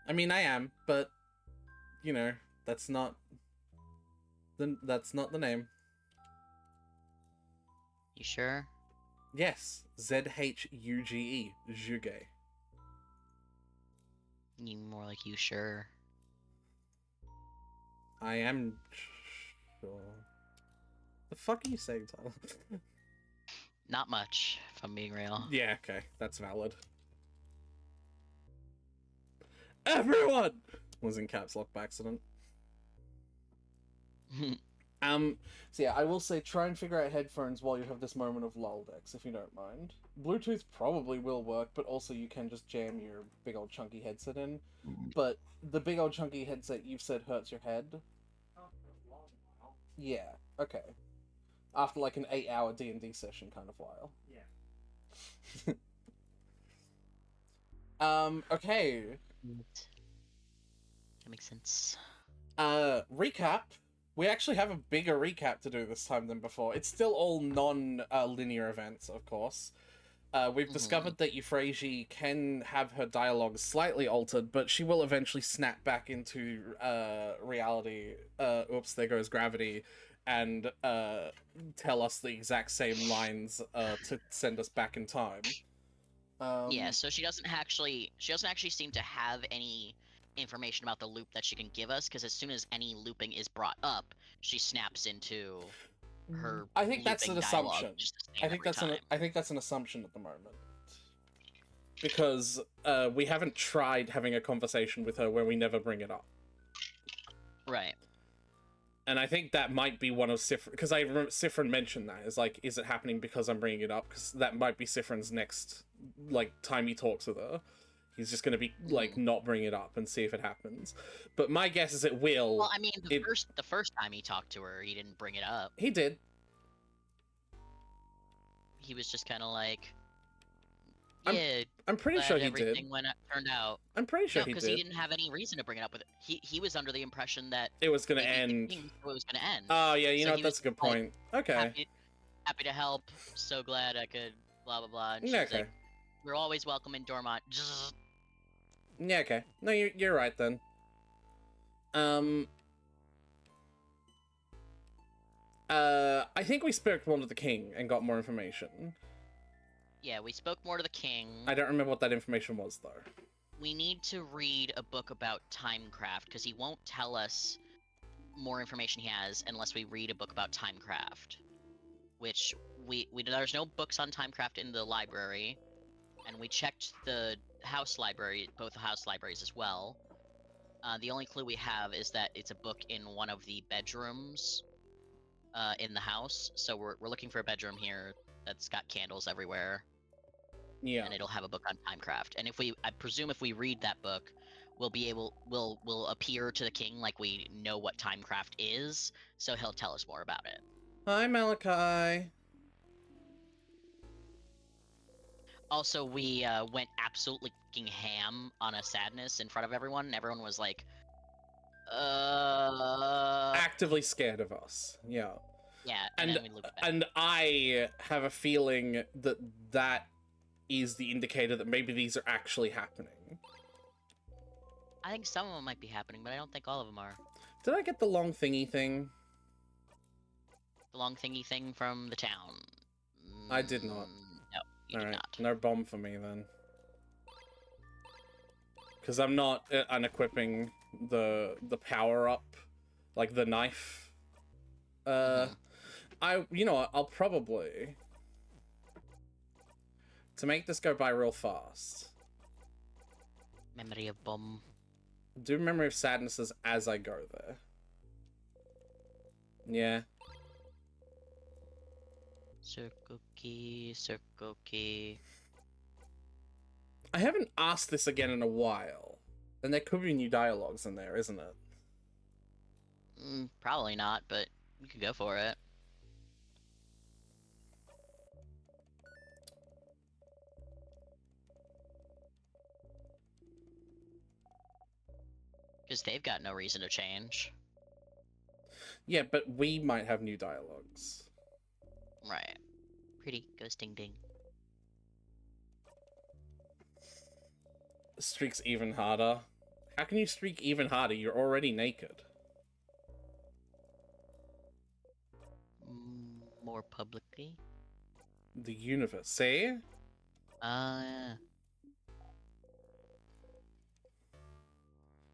I mean, I am, but you know, that's not the name. You sure? Yes, Zhuge, Zhuge. You more like you sure? I am sure. The fuck are you saying, Tyler? Not much, if I'm being real. Yeah, okay, that's valid. Everyone was in caps lock by accident. So yeah, I will say try and figure out headphones while you have this moment of lull, Dex, if you don't mind. Bluetooth probably will work, but also you can just jam your big old chunky headset in. But the big old chunky headset you've said hurts your head. Yeah, okay. After like an 8-hour D&D session kind of while. Yeah. Okay. That makes sense. Recap. We actually have a bigger recap to do this time than before. It's still all non-linear events, of course. We've discovered that Euphrasia can have her dialogue slightly altered, but she will eventually snap back into reality. Oops, there goes gravity, and tell us the exact same lines to send us back in time. Yeah, so she doesn't actually seem to have any information about the loop that she can give us, because as soon as any looping is brought up, she snaps into her. I think that's an looping dialogue, assumption. which is the same I think every time. I think that's an assumption at the moment. Because we haven't tried having a conversation with her where we never bring it up. Right. And I think that might be one of Sifrin, because I remember Sifrin mentioned that. Is like, is it happening because I'm bringing it up? Because that might be Sifrin's next, like, time he talks with her. He's just going to be, like, not bring it up and see if it happens. But my guess is it will. Well, I mean, the first time he talked to her, he didn't bring it up. He did. He was just kind of like, yeah, I'm pretty sure he did. Everything turned out. I'm pretty sure he did. Because he didn't have any reason to bring it up with it. He was under the impression that it was going to end. It was going to end. Oh yeah, you know what? That's a good point. Like, okay. Happy to help. So glad I could. Blah blah blah. And yeah, okay. Like, we're always welcome in Dormont. Yeah, okay. No, you're right then. I think we spoke more to the king and got more information. Yeah, we spoke more to the king. I don't remember what that information was, though. We need to read a book about Timecraft, because he won't tell us more information he has unless we read a book about Timecraft. Which, there's no books on Timecraft in the library, and we checked the house library, both house libraries as well. The only clue we have is that it's a book in one of the bedrooms in the house, so we're looking for a bedroom here that's got candles everywhere. Yeah. And it'll have a book on Timecraft. And I presume if we read that book, we'll appear to the king like we know what Timecraft is, so he'll tell us more about it. Hi, Malachi. Also, we went absolutely fucking ham on a sadness in front of everyone, and everyone was like, actively scared of us. Yeah. Yeah, and then we looked back. And I have a feeling that is the indicator that maybe these are actually happening. I think some of them might be happening, but I don't think all of them are. Did I get the long thingy thing? The long thingy thing from the town. I did not. No, you did not. No bomb for me then. Because I'm not unequipping the power up, like the knife. You know what? I'll probably, to make this go by real fast. Memory of bomb. Do Memory of Sadnesses as I go there. Yeah. Circle key, circle key. I haven't asked this again in a while. And there could be new dialogues in there, isn't it? Probably not, but we could go for it. Because they've got no reason to change. Yeah, but we might have new dialogues. Right. Pretty goes ding ding. Streak's even harder. How can you streak even harder? You're already naked. More publicly. The universe. See? Yeah.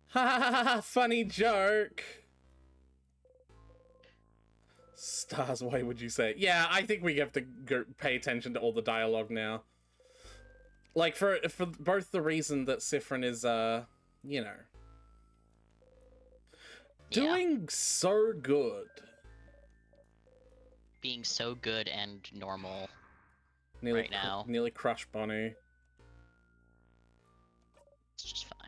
Ha ha ha ha! Funny joke! Stars, why would you say? Yeah, I think we have to go pay attention to all the dialogue now. Like, for both the reason that Siffrin is, you know, doing so good. Being so good and normal Nearly right now. Nearly crushed Bonnie. It's just fine.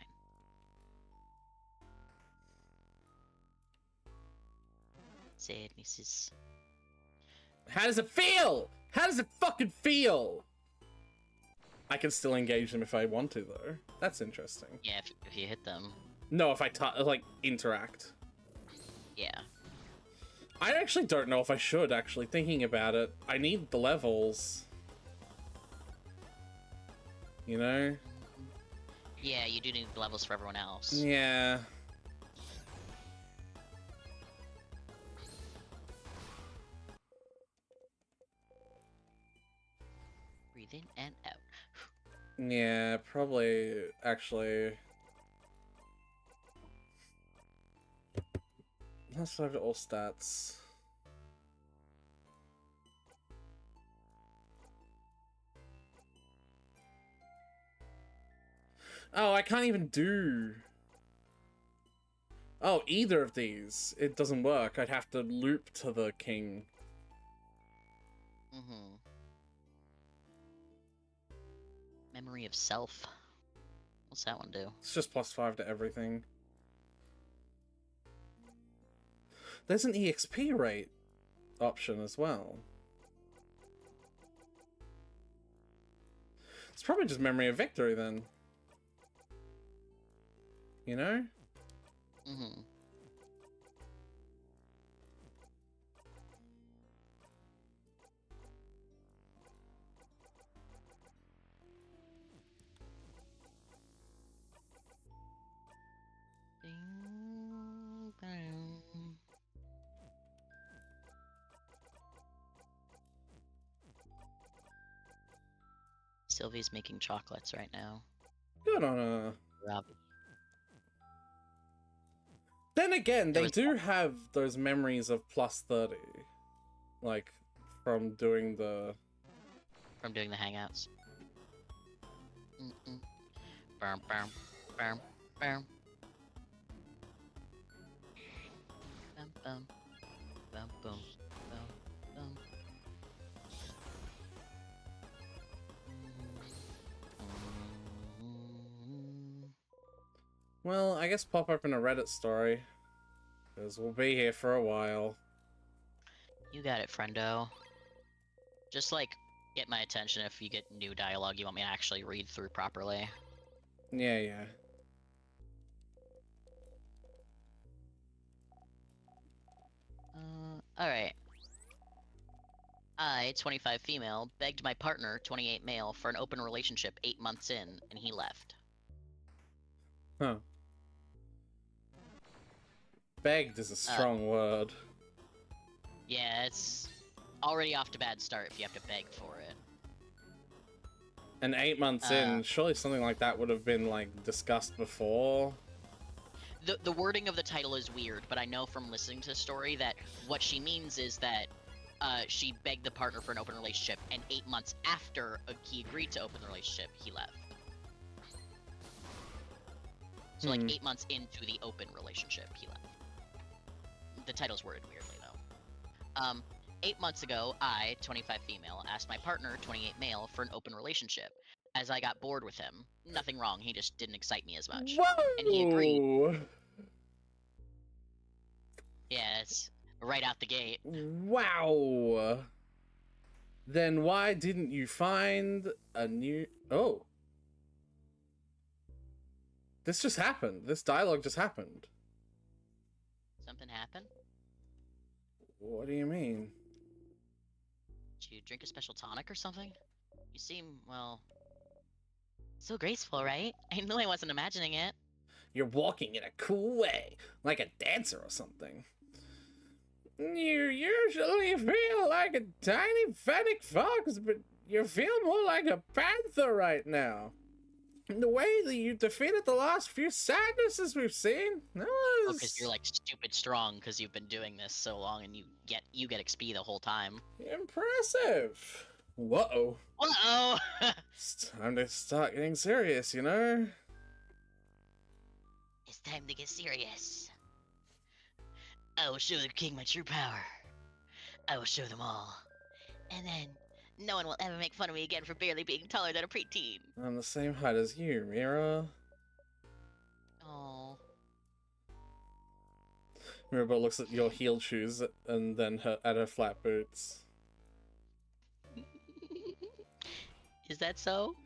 Sadnesses. How does it feel? How does it fucking feel? I can still engage them if I want to, though. That's interesting. Yeah, if you hit them. No, if I like interact. Yeah. I actually don't know if I should, actually, thinking about it. I need the levels. You know? Yeah, you do need the levels for everyone else. Yeah. Breathe in and out. Yeah, probably, actually. Let's look at all stats. Oh, I can't even do... Oh, either of these. It doesn't work. I'd have to loop to the king. Mm-hmm. Memory of self. What's that one do? It's just +5 to everything. There's an EXP rate option as well. It's probably just Memory of Victory then. You know? Mm-hmm. Bing, bang. Sylvie's making chocolates right now. Good on her. Rob. Then again, There they was- do have those memories of +30. Like, from doing the... From doing the hangouts. Mm-mm. Bam, bam, bam, bam. Bam, bam. Bam, boom. Bam, bam. Mm. Well, I guess pop open a Reddit story. Because we'll be here for a while. You got it, friendo. Just, like, get my attention if you get new dialogue you want me to actually read through properly. Yeah, yeah. Alright. I, 25 female, begged my partner, 28 male, for an open relationship 8 months in, and he left. Huh. Begged is a strong word. Yeah, it's already off to a bad start if you have to beg for it. And 8 months in, surely something like that would have been, like, discussed before. The wording of the title is weird, but I know from listening to the story that what she means is that she begged the partner for an open relationship, and 8 months after he agreed to open the relationship, he left. So, like, 8 months into the open relationship, he left. The title's worded weirdly, though. 8 months ago, I, 25 female, asked my partner, 28 male, for an open relationship. As I got bored with him. Nothing wrong, he just didn't excite me as much. Whoa! And he agreed. Yeah, it's right out the gate. Wow! Then why didn't you find a new... Oh. This just happened. This dialogue just happened. Something happened? What do you mean? Did you drink a special tonic or something? You seem, well... so graceful, right? I knew I wasn't imagining it. You're walking in a cool way, like a dancer or something. You usually feel like a tiny fennec fox, but you feel more like a panther right now. The way that you defeated the last few sadnesses we've seen, that was... Because you're like stupid strong because you've been doing this so long and you get XP the whole time. impressive. Whoa. Uh-oh! It's time to start getting serious, you know? It's time to get serious. I will show the king my true power. I will show them all. And then no one will ever make fun of me again for barely being taller than a preteen. I'm the same height as you, Mira. Oh. Mirabelle looks at your heel shoes and then at her flat boots. Is that so?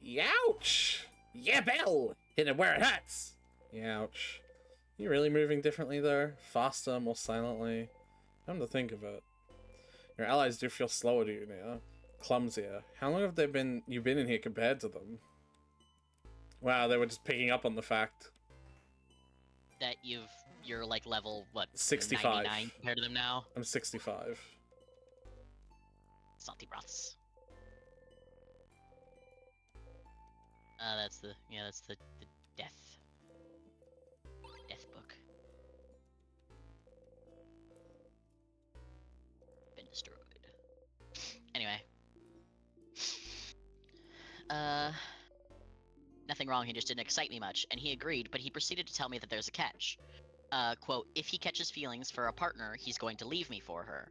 Youch! Yeah, Belle! Hit it where it hurts! Youch. You really moving differently though? Faster, more silently? Come to think of it. Your allies do feel slower to you now. Clumsier. How long have you been in here compared to them? Wow, they were just picking up on the fact. That you're like level, what, 65. 99 compared to them now? I'm 65. Salty broths. That's the death book. Been destroyed. Anyway. Nothing wrong, he just didn't excite me much, and he agreed, but he proceeded to tell me that there's a catch. Quote, if he catches feelings for a partner, he's going to leave me for her.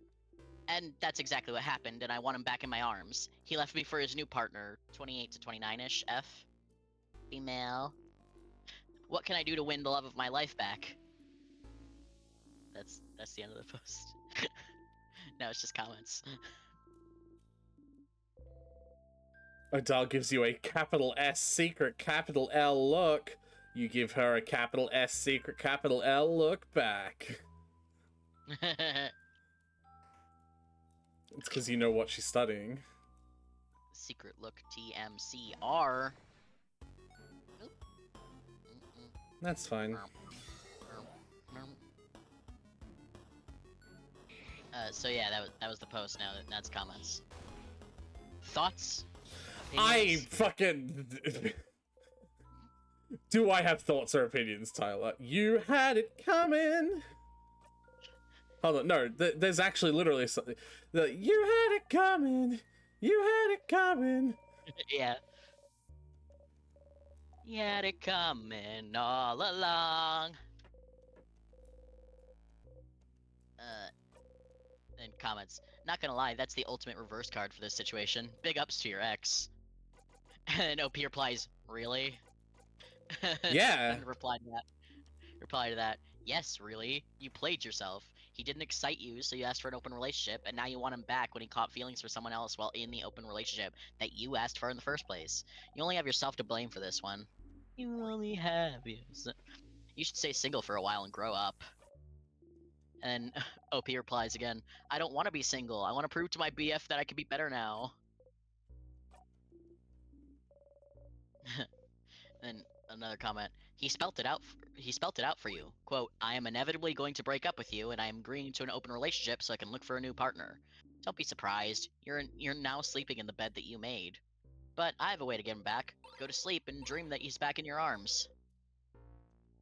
And that's exactly what happened, and I want him back in my arms. He left me for his new partner, 28 to 29-ish, F. Female. What can I do to win the love of my life back? That's the end of the post. No, it's just comments. Odile gives you a capital S secret capital L look. You give her a capital S secret capital L look back. It's because you know what she's studying. Secret look TMCR. That's fine. So yeah, that was the post. Now that's comments. Thoughts? I Opinions? fucking... Do I have thoughts or opinions, Tyler? You had it coming! Hold on, no, there's actually literally something. You had it coming! You had it coming! Yeah. You had it coming all along. And comments. Not gonna lie, that's the ultimate reverse card for this situation. Big ups to your ex. And OP replies, really? Yeah. And reply to that. Yes, really. You played yourself. He didn't excite you, so you asked for an open relationship, and now you want him back when he caught feelings for someone else while in the open relationship that you asked for in the first place. You only have yourself to blame for this one. You only have yourself. You should stay single for a while and grow up. And OP replies again, I don't want to be single. I want to prove to my BF that I can be better now. Then another comment. He spelt it out for you. Quote, I am inevitably going to break up with you, and I am agreeing to an open relationship so I can look for a new partner. Don't be surprised. You're now sleeping in the bed that you made. But I have a way to get him back. Go to sleep and dream that he's back in your arms.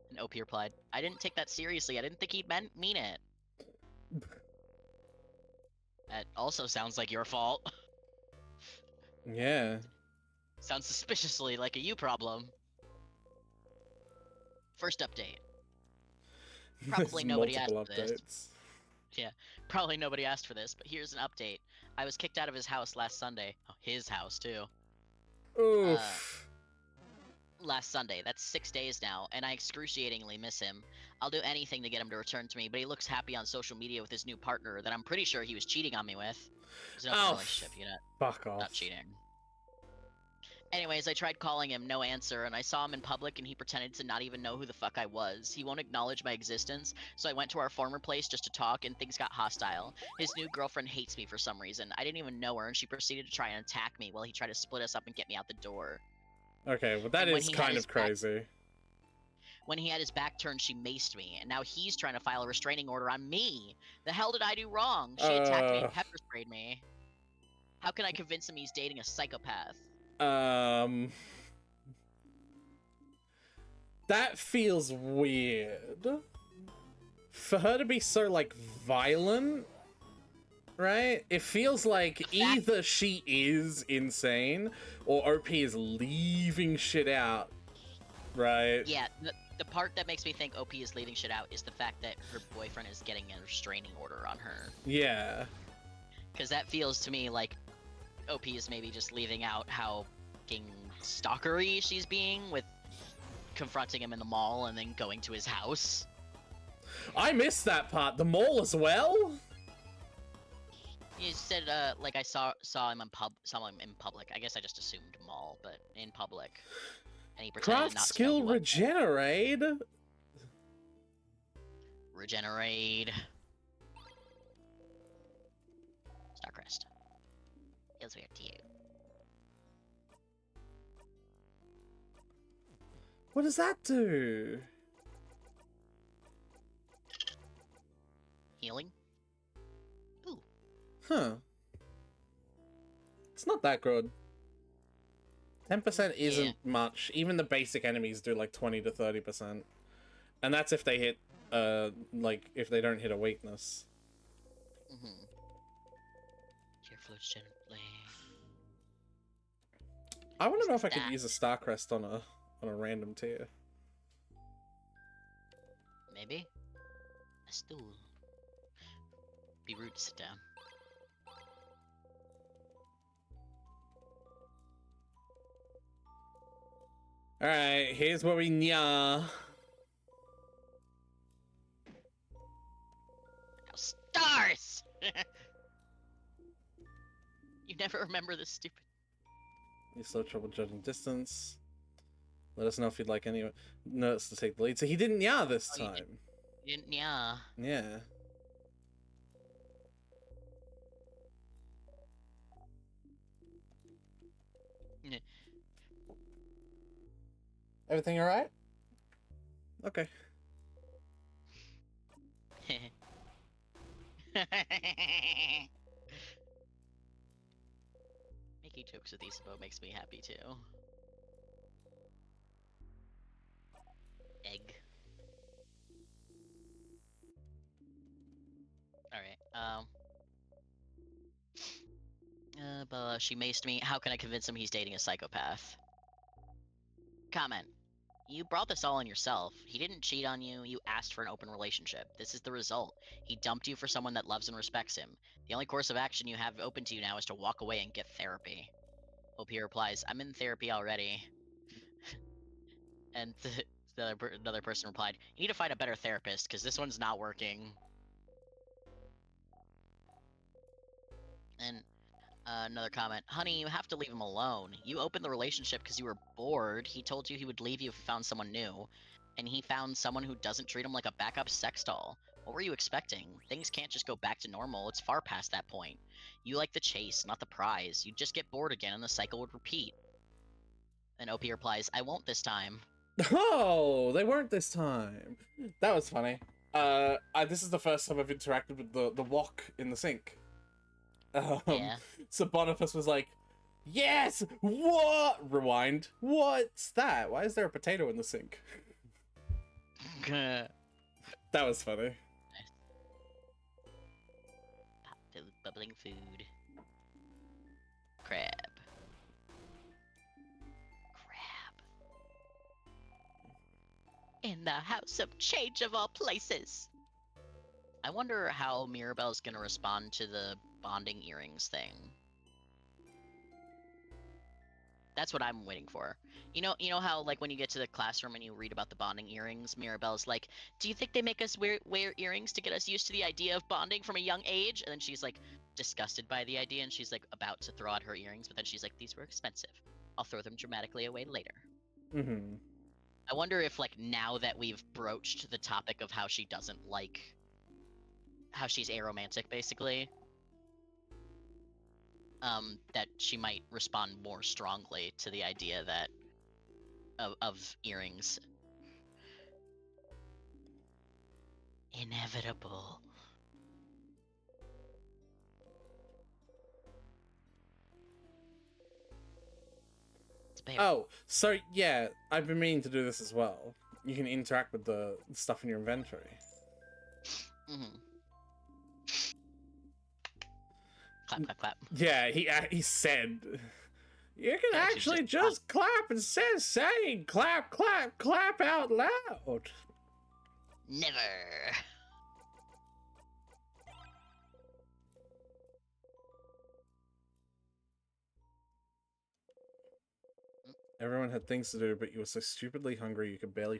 And OP replied, I didn't take that seriously. I didn't think he'd mean it. That also sounds like your fault. Yeah. Sounds suspiciously like a you problem. First update. Probably There's nobody asked multiple for this. updates. Yeah, probably nobody asked for this, but here's an update. I was kicked out of his house last Sunday. Oh, his house, too. Oof. Last Sunday. That's 6 days now, and I excruciatingly miss him. I'll do anything to get him to return to me, but he looks happy on social media with his new partner that I'm pretty sure he was cheating on me with. It was an open relationship, you know. Fuck off. Not cheating. Anyways, I tried calling him, no answer, and I saw him in public and he pretended to not even know who the fuck I was. He won't acknowledge my existence, so I went to our former place just to talk and things got hostile. His new girlfriend hates me for some reason. I didn't even know her and she proceeded to try and attack me while he tried to split us up and get me out the door. Okay, well that And when is he had kind his of crazy. When he had his back turned, she maced me, and now he's trying to file a restraining order on me. The hell did I do wrong? She attacked me and pepper sprayed me. How can I convince him he's dating a psychopath? That feels weird. For her to be so, like, violent, right? It feels like either she is insane or OP is leaving shit out, right? Yeah, the part that makes me think OP is leaving shit out is the fact that her boyfriend is getting a restraining order on her. Yeah. Because that feels to me like OP is maybe just leaving out how fucking stalkery she's being with confronting him in the mall and then going to his house. I missed that part. The mall as well? You said, like I saw him in public. I guess I just assumed mall, but in public. And he pretended Craft not to skill know what. regenerate? Regenerate. Starcrest. Feels weird to you. What does that do? Healing? Ooh. Huh. It's not that good. 10% isn't much. Even the basic enemies do like 20 to 30%. And that's if they hit, like, if they don't hit a weakness. Mm-hmm. Tear flows gently. I want to know if I could use a Starcrest on a random tier. Maybe? A stool. Be rude to sit down. Alright, here's where we nya. Stars! You never remember this stupid. You still have trouble judging distance. Let us know if you'd like any notes to take the lead. So he didn't nya this time. You didn't, yeah. Yeah. Everything alright? Okay. Making jokes with Isabeau makes me happy too. Egg. Alright, but she maced me. How can I convince him he's dating a psychopath? Comment. You brought this all on yourself. He didn't cheat on you, you asked for an open relationship. This is the result. He dumped you for someone that loves and respects him. The only course of action you have open to you now is to walk away and get therapy. OP replies, I'm in therapy already. And another person replied, you need to find a better therapist, because this one's not working. And another comment, honey, you have to leave him alone. You opened the relationship because you were bored. He told you he would leave you if he found someone new. And he found someone who doesn't treat him like a backup sex doll. What were you expecting? Things can't just go back to normal. It's far past that point. You like the chase, not the prize. You'd just get bored again and the cycle would repeat. And OP replies, I won't this time. Oh, they weren't this time. That was funny. This is the first time I've interacted with the wok in the sink. Yeah. So Boniface was like, yes! What? Rewind. What's that? Why is there a potato in the sink? That was funny. Bubbling food. Crab. In the house of change of all places. I wonder how Mirabelle's gonna respond to the bonding earrings thing. That's what I'm waiting for. You know how, like, when you get to the classroom and you read about the bonding earrings, Mirabelle's like, do you think they make us wear earrings to get us used to the idea of bonding from a young age? And then she's, like, disgusted by the idea, and she's, like, about to throw out her earrings, but then she's like, these were expensive. I'll throw them dramatically away later. Mm-hmm. I wonder if, like, now that we've broached the topic of how she doesn't like... how she's aromantic, basically, that she might respond more strongly to the idea that of earrings. inevitable. It's bear. Oh, so yeah, I've been meaning to do this as well. You can interact with the stuff in your inventory. Mm-hmm. Clap, clap, clap. Yeah, he said you can Actually, actually just just clap instead of saying clap, clap, clap out loud. Never. Everyone had things to do, but you were so stupidly hungry you could barely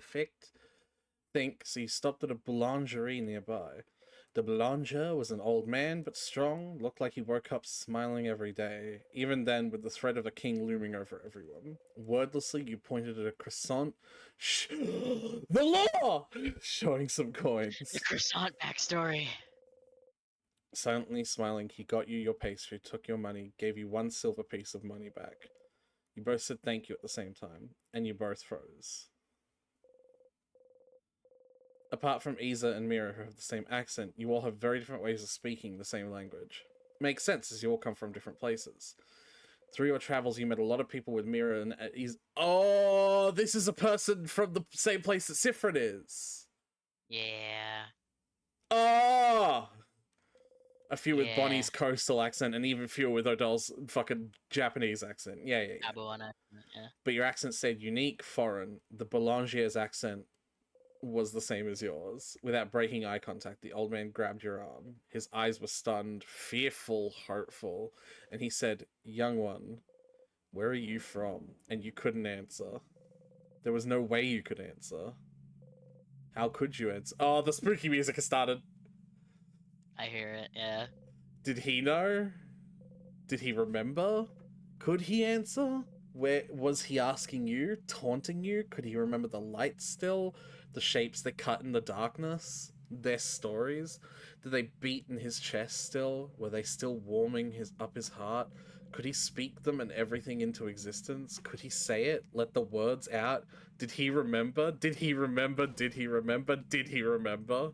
think, so you stopped at a boulangerie nearby. The boulanger was an old man, but strong, looked like he woke up smiling every day, even then with the threat of a king looming over everyone. Wordlessly, you pointed at a croissant. The law! Showing some coins. The croissant backstory. Silently smiling, he got you your pastry, took your money, gave you 1 silver piece of money back. You both said thank you at the same time, and you both froze. Apart from Isa and Mira, who have the same accent, you all have very different ways of speaking the same language. Makes sense, as you all come from different places. Through your travels, you met a lot of people with Mira and Isa. Oh, this is a person from the same place that Sifrin is. Yeah. Oh! A few with Yeah. Bonnie's coastal accent, and even fewer with Odell's fucking Japanese accent. Yeah. Abuana. Yeah. But your accent stayed unique, foreign. The Boulangier's accent was the same as yours. Without breaking eye contact, the old man grabbed your arm. His eyes were stunned, fearful, hopeful, and he said, "Young one, where are you from?" And you couldn't answer. There was no way you could answer. How could you answer? Oh, the spooky music has started. I hear it, yeah. Did he know? Did he remember? Could he answer? Where was he asking you? Taunting you? Could he remember the lights still? The shapes that cut in the darkness? Their stories? Did they beat in his chest still? Were they still warming up his heart? Could he speak them and everything into existence? Could he say it? Let the words out? Did he remember? Did he remember? Did he remember? Did he remember?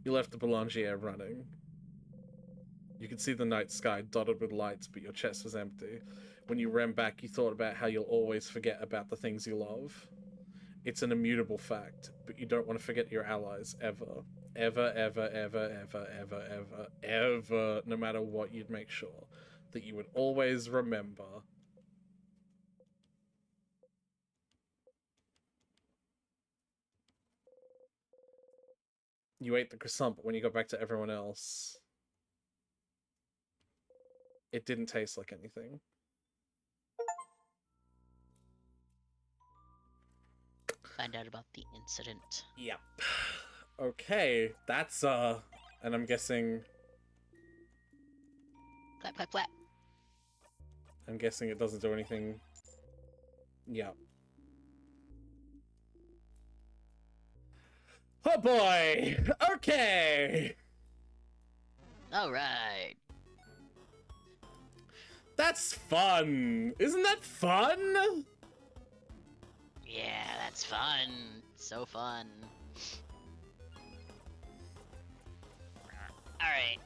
You left the Boulanger running. You could see the night sky dotted with lights, but your chest was empty. When you ran back, you thought about how you'll always forget about the things you love. It's an immutable fact, but you don't want to forget your allies, ever. Ever, ever, ever, ever, ever, ever, ever, no matter what, you'd make sure that you would always remember. You ate the croissant, but when you got back to everyone else, it didn't taste like anything. Find out about the incident. Yep. Okay, that's and I'm guessing Clap, clap, clap. it doesn't do anything. Yep. Oh boy! Okay! Alright. That's fun! Isn't that fun? Yeah, that's fun. So fun. Alright.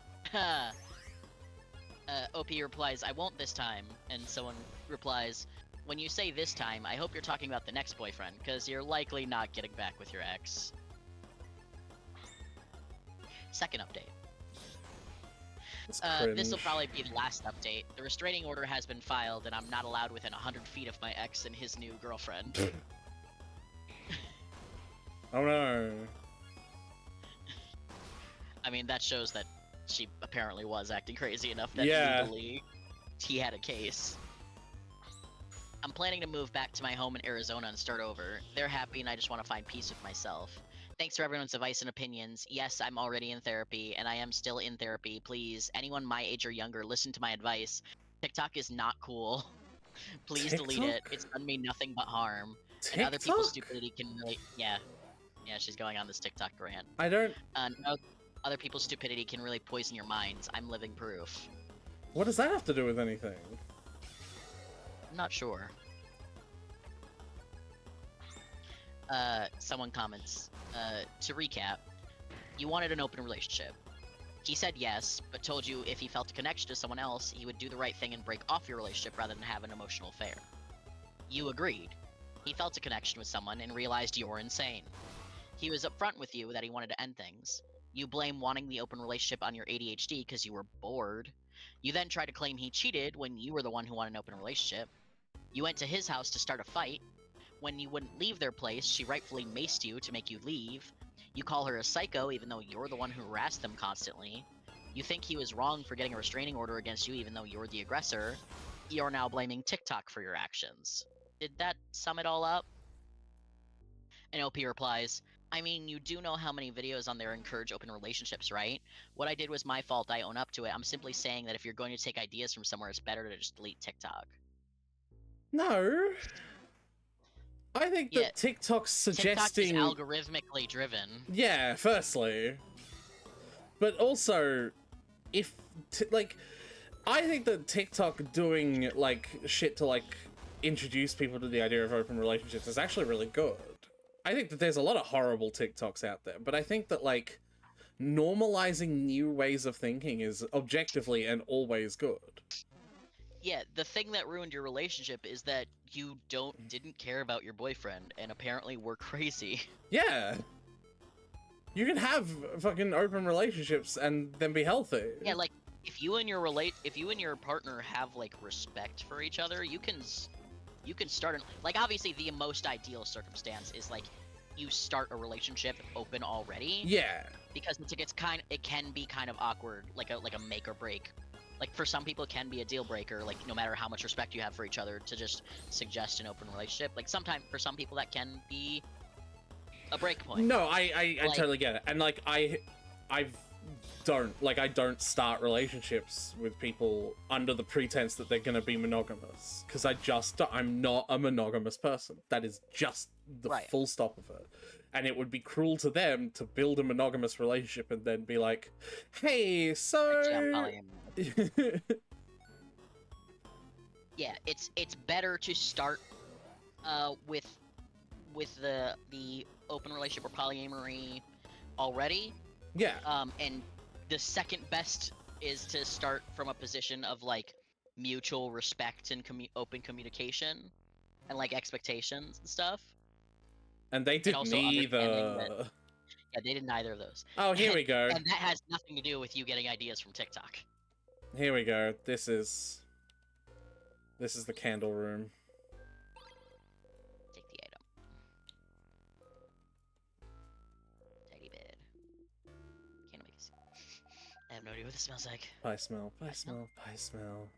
OP replies, I won't this time. And someone replies, when you say this time, I hope you're talking about the next boyfriend, because you're likely not getting back with your ex. Second update. This will probably be the last update. The restraining order has been filed, and I'm not allowed within 100 feet of my ex and his new girlfriend. Oh no. I mean, that shows that she apparently was acting crazy enough that Yeah. legally he had a case. I'm planning to move back to my home in Arizona and start over. They're happy and I just want to find peace with myself. Thanks for everyone's advice and opinions. Yes, I'm already in therapy, and I am still in therapy. Please, anyone my age or younger, listen to my advice. TikTok is not cool. Please delete it. TikTok? It's done me nothing but harm. TikTok? And other people's stupidity can really... Yeah, she's going on this TikTok rant. I don't... No, other people's stupidity can really poison your minds. I'm living proof. What does that have to do with anything? I'm not sure. someone comments, to recap, you wanted an open relationship. He said yes, but told you if he felt a connection to someone else, he would do the right thing and break off your relationship rather than have an emotional affair. You agreed. He felt a connection with someone and realized you're insane. He was upfront with you that he wanted to end things. You blame wanting the open relationship on your ADHD because you were bored. You then try to claim he cheated when you were the one who wanted an open relationship. You went to his house to start a fight. When you wouldn't leave their place, she rightfully maced you to make you leave. You call her a psycho even though you're the one who harassed them constantly. You think he was wrong for getting a restraining order against you even though you're the aggressor. You're now blaming TikTok for your actions. Did that sum it all up? And OP replies, I mean, you do know how many videos on there encourage open relationships, right? What I did was my fault, I own up to it. I'm simply saying that if you're going to take ideas from somewhere, it's better to just delete TikTok. No. I think that Yeah, TikTok's suggesting... TikTok is algorithmically driven. Yeah, firstly. But also, if... I think that TikTok doing, like, shit to, like, introduce people to the idea of open relationships is actually really good. I think that there's a lot of horrible TikToks out there, but I think that, like, normalizing new ways of thinking is objectively and always good. Yeah, the thing that ruined your relationship is that you didn't care about your boyfriend and apparently were crazy. Yeah. You can have fucking open relationships and then be healthy. Yeah, like if you and your partner have like respect for each other, you can start like obviously the most ideal circumstance is like you start a relationship open already. Yeah. Because it can be kind of awkward, like a make or break. Like, for some people, it can be a deal breaker, like, no matter how much respect you have for each other, to just suggest an open relationship. Like, sometimes, for some people, that can be a break point. No, I totally get it. And, like, I don't start relationships with people under the pretense that they're gonna be monogamous. Because I'm not a monogamous person. That is just the full stop of it. And it would be cruel to them to build a monogamous relationship and then be like, hey, so... Actually, yeah, it's better to start with the open relationship or polyamory already. Yeah. And the second best is to start from a position of like mutual respect and open communication and like expectations and stuff. And they did neither. Yeah, they did neither of those. Oh, here we go. And that has nothing to do with you getting ideas from TikTok. Here we go. This is the candle room. Take the item. Tidy bed. Can't make it. I have no idea what this smells like. Pie smell. Pie smell. Pie smell.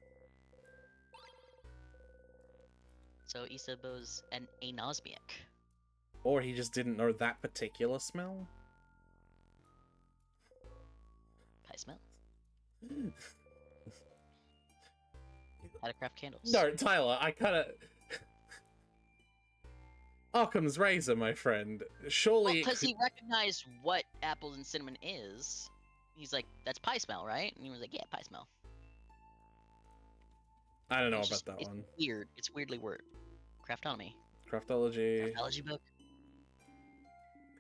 So Isabo's an anosmiac. Or he just didn't know that particular smell. Pie smell. How to craft candles. No, Tyler, I kinda... Occam's razor, my friend. Surely... Because he recognized what apples and cinnamon is. He's like, that's pie smell, right? And he was like, yeah, pie smell. I don't know about that one. It's weird. It's weirdly worded. Craftonomy. Craftology. Craftology book.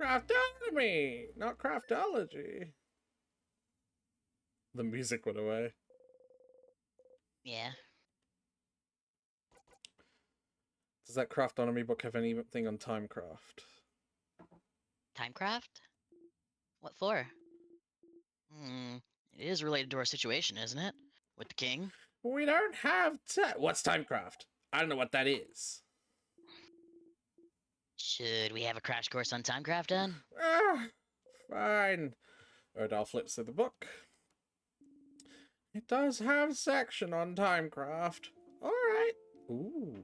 Craftonomy! Not craftology. The music went away. Yeah. Does that Craftonomy book have anything on Timecraft? Timecraft? What for? It is related to our situation, isn't it? With the king? We don't have What's Timecraft? I don't know what that is. Should we have a crash course on Timecraft, then? Fine. Odal flips through the book. It does have a section on Timecraft. Alright. Ooh.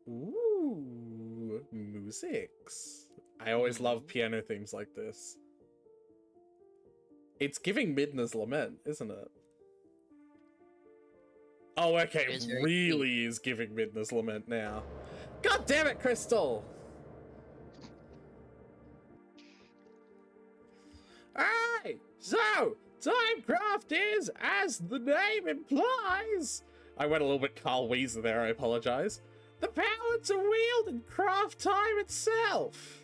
Ooh. Musics. I always love piano themes like this. It's giving Midna's Lament, isn't it? Oh, okay, it really is giving Midna's Lament now. God damn it, Crystal! Alright, so, Timecraft is, as the name implies... I went a little bit Carl Weezer there, I apologize. The power to wield and craft time itself.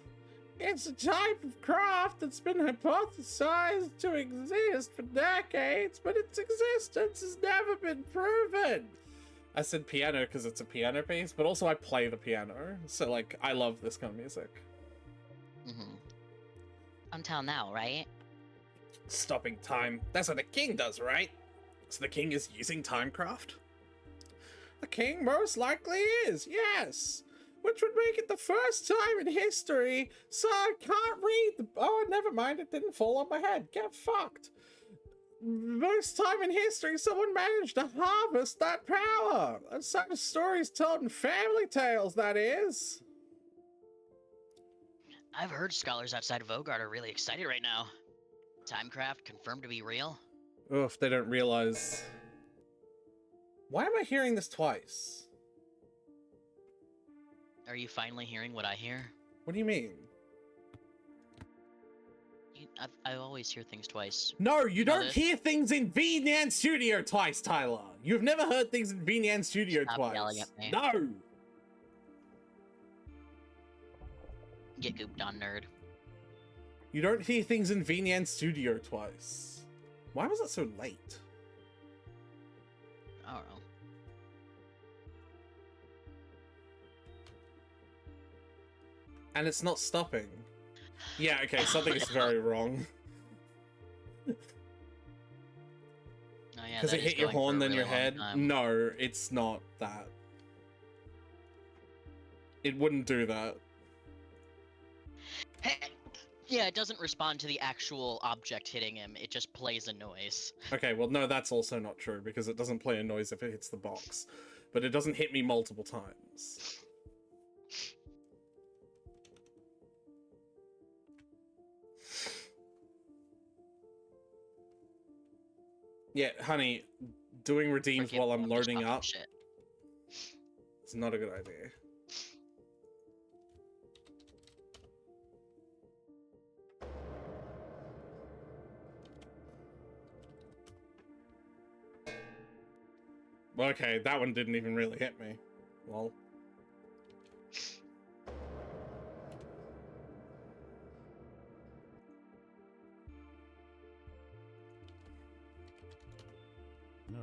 It's a type of craft that's been hypothesized to exist for decades, but its existence has never been proven. I said piano because it's a piano piece, but also I play the piano, so like I love this kind of music. Mm-hmm. Until now, right? Stopping time. That's what the king does, right? So the king is using timecraft? The king most likely is, yes. Which would make it the first time in history, so I can't read the... Oh, never mind, it didn't fall on my head. Get fucked. Most time in history, someone managed to harvest that power. And such stories told in family tales, that is. I've heard scholars outside of Vogard are really excited right now. Timecraft confirmed to be real. Oh, if they don't realize... Why am I hearing this twice? Are you finally hearing what I hear? What do you mean? I always hear things twice. No, you don't this? hear things in VNyan Studio twice, Tyler. You've never heard things in VNyan Studio Stop twice. yelling at me. No! Get gooped on, nerd. You don't hear things in VNyan Studio twice. Why was it so late? I don't know. And it's not stopping. Yeah, okay, something is very wrong. Oh, yeah, Because that it is hit your going for horn, a then really your long head. time. No, it's not that. It wouldn't do that. Yeah, it doesn't respond to the actual object hitting him. It just plays a noise. Okay, well, no, that's also not true, because it doesn't play a noise if it hits the box. But it doesn't hit me multiple times. Yeah, honey, doing redeems Forget while I'm all this loading fucking up shit. is not a good idea. Okay, that one didn't even really hit me. Lol. No.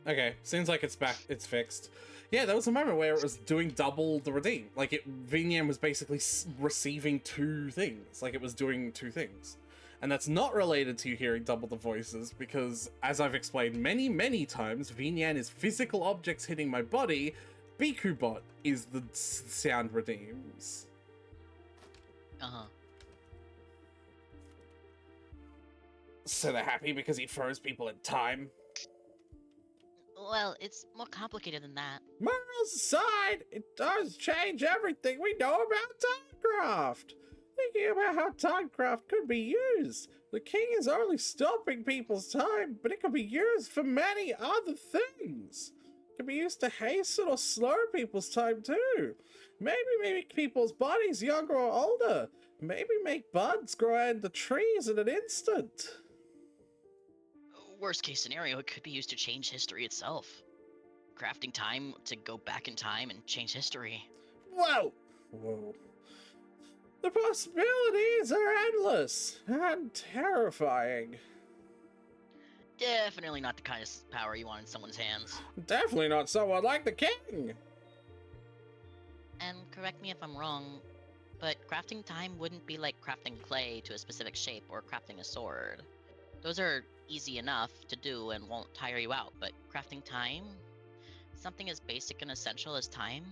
Okay, seems like it's back, it's fixed. Yeah, there was a moment where it was doing double the redeem. Like, VNyan was basically receiving two things. Like, it was doing two things. And that's not related to you hearing double the voices, because, as I've explained many, many times, VNyan is physical objects hitting my body. Bikubot is the sound redeems. Uh-huh. So they're happy because he throws people in time? Well, it's more complicated than that. Morals aside, it does change everything we know about timecraft. Thinking about how timecraft could be used. The king is only stopping people's time, but it could be used for many other things. It could be used to hasten or slow people's time too. Maybe make people's bodies younger or older. Maybe make buds grow into trees in an instant. Worst case scenario, it could be used to change history itself. Crafting time to go back in time and change history. Whoa! Whoa. The possibilities are endless and terrifying. Definitely not the kind of power you want in someone's hands. Definitely not someone like the king. And correct me if I'm wrong, but crafting time wouldn't be like crafting clay to a specific shape or crafting a sword. Those are easy enough to do and won't tire you out, but crafting time? Something as basic and essential as time?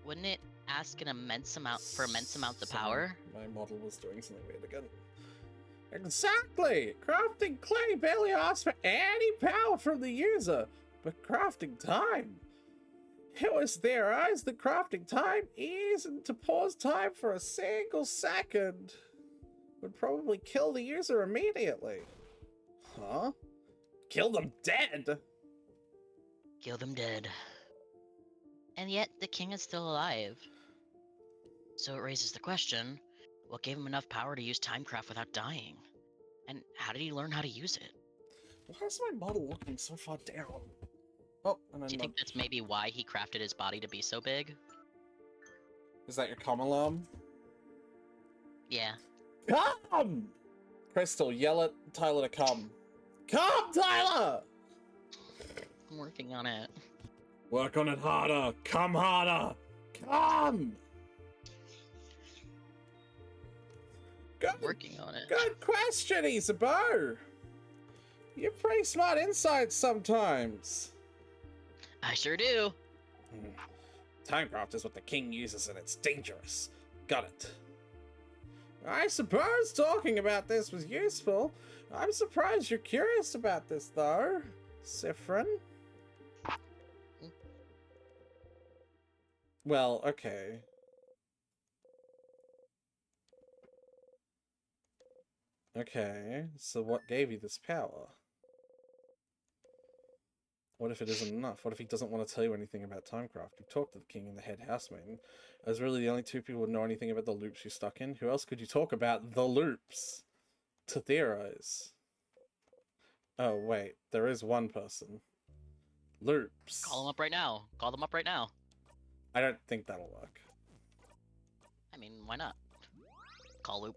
Wouldn't it ask an immense amounts of power? My model was doing something weird again. Exactly! Crafting clay barely asks for any power from the user, but crafting time. It was theorized that crafting time isn't to pause time for a single second would probably kill the user immediately. Huh? Kill them dead? Kill them dead. And yet, the king is still alive. So it raises the question, what gave him enough power to use timecraft without dying? And how did he learn how to use it? Why is my model looking so far down? Oh, and Do you think that's maybe why he crafted his body to be so big? Is that your comm alarm? Yeah. Come! Crystal, yell at Tyler to come. Come, Tyler! I'm working on it. Work on it harder. Come harder. Come! Good, Working on it. good question, Isabeau. You have pretty smart insights sometimes. I sure do. Timecraft is what the king uses and it's dangerous. Got it. I suppose talking about this was useful. I'm surprised you're curious about this, though, Siffrin. Well, okay. Okay, so what gave you this power? What if it isn't enough? What if he doesn't want to tell you anything about Timecraft? You talked to the king and the head housemaiden. As really the only two people who know anything about the loops you're stuck in. Who else could you talk about the loops to theorize? Oh, wait. There is one person. Loops. Call them up right now. Call them up right now. I don't think that'll work. I mean, why not? Call loop.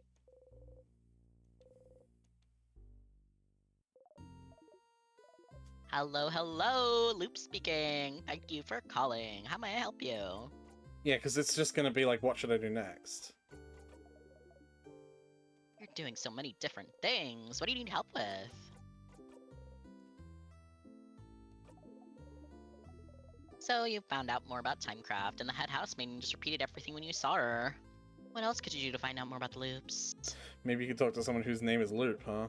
Hello, hello, Loop speaking. Thank you for calling. How may I help you? Yeah, because it's just going to be like, what should I do next? You're doing so many different things. What do you need help with? So you found out more about Timecraft, and the head housemaiden just repeated everything when you saw her. What else could you do to find out more about the loops? Maybe you could talk to someone whose name is Loop, huh?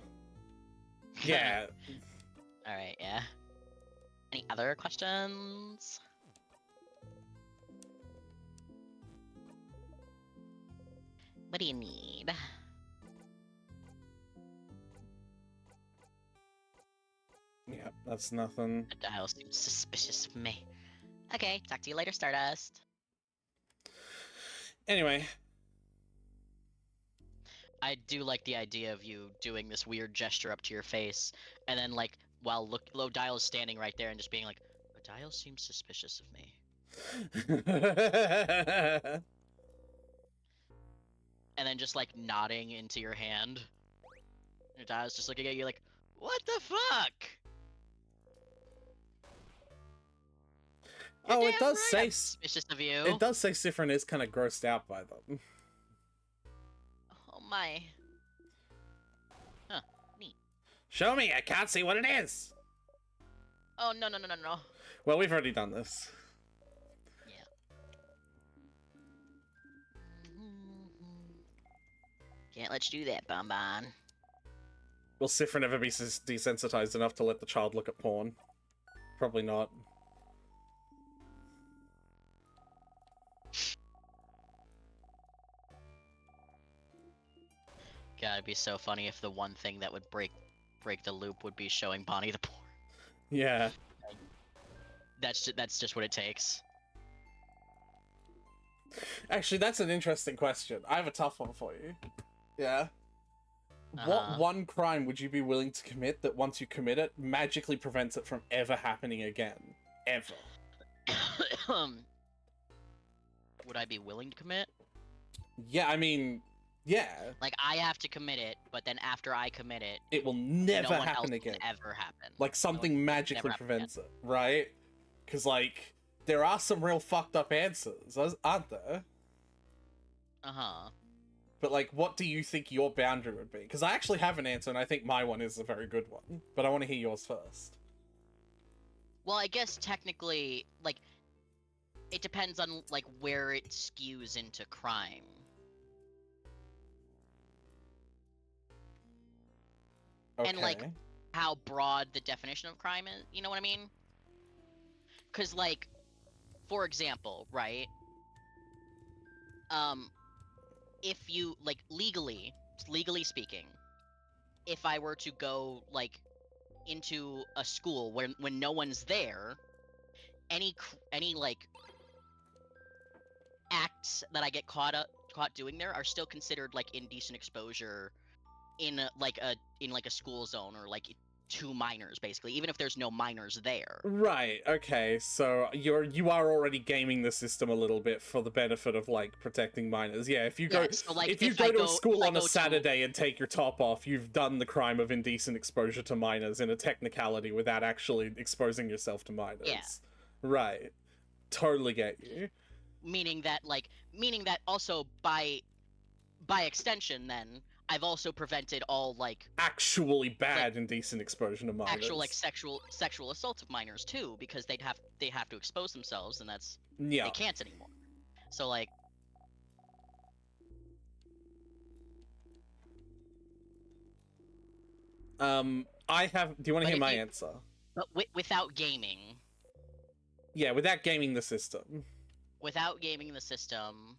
Yeah. Alright, yeah. Any other questions? What do you need? Yeah, that's nothing. The dial seems suspicious of me. Okay, talk to you later, Stardust. Anyway. I do like the idea of you doing this weird gesture up to your face, and then like while Dial is standing right there and just being like, "The dial seems suspicious of me," and then just like nodding into your hand. Your dial's just looking at you like, "What the fuck?" Oh, You're it damn does right say I'm suspicious of you. it does say Siffrin is kind of grossed out by them. Oh my. Huh. Neat. Show me, I can't see what it is. Oh no no no no no. Well, we've already done this. Can't let you do that, Bonbon. Will Siffrin ever be desensitized enough to let the child look at porn? Probably not. God, it'd be so funny if the one thing that would break the loop would be showing Bonnie the porn. Yeah. That's just what it takes. Actually, that's an interesting question. I have a tough one for you. Yeah. What Uh-huh. one crime would you be willing to commit that once you commit it, magically prevents it from ever happening again? Ever. Would I be willing to commit? Yeah, I mean, yeah. Like I have to commit it, but then after I commit it, It will never no one else happen again. can ever happen. Like, something never magically happen prevents it, right? Because, like, there are some real fucked up answers, aren't there? Uh-huh. But, like, what do you think your boundary would be? Because I actually have an answer, and I think my one is a very good one. But I want to hear yours first. Well, I guess technically, like, it depends on, like, where it skews into crime. Okay. And, like, how broad the definition of crime is, you know what I mean? Because, like, for example, right? If you, like, legally speaking, if I were to go, like, into a school when no one's there, any like acts that I get caught doing there are still considered like indecent exposure in a school zone or like to minors, basically, even if there's no minors there. Right. Okay. So you are already gaming the system a little bit for the benefit of like protecting minors. Yeah. If you go So, like, if you if go I to a go- school if I on a go to- Saturday and take your top off, you've done the crime of indecent exposure to minors in a technicality without actually exposing yourself to minors. Yeah. Right. Totally get you. Meaning that also by extension, then I've also prevented all like Actually bad indecent exposure to minors. actual like sexual assault of minors too, because they have to expose themselves, and that's Yeah. they can't anymore. So like, I have. Do you want to But hear if my you- answer? but without gaming, Yeah, without gaming the system. without gaming the system.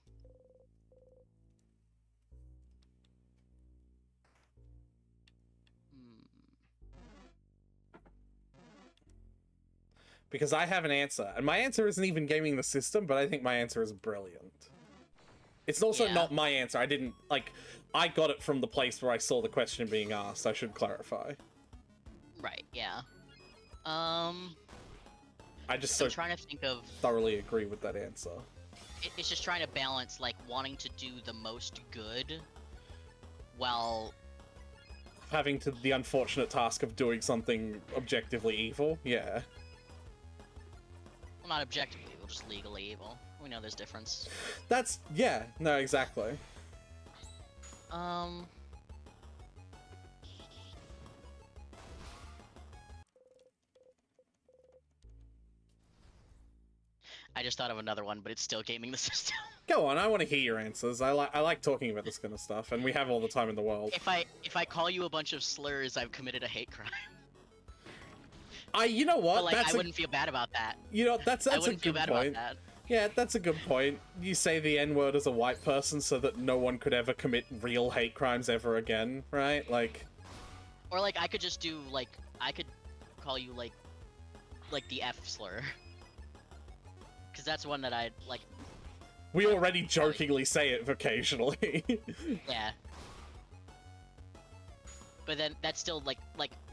Because I have an answer, and my answer isn't even gaming the system, but I think my answer is brilliant. It's also Yeah. not my answer. I didn't, like, I got it from the place where I saw the question being asked, I should clarify. Right. Yeah. I just so I'm trying to think of. thoroughly agree with that answer. It's just trying to balance like wanting to do the most good, while Having to the unfortunate task of doing something objectively evil, yeah. well, not objectively evil, just legally evil. We know there's difference. That's, yeah, no, exactly. I just thought of another one, but it's still gaming the system. Go on, I want to hear your answers. I like talking about this kind of stuff, and we have all the time in the world. If I call you a bunch of slurs, I've committed a hate crime. You know what? But like, That's I wouldn't feel bad about that. You know, that's I a wouldn't feel good bad point. about that. Yeah, that's a good point. You say the N-word as a white person so that no one could ever commit real hate crimes ever again, right? Like, Or like, I could just do like, I could call you like the F slur. Because that's one that I like. we already jokingly say it occasionally. Yeah. But then that's still like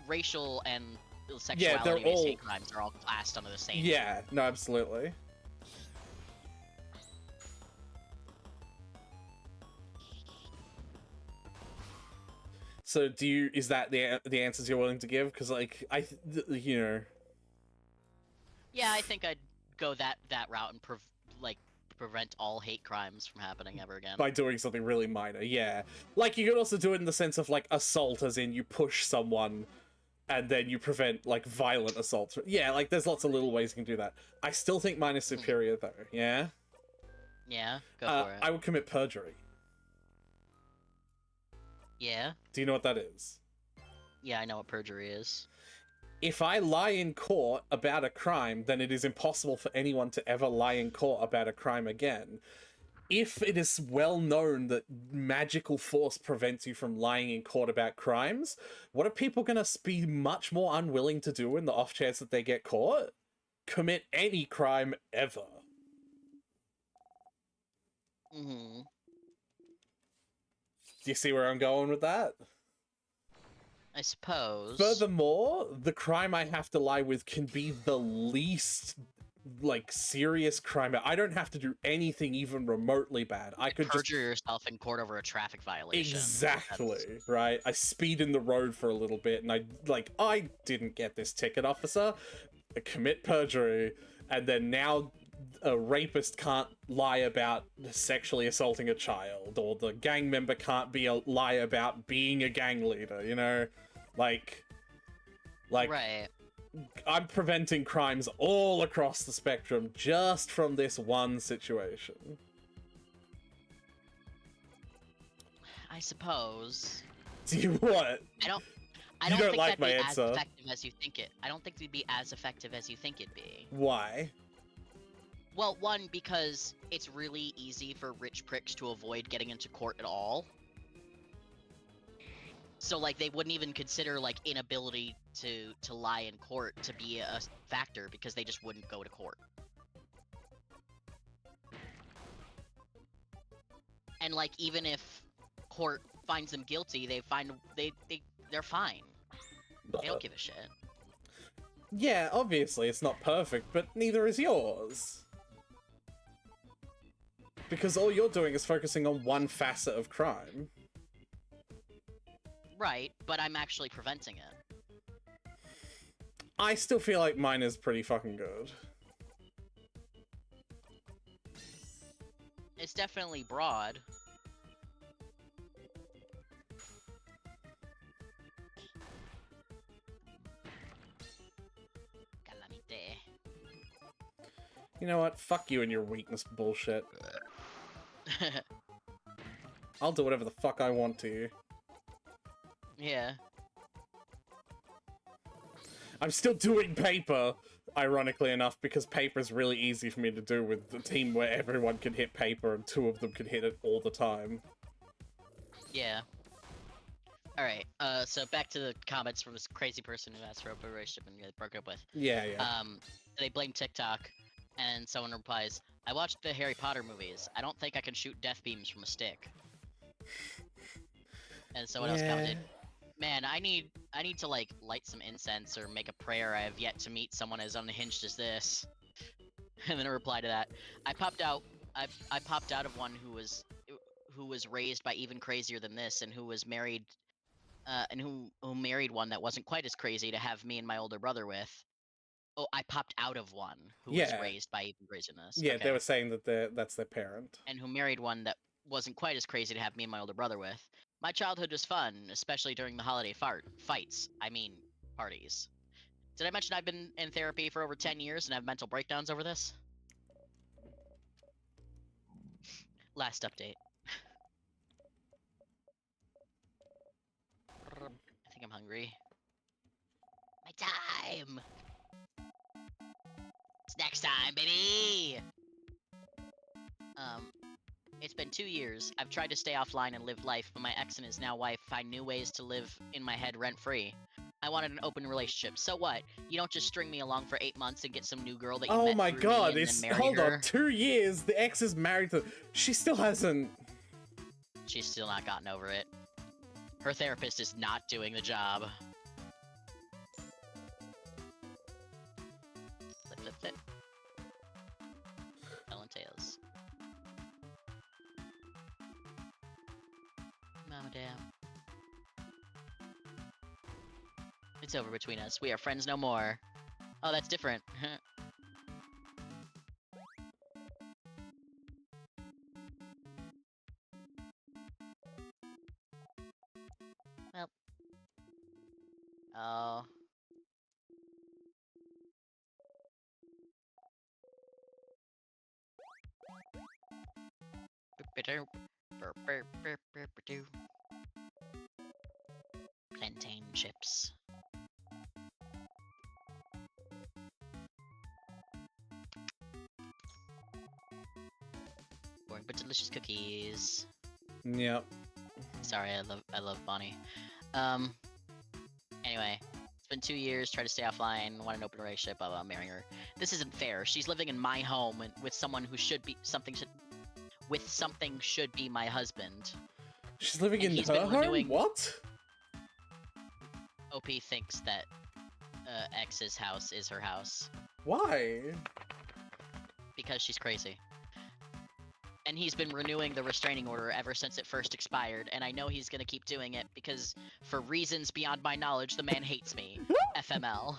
racial and Yeah, they're sexuality-based all- hate crimes are all classed under the same. Yeah, no, absolutely. So is that the answers you're willing to give? Because like, you know, Yeah, I think I'd go that route and prevent all hate crimes from happening ever again. by doing something really minor, yeah. Like, you could also do it in the sense of like assault, as in you push someone and then you prevent like violent assaults. Yeah, like there's lots of little ways you can do that. I still think mine is superior though, yeah? Yeah, go for it. I would commit perjury. Yeah, Do you know what that is? yeah, I know what perjury is. If I lie in court about a crime, then it is impossible for anyone to ever lie in court about a crime again. If it is well known that magical force prevents you from lying in court about crimes, what are people going to be much more unwilling to do in the off chance that they get caught? Commit any crime ever. Mm-hmm. Do you see where I'm going with that? I suppose. Furthermore, the crime I have to lie with can be the least, like, serious crime. I don't have to do anything even remotely bad. I could just... perjure yourself in court over a traffic violation. Exactly, That's- right? I speed in the road for a little bit, and I didn't get this ticket, officer. I commit perjury, and then now a rapist can't lie about sexually assaulting a child, or the gang member can't lie about being a gang leader, you know? Like, right. I'm preventing crimes all across the spectrum just from this one situation. I suppose. Do you what? I don't You don't think like that'd my be answer. as effective as you think it. I don't think it'd be as effective as you think it'd be. Why? Well, one, because it's really easy for rich pricks to avoid getting into court at all. So, like, they wouldn't even consider, like, inability to lie in court to be a factor because they just wouldn't go to court. And, like, even if court finds them guilty, they're fine. They don't give a shit. Yeah, obviously it's not perfect, but neither is yours. Because all you're doing is focusing on one facet of crime. Right, but I'm actually preventing it. I still feel like mine is pretty fucking good. It's definitely broad. Calamite. You know what? Fuck you and your weakness bullshit. I'll do whatever the fuck I want to you. Yeah. I'm still doing paper, ironically enough, because paper is really easy for me to do with a team where everyone can hit paper and two of them can hit it all the time. Yeah. Alright, so back to the comments from this crazy person who asked for a relationship and they broke up with. Yeah, yeah. They blame TikTok, and someone replies, I watched the Harry Potter movies. I don't think I can shoot death beams from a stick. And someone else commented, man, I need to like light some incense or make a prayer. I have yet to meet someone as unhinged as this. And then a reply to that, I popped out of one who was raised by even crazier than this, and who was married, and who married one that wasn't quite as crazy to have me and my older brother with. Oh, I popped out of one who was raised by even craziness. Yeah, okay. They were saying that that's their parent. And who married one that wasn't quite as crazy to have me and my older brother with. My childhood was fun, especially during the holiday fights. I mean, parties. Did I mention I've been in therapy for over 10 years and have mental breakdowns over this? Last update. I think I'm hungry. My time! It's time, baby! It's been 2 years. I've tried to stay offline and live life, but my ex and his now wife find new ways to live in my head rent-free. I wanted an open relationship. So what? You don't just string me along for 8 months and get some new girl that you met Oh my through god, me and it's then marry hold her? on, 2 years. The ex is married to. She still hasn't. She's still not gotten over it. Her therapist is not doing the job. Flip, flip, flip. Ellen Tails. Mama damn. It's over between us. We are friends no more. Oh, that's different. Well. Oh. Plantain chips. Boring but delicious cookies. Yep. Sorry, I love Bonnie. Anyway, it's been 2 years, try to stay offline, want an open relationship, blah blah, marrying her. This isn't fair. She's living in my home and with someone who should be should be my husband. She's living And in he's her been home? renewing- What? OP thinks that X's house is her house Why? because she's crazy. And he's been renewing the restraining order ever since it first expired, and I know he's gonna keep doing it because, for reasons beyond my knowledge, the man hates me. FML.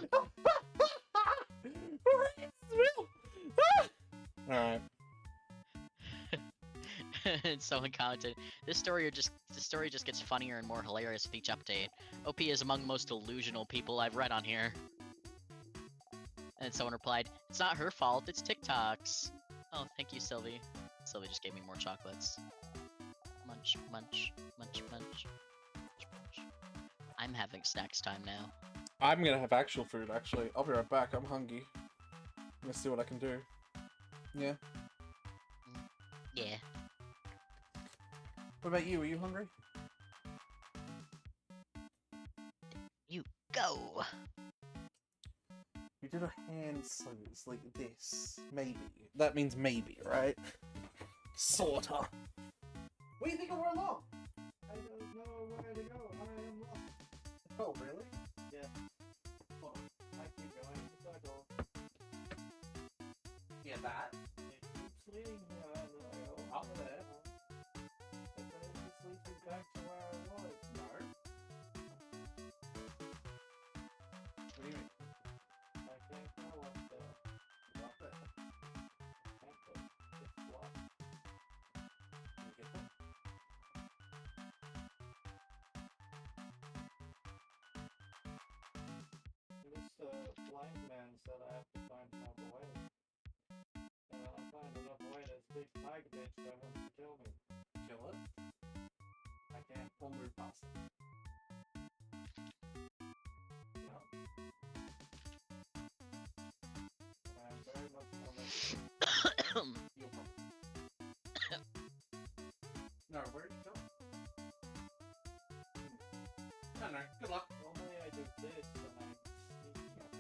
Alright. And someone commented, this story just gets funnier and more hilarious with each update. OP is among the most delusional people I've read on here. And someone replied, it's not her fault, it's TikTok's. Oh, thank you, Sylvie. Sylvie just gave me more chocolates. Munch, munch, munch, munch, munch, munch. I'm having snacks time now. I'm gonna have actual food, actually. I'll be right back. I'm hungry. I'm gonna see what I can do. Yeah. Yeah. What about you? Are you hungry? You go! You did a hand salute like this. Maybe. That means maybe, right? Sorta. What do you think of where along? I don't know where to go. I am lost. Oh, really? Yeah. What do you mean? I can't tell what the temple. It's blocked. Can you get them? This blind man said I have to find another way. And when I find another way, there's a big tiger bitch that wants to kill me. Kill it? I can't. We'll move past it. No. I'm very much already. You'll probably. No, where did you go? I don't know. Good luck. Normally I do this when I'm sneaking up.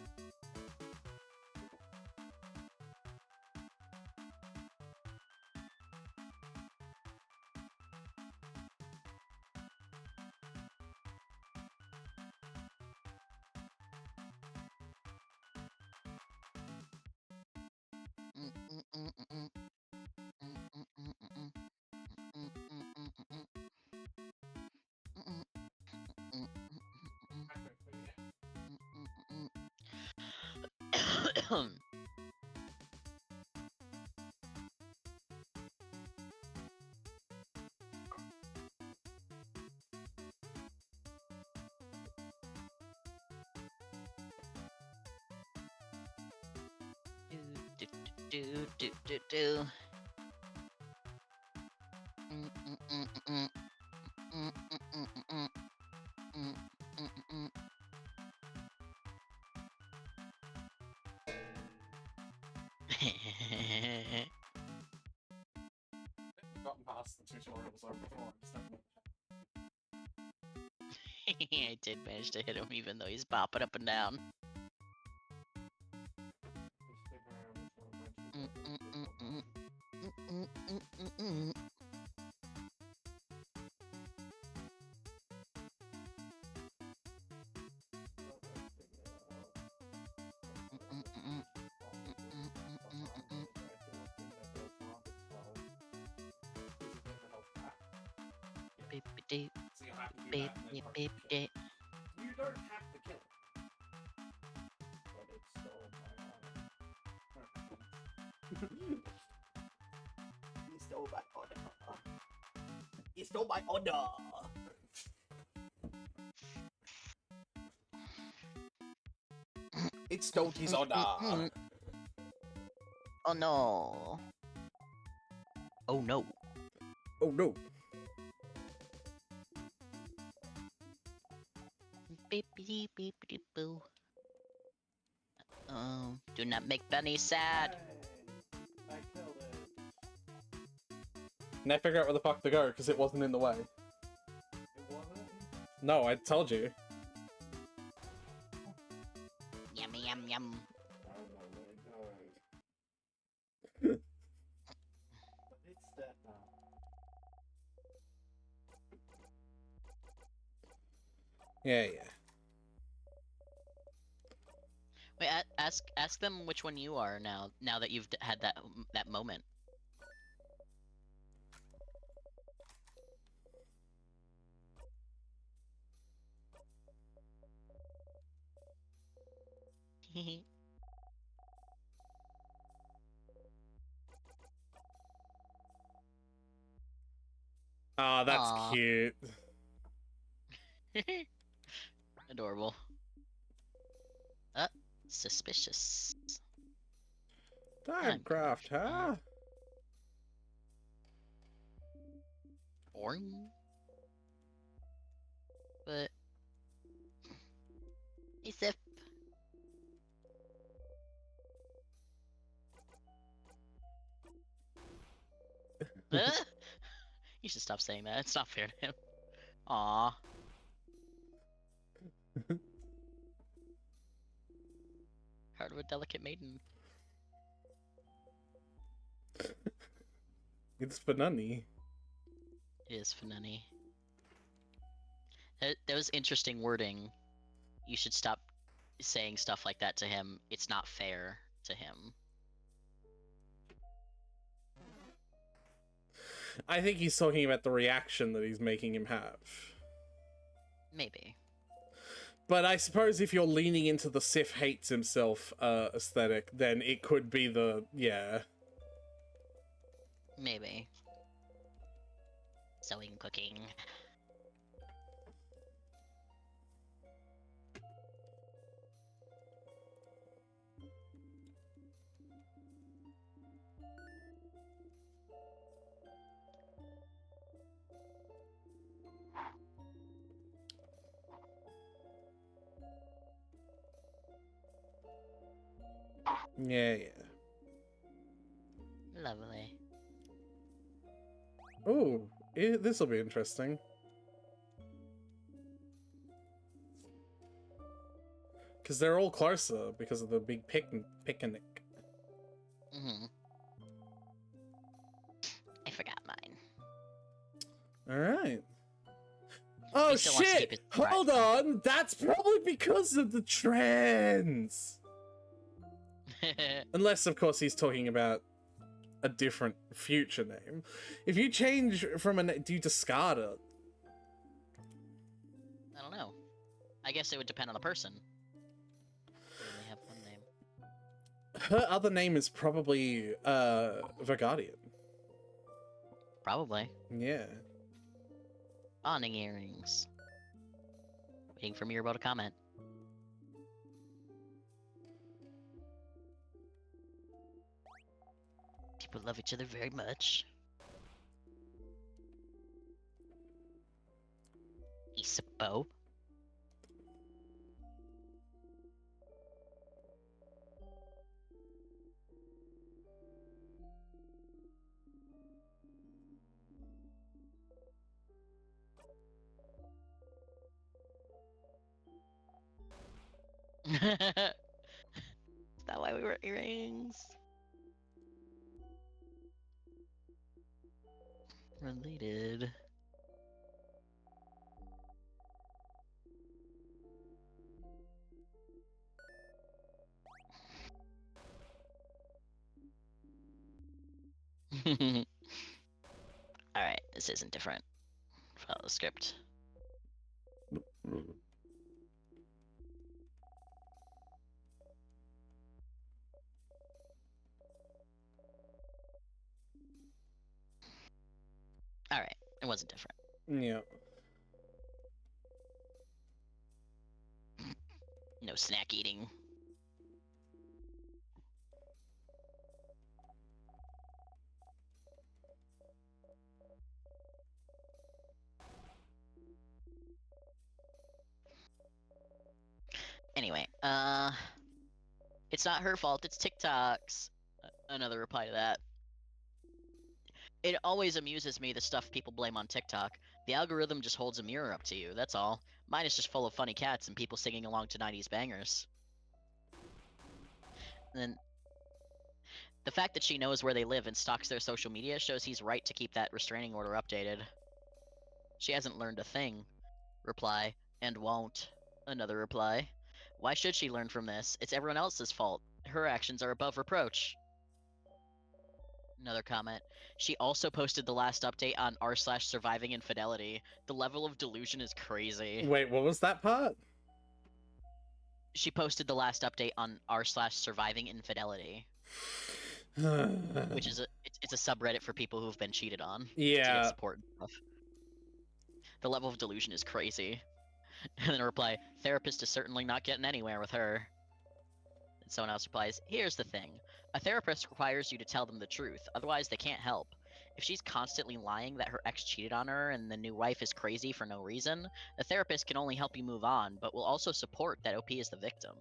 Do. I've gotten past the tutorials over before. I'm just not- I did manage to hit him even though he's bopping up and down. Just figure out which one went to the Beep beep So you'll have to do beep that and then beep part beep the kill. beep. You don't have to kill it. but it stole my honor. He stole my order. He stole my order. It stole his order. Oh no. Oh no. Oh no. Beep beep beep beep boo. Do not make Benny sad. Hey, I killed it. Now figure out where the fuck to go because it wasn't in the way. It wasn't? No, I told you. Yummy yum yum. I don't know where it goes. It's dead now. Yeah. Wait, ask them which one you are now. Now that you've had that moment. Ah, that's Aw. cute. Adorable. Suspicious. Timecraft, huh? Boring. But hey, Sif. You should stop saying that. It's not fair to him. Aww. Heart of a delicate maiden. It's Fanani. It is Fanani. That was interesting wording. You should stop saying stuff like that to him. It's not fair to him. I think he's talking about the reaction that he's making him have. Maybe. But I suppose if you're leaning into the Sif hates himself aesthetic, then it could be the yeah. Maybe. Sewing, cooking. Yeah. Lovely. Oh, this will be interesting. Because they're all closer because of the big picnic. I forgot mine. All right. Oh He still wants to keep shit! his pride. Hold on. That's probably because of the trans. Unless, of course, he's talking about a different future name. If you change from a name, do you discard it? I don't know. I guess it would depend on the person. They only have one name. Her other name is probably Vergardian. Probably. Yeah. Awning earrings. Waiting for Mirabo to comment. People love each other very much. Isapo. Is that why we were earrings? Related. Alright, this isn't different. Follow the script. Alright, it wasn't different. Yeah. No snack eating. Anyway, it's not her fault, it's TikTok's. Another reply to that. It always amuses me the stuff people blame on TikTok. The algorithm just holds a mirror up to you, that's all. Mine is just full of funny cats and people singing along to 90s bangers. And then the fact that she knows where they live and stalks their social media shows he's right to keep that restraining order updated. She hasn't learned a thing. Reply. And won't. Another reply. Why should she learn from this? It's everyone else's fault. Her actions are above reproach. Another comment. She also posted the last update on r/surviving infidelity. The level of delusion is crazy. Wait, what was that part? She posted the last update on r/surviving infidelity, which is it's a subreddit for people who've been cheated on. To Yeah. get support and stuff. The level of delusion is crazy. And then a reply, therapist is certainly not getting anywhere with her. And someone else replies, here's the thing. A therapist requires you to tell them the truth, otherwise they can't help. If she's constantly lying that her ex cheated on her and the new wife is crazy for no reason, the therapist can only help you move on, but will also support that OP is the victim.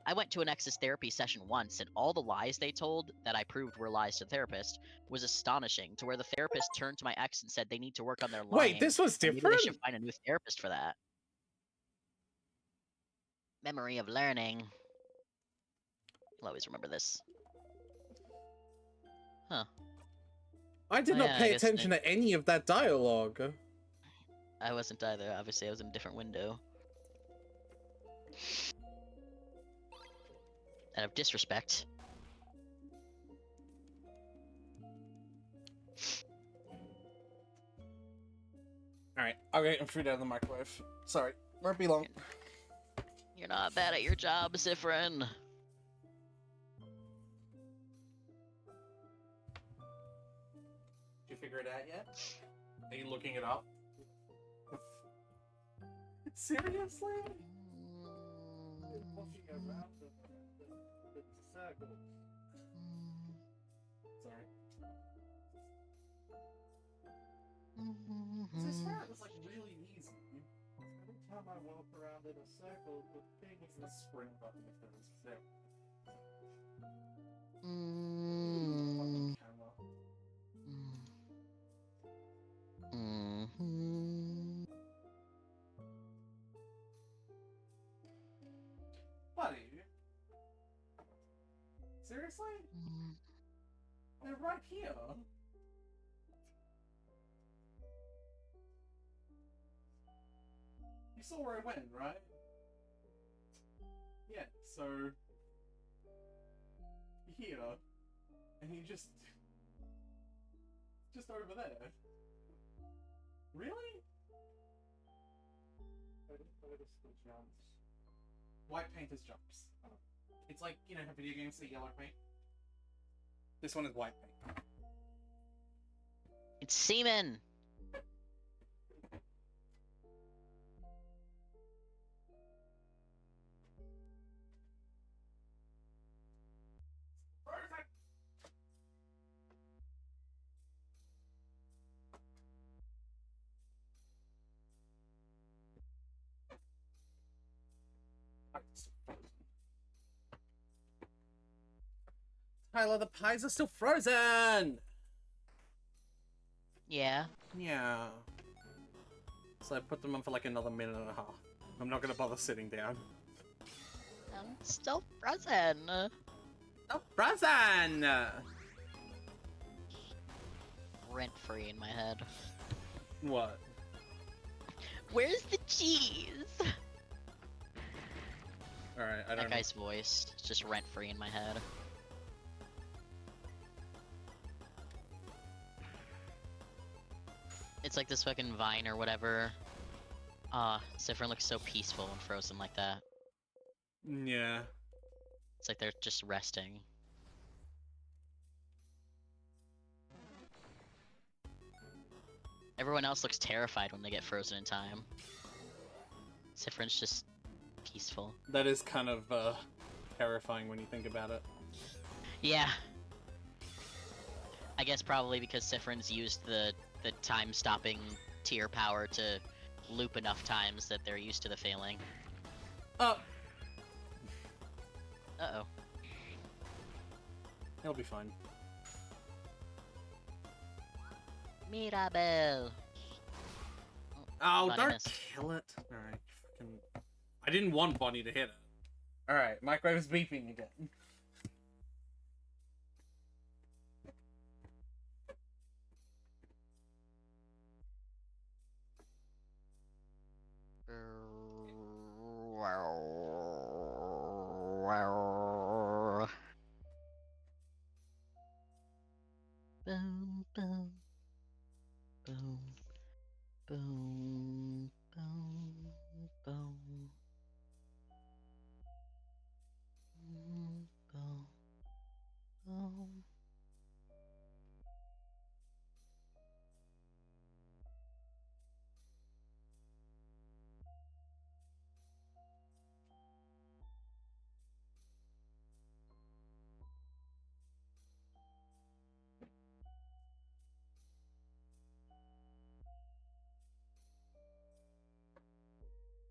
I went to an ex's therapy session once, and all the lies they told, that I proved were lies to the therapist, was astonishing, to where the therapist turned to my ex and said they need to work on their lying. Wait, this was and maybe different? they should find a new therapist for that. Memory of learning. You'll always remember this. Huh. I did Oh, not yeah, I pay guess attention to any of that dialogue. I wasn't either. Obviously, I was in a different window. Out of disrespect. Alright, I'll get food out of the microwave. Sorry, won't be long. You're not bad at your job, Sifrin. Did you figure it out yet? Are you looking it up? Seriously? Walking around the circle. Sorry. So I swear it was like really easy. Every time I walk around in a circle, the thing is The spring button if there was there. Mm. Fucking camera. Mhm. Buddy. Seriously? They're right here. You saw where I went, right? Yeah, so here, and you just over there. Really? I didn't notice the jumps. White paint is jumps. It's like, you know how video games say yellow paint? This one is white paint. It's semen. Tyler, the pies are still frozen! Yeah. Yeah. So I put them on for like another minute and a half. I'm not gonna bother sitting down. I'm still frozen. Oh, frozen! Rent free in my head. What? Where's the cheese? Alright, I don't That know. guy's voice is just rent free in my head. It's like this fucking vine or whatever. Sifrin looks so peaceful and frozen like that. Yeah. It's like they're just resting. Everyone else looks terrified when they get frozen in time. Sifrin's just peaceful. That is kind of, terrifying when you think about it. Yeah. I guess probably because Sifrin's used the time-stopping tier power to loop enough times that they're used to the failing. Oh! Uh-oh. He'll be fine. Mirabelle! Oh, Bonnie don't missed. kill it. Alright, fucking... I didn't want Bonnie to hit it. Alright, microwave is beeping again. Boom, boom, boom, boom, boom, boom, boom, boom, boom.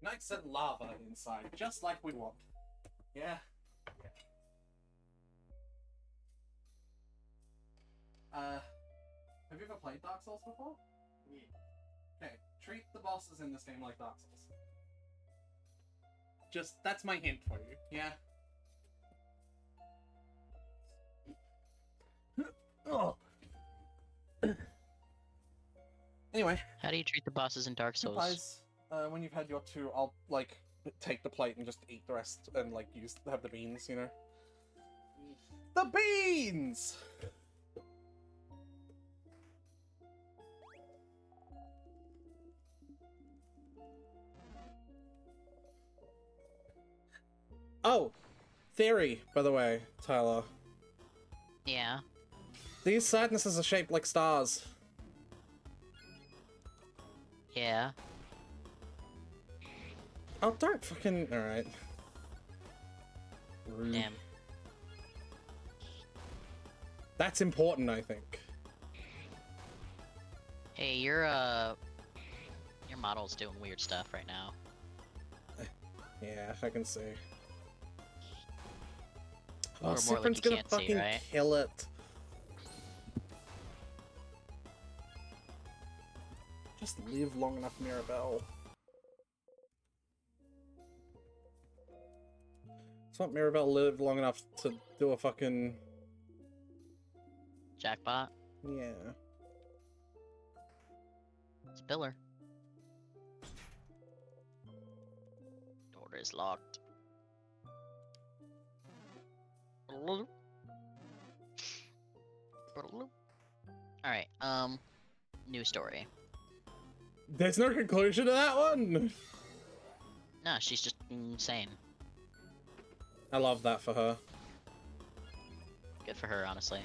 Nice and lava inside, just like we want. Yeah? Yeah. Have you ever played Dark Souls before? Yeah. Okay, treat the bosses in this game like Dark Souls. Just, that's my hint for you, yeah? Oh. Anyway, How do you treat the bosses in Dark Souls? supplies. When you've had your two, I'll, like, take the plate and just eat the rest and, like, have the beans, you know? The beans! Oh, theory, by the way, Tyler. Yeah. These sadnesses are shaped like stars. Yeah. Oh, don't fucking... Alright. Rude. Damn. That's important, I think. Hey, your model's doing weird stuff right now. Yeah, I can see. Or more like Cyprin's you gonna can't see, fucking right? kill it. Just live long enough, Mirabelle. Just want Mirabelle live long enough to do a fucking... Jackpot. Yeah. Spiller. Door is locked. Alright, new story. There's no conclusion to that one! No, she's just insane. I love that for her. Good for her, honestly.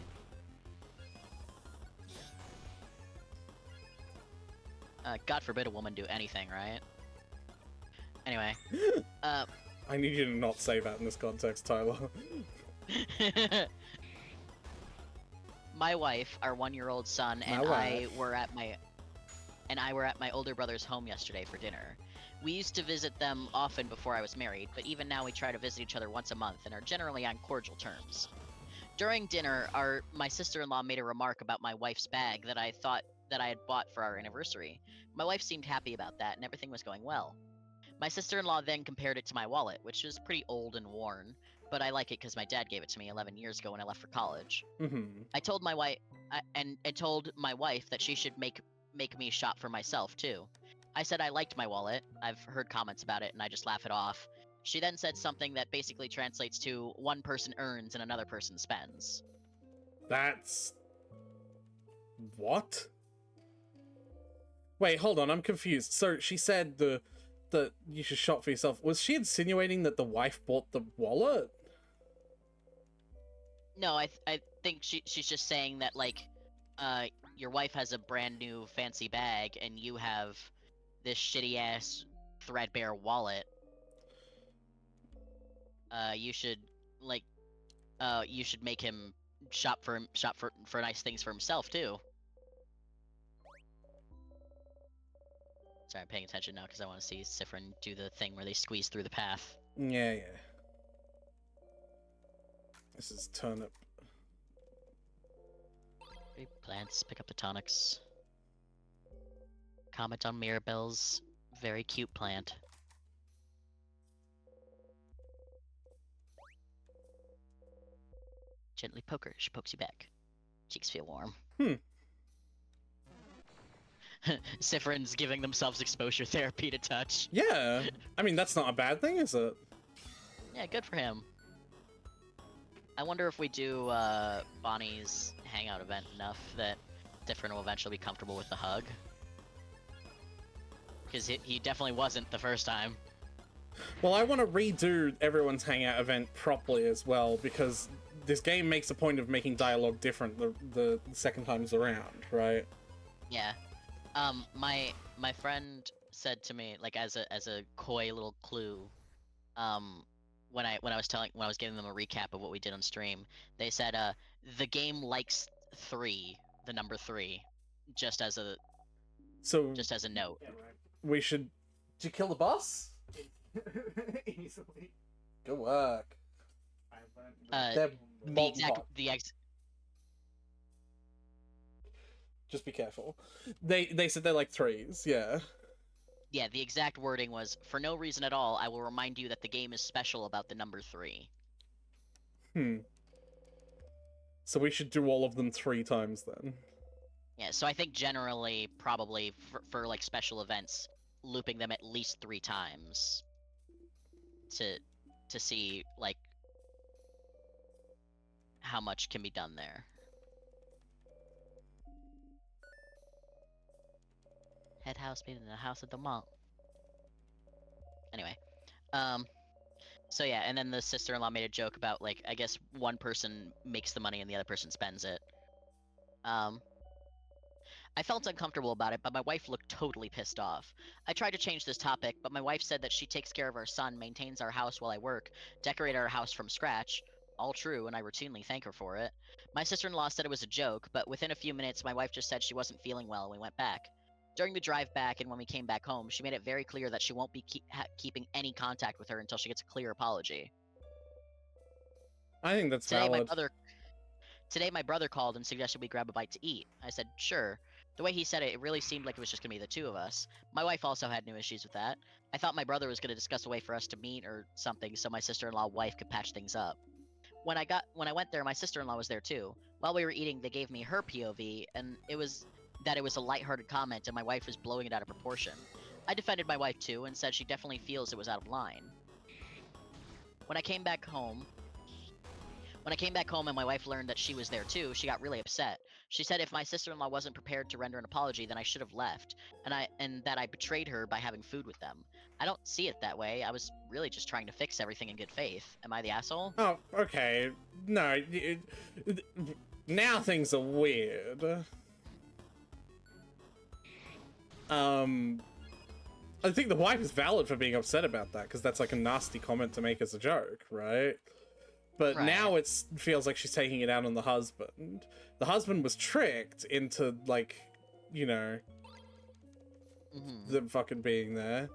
God forbid a woman do anything, right? Anyway, I need you to not say that in this context, Tyler. my wife, our 1-year-old son, and I were at my older brother's home yesterday for dinner. We used to visit them often before I was married, but even now we try to visit each other once a month and are generally on cordial terms. During dinner, my sister-in-law made a remark about my wife's bag that I thought that I had bought for our anniversary. My wife seemed happy about that, and everything was going well. My sister-in-law then compared it to my wallet, which is pretty old and worn, but I like it because my dad gave it to me 11 years ago when I left for college. I told my wife, and told my wife that she should make me shop for myself too. I said I liked my wallet. I've heard comments about it, and I just laugh it off. She then said something that basically translates to one person earns and another person spends. That's... What? Wait, hold on, I'm confused. So she said that you should shop for yourself. Was she insinuating that the wife bought the wallet? No, I think she's just saying that, like, your wife has a brand new fancy bag and you have this shitty ass threadbare wallet. You should make him shop for nice things for himself too. Sorry, I'm paying attention now because I want to see Siffrin do the thing where they squeeze through the path. Yeah. This is turnip. Plants, pick up the tonics. Comment on Mirabelle's very cute plant. Gently poke her, she pokes you back. Cheeks feel warm. Siffrin's giving themselves exposure therapy to touch. Yeah. I mean, that's not a bad thing, is it? Yeah, good for him. I wonder if we do Bonnie's hangout event enough that Siffrin will eventually be comfortable with the hug. Because he definitely wasn't the first time. Well, I want to redo everyone's hangout event properly as well, because this game makes a point of making dialogue different the second times around, right? Yeah. My friend said to me, like, as a coy little clue, when I was giving them a recap of what we did on stream, they said the game likes 3, the number 3, just as a note. Yeah, right. We should... Did you kill the boss? Easily. Good work. They're mob. Just be careful. They said they're like 3s, yeah. Yeah, the exact wording was, for no reason at all, I will remind you that the game is special about the number 3. So we should do all of them 3 times then. Yeah, so I think generally, probably, for like, special events, looping them at least 3 times to see, like, how much can be done there. Head house meeting in the house at the mall. Anyway, So yeah, and then the sister-in-law made a joke about like I guess one person makes the money and the other person spends it. I felt uncomfortable about it, but my wife looked totally pissed off. I tried to change this topic, but my wife said that she takes care of our son, maintains our house while I work, decorated our house from scratch. All true, and I routinely thank her for it. My sister-in-law said it was a joke, but within a few minutes, my wife just said she wasn't feeling well, and we went back. During the drive back and when we came back home, she made it very clear that she won't be keeping any contact with her until she gets a clear apology. I think that's Today, valid. Today, my brother called and suggested we grab a bite to eat. I said, sure. The way he said it, it really seemed like it was just going to be the two of us. My wife also had no issues with that. I thought my brother was going to discuss a way for us to meet or something so my sister-in-law wife could patch things up. When I went there, my sister-in-law was there too. While we were eating, they gave me her POV, and it was a lighthearted comment and my wife was blowing it out of proportion. I defended my wife too and said she definitely feels it was out of line. When I came back home and my wife learned that she was there too, she got really upset. She said if my sister-in-law wasn't prepared to render an apology, then I should have left, and that I betrayed her by having food with them. I don't see it that way. I was really just trying to fix everything in good faith. Am I the asshole? Oh, okay. No, now things are weird. I think the wife is valid for being upset about that, because that's like a nasty comment to make as a joke, right? But Right. now it feels like she's taking it out on the husband. The husband was tricked into, like, you know, them fucking being there.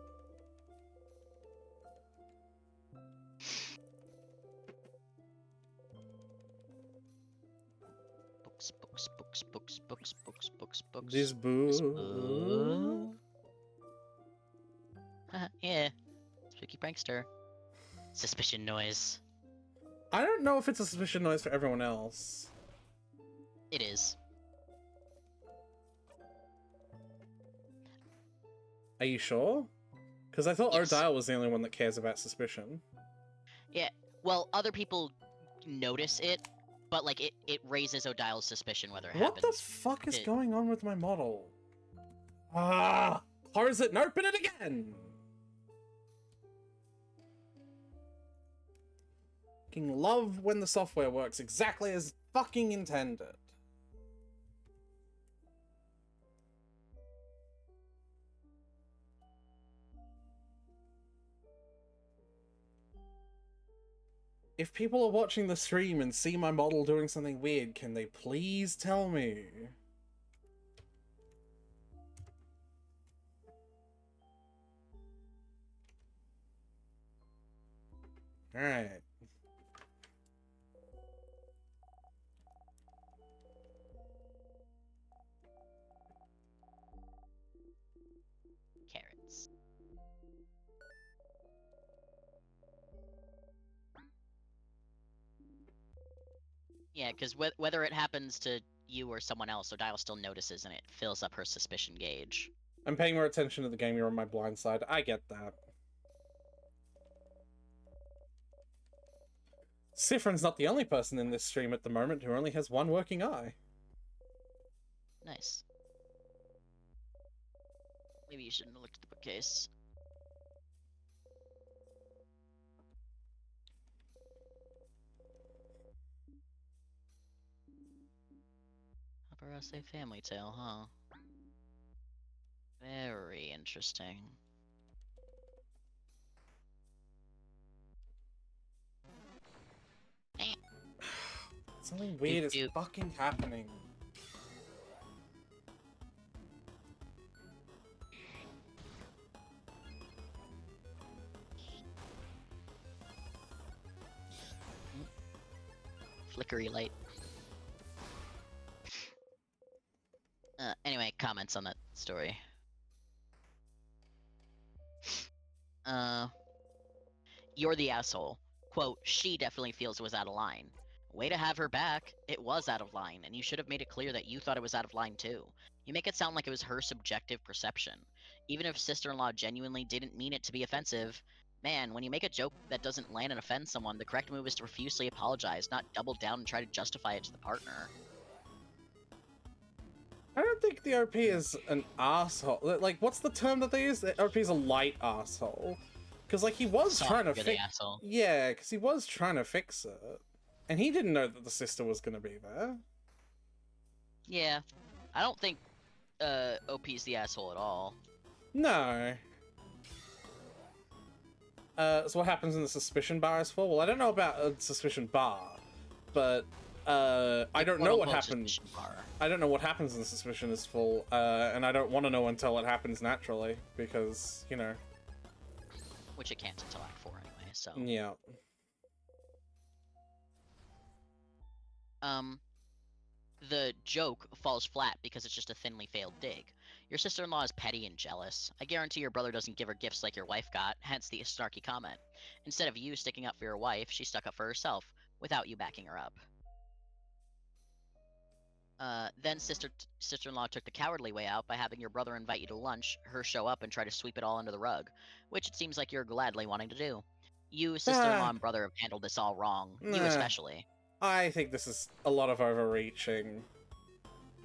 Books. This boo. Yeah. Spooky prankster. Suspicion noise. I don't know if it's a suspicion noise for everyone else. It is. Are you sure? Because I thought Yes. Odile was the only one that cares about suspicion. Yeah. Well, other people notice it, but like it raises Odile's suspicion whether it What happens. the fuck is It- going on with my model? Ah! Close it and open it again! Fucking love when the software works exactly as fucking intended. If people are watching the stream and see my model doing something weird, can they please tell me? Alright. Carrots. Yeah, because whether it happens to you or someone else, Odile still notices and it fills up her suspicion gauge. I'm paying more attention to the game, you're on my blind side. I get that. Sifrin's not the only person in this stream at the moment who only has one working eye. Nice. Maybe you shouldn't have looked at the bookcase. Paparazzi family tale, huh? Very interesting. Something weird is Doop. fucking happening. Flickery light. Anyway, comments on that story. You're the asshole. Quote, she definitely feels it was out of line. Way to have her back. It was out of line, and you should have made it clear that you thought it was out of line too. You make it sound like it was her subjective perception. Even if sister-in-law genuinely didn't mean it to be offensive, man, when you make a joke that doesn't land and offend someone, the correct move is to profusely apologize, not double down and try to justify it to the partner. I don't think the OP is an asshole. Like, what's the term that they use? The OP is a light asshole. Because, like, he was trying to Softer the fix... asshole. Yeah, because he was trying to fix it. And he didn't know that the sister was going to be there. Yeah. I don't think OP's the asshole at all. No. So what happens in the Suspicion Bar is full? Well, I don't know about Suspicion Bar, but I don't know what happens. I don't know what happens in the Suspicion is full, and I don't want to know until it happens naturally, because, you know. Which it can't until Act 4 anyway, so. Yeah. The joke falls flat because it's just a thinly veiled dig. Your sister-in-law is petty and jealous. I guarantee your brother doesn't give her gifts like your wife got, hence the snarky comment. Instead of you sticking up for your wife, she stuck up for herself, without you backing her up. Then sister-in-law took the cowardly way out by having your brother invite you to lunch, her show up and try to sweep it all under the rug, which it seems like you're gladly wanting to do. You, sister-in-law, and brother have handled this all wrong. You especially. I think this is a lot of overreaching.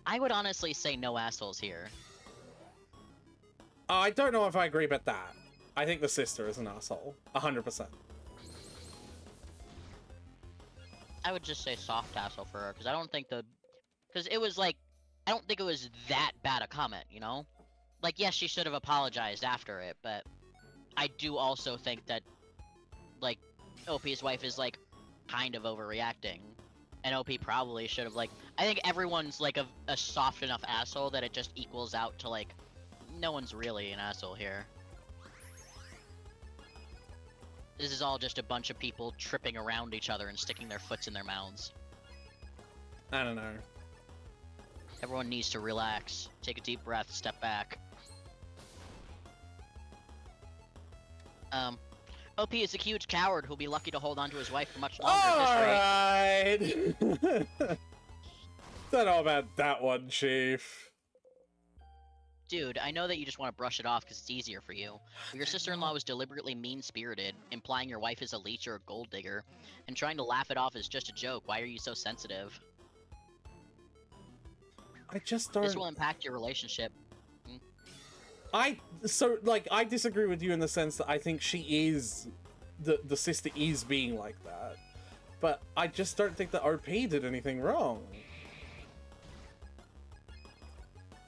I would honestly say no assholes here. I don't know if I agree about that. I think the sister is an asshole. 100%. I would just say soft asshole for her, because I don't think because it was like, I don't think it was that bad a comment, you know? Like, yes, she should have apologized after it, but I do also think that, like, OP's wife is, like, kind of overreacting. And OP probably should have, like, I think everyone's, like, a soft enough asshole that it just equals out to, like, no one's really an asshole here. This is all just a bunch of people tripping around each other and sticking their foots in their mouths. I don't know. Everyone needs to relax, take a deep breath, step back. OP is a huge coward who'll be lucky to hold on to his wife for much longer at this rate. Alright! Don't know about that one, Chief. Dude, I know that you just want to brush it off because it's easier for you, but your sister-in-law was deliberately mean-spirited, implying your wife is a leech or a gold digger, and trying to laugh it off as just a joke. Why are you so sensitive? I just don't... This will impact your relationship. I disagree with you in the sense that I think she is... The sister is being like that. But I just don't think that OP did anything wrong.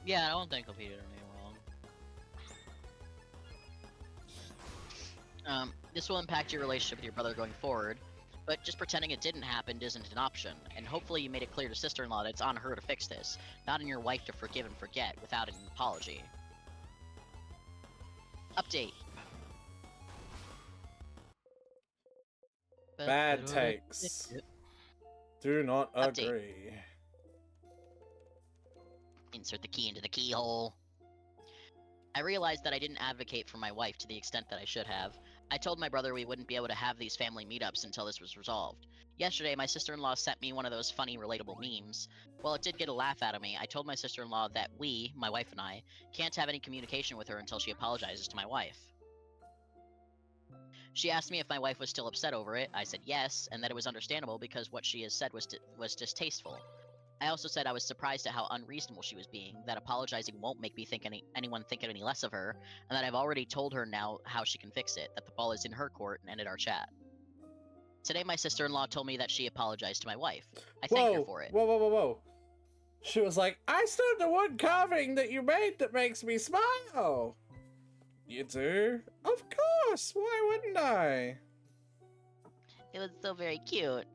Yeah, I don't think OP did anything wrong. This will impact your relationship with your brother going forward, but just pretending it didn't happen isn't an option, and hopefully you made it clear to sister-in-law that it's on her to fix this, not on your wife to forgive and forget without an apology. Update. Bad takes. Do not Update. agree. Insert the key into the keyhole. I realized that I didn't advocate for my wife to the extent that I should have. I told my brother we wouldn't be able to have these family meetups until this was resolved. Yesterday, my sister-in-law sent me one of those funny, relatable memes. While it did get a laugh out of me, I told my sister-in-law that we, my wife and I, can't have any communication with her until she apologizes to my wife. She asked me if my wife was still upset over it. I said yes, and that it was understandable because what she has said was distasteful. I also said I was surprised at how unreasonable she was being, that apologizing won't make me think anyone think any less of her, and that I've already told her now how she can fix it, that the ball is in her court, and ended our chat. Today my sister-in-law told me that she apologized to my wife. I thanked her for it. Whoa. She was like, I still have the wood carving that you made that makes me smile. You do? Of course, why wouldn't I? It was so very cute.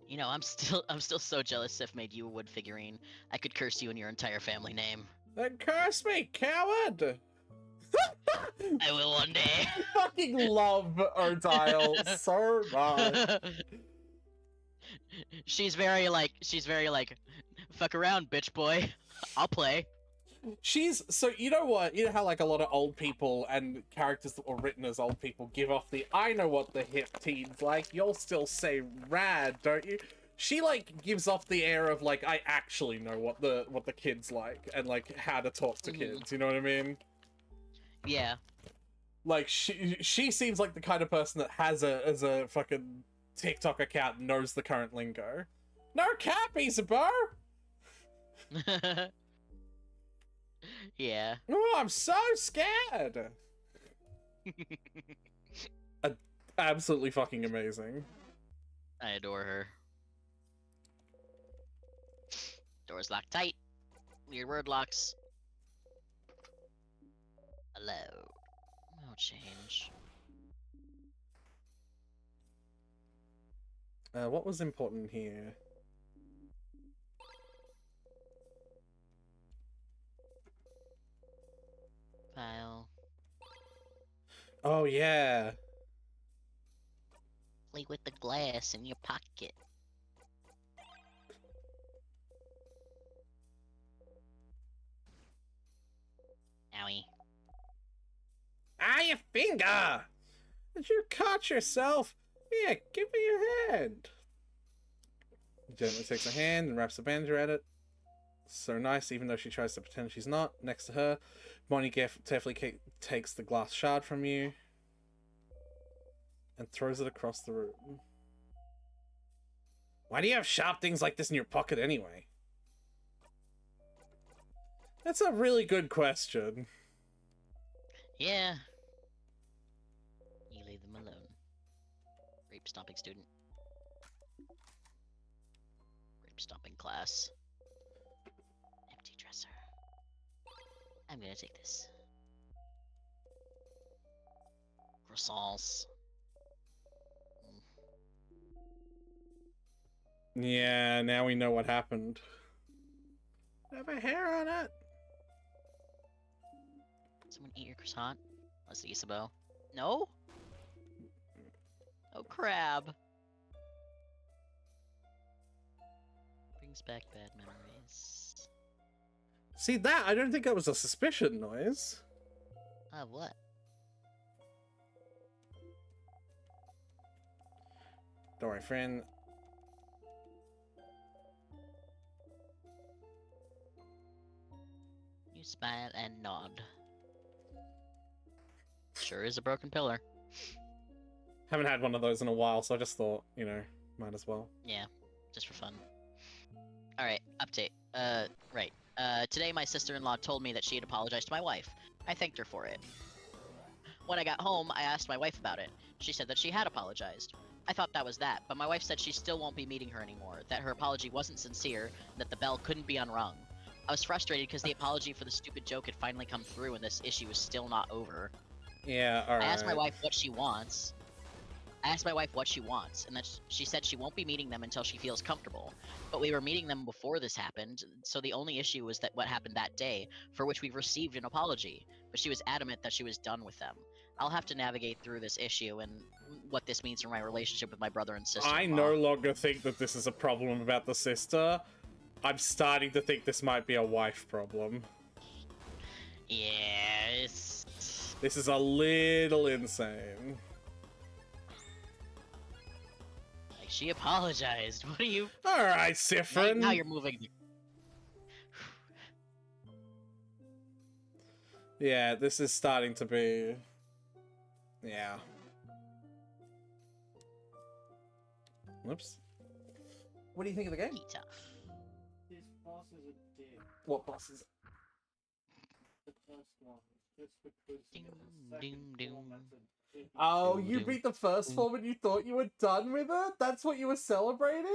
You know, I'm still so jealous Sif made you a wood figurine. I could curse you and your entire family name. Then curse me, coward! I will one day. I fucking love Odile so much. She's very like, fuck around, bitch boy. I'll play. So, you know what? You know how, like, a lot of old people and characters that were written as old people give off the, I know what the hip teens like, you'll still say rad, don't you? She, like, gives off the air of, like, I actually know what the kids like, and, like, how to talk to kids, you know what I mean? Yeah. Like, she seems like the kind of person that has a fucking TikTok account and knows the current lingo. No cappies, bro! Yeah. Oh, I'm so scared! Absolutely fucking amazing. I adore her. Doors locked tight. Weird word locks. Hello. No change. What was important here? File. Oh yeah. Play with the glass in your pocket. Owie. Ah, your finger! Did you cut yourself? Here, give me your hand. Gently takes her hand and wraps a bandage around it. So nice, even though she tries to pretend she's not. Next to her, Bonnie carefully takes the glass shard from you and throws it across the room. Why do you have sharp things like this in your pocket anyway? That's a really good question. Yeah. You leave them alone. Rape stomping student. Rape stomping class. Empty dresser. I'm gonna take this. Croissants. Yeah, now we know what happened. Have a hair on it. Someone eat your croissant? Let's see, Isabel. No? Oh, crab. Brings back bad memories. See that? I don't think that was a suspicion noise. Of what? Don't worry, friend. You smile and nod. Sure is a broken pillar. Haven't had one of those in a while, so I just thought, you know, might as well. Yeah, just for fun. Alright, update. Right. Today my sister-in-law told me that she had apologized to my wife. I thanked her for it. When I got home, I asked my wife about it. She said that she had apologized. I thought that was that, but my wife said she still won't be meeting her anymore, that her apology wasn't sincere, and that the bell couldn't be unrung. I was frustrated because the apology for the stupid joke had finally come through and this issue was still not over. Yeah, alright. I asked my wife what she wants. And that she said she won't be meeting them until she feels comfortable. But we were meeting them before this happened, so the only issue was that what happened that day, for which we received an apology. But she was adamant that she was done with them. I'll have to navigate through this issue and what this means for my relationship with my brother and sister. I no longer think that this is a problem about the sister. I'm starting to think this might be a wife problem. Yes. This is a little insane. Like, she apologized. What are you... Alright, Siffrin. Now you're moving. Yeah, this is starting to be... Yeah. Whoops. What do you think of the game? Be tough. This boss is a dick. What bosses? The first one. Just because Doom, the second doom, one, doom. that's a dick. Oh, Doom, you doom. beat the first form and you thought you were done with it? That's what you were celebrating?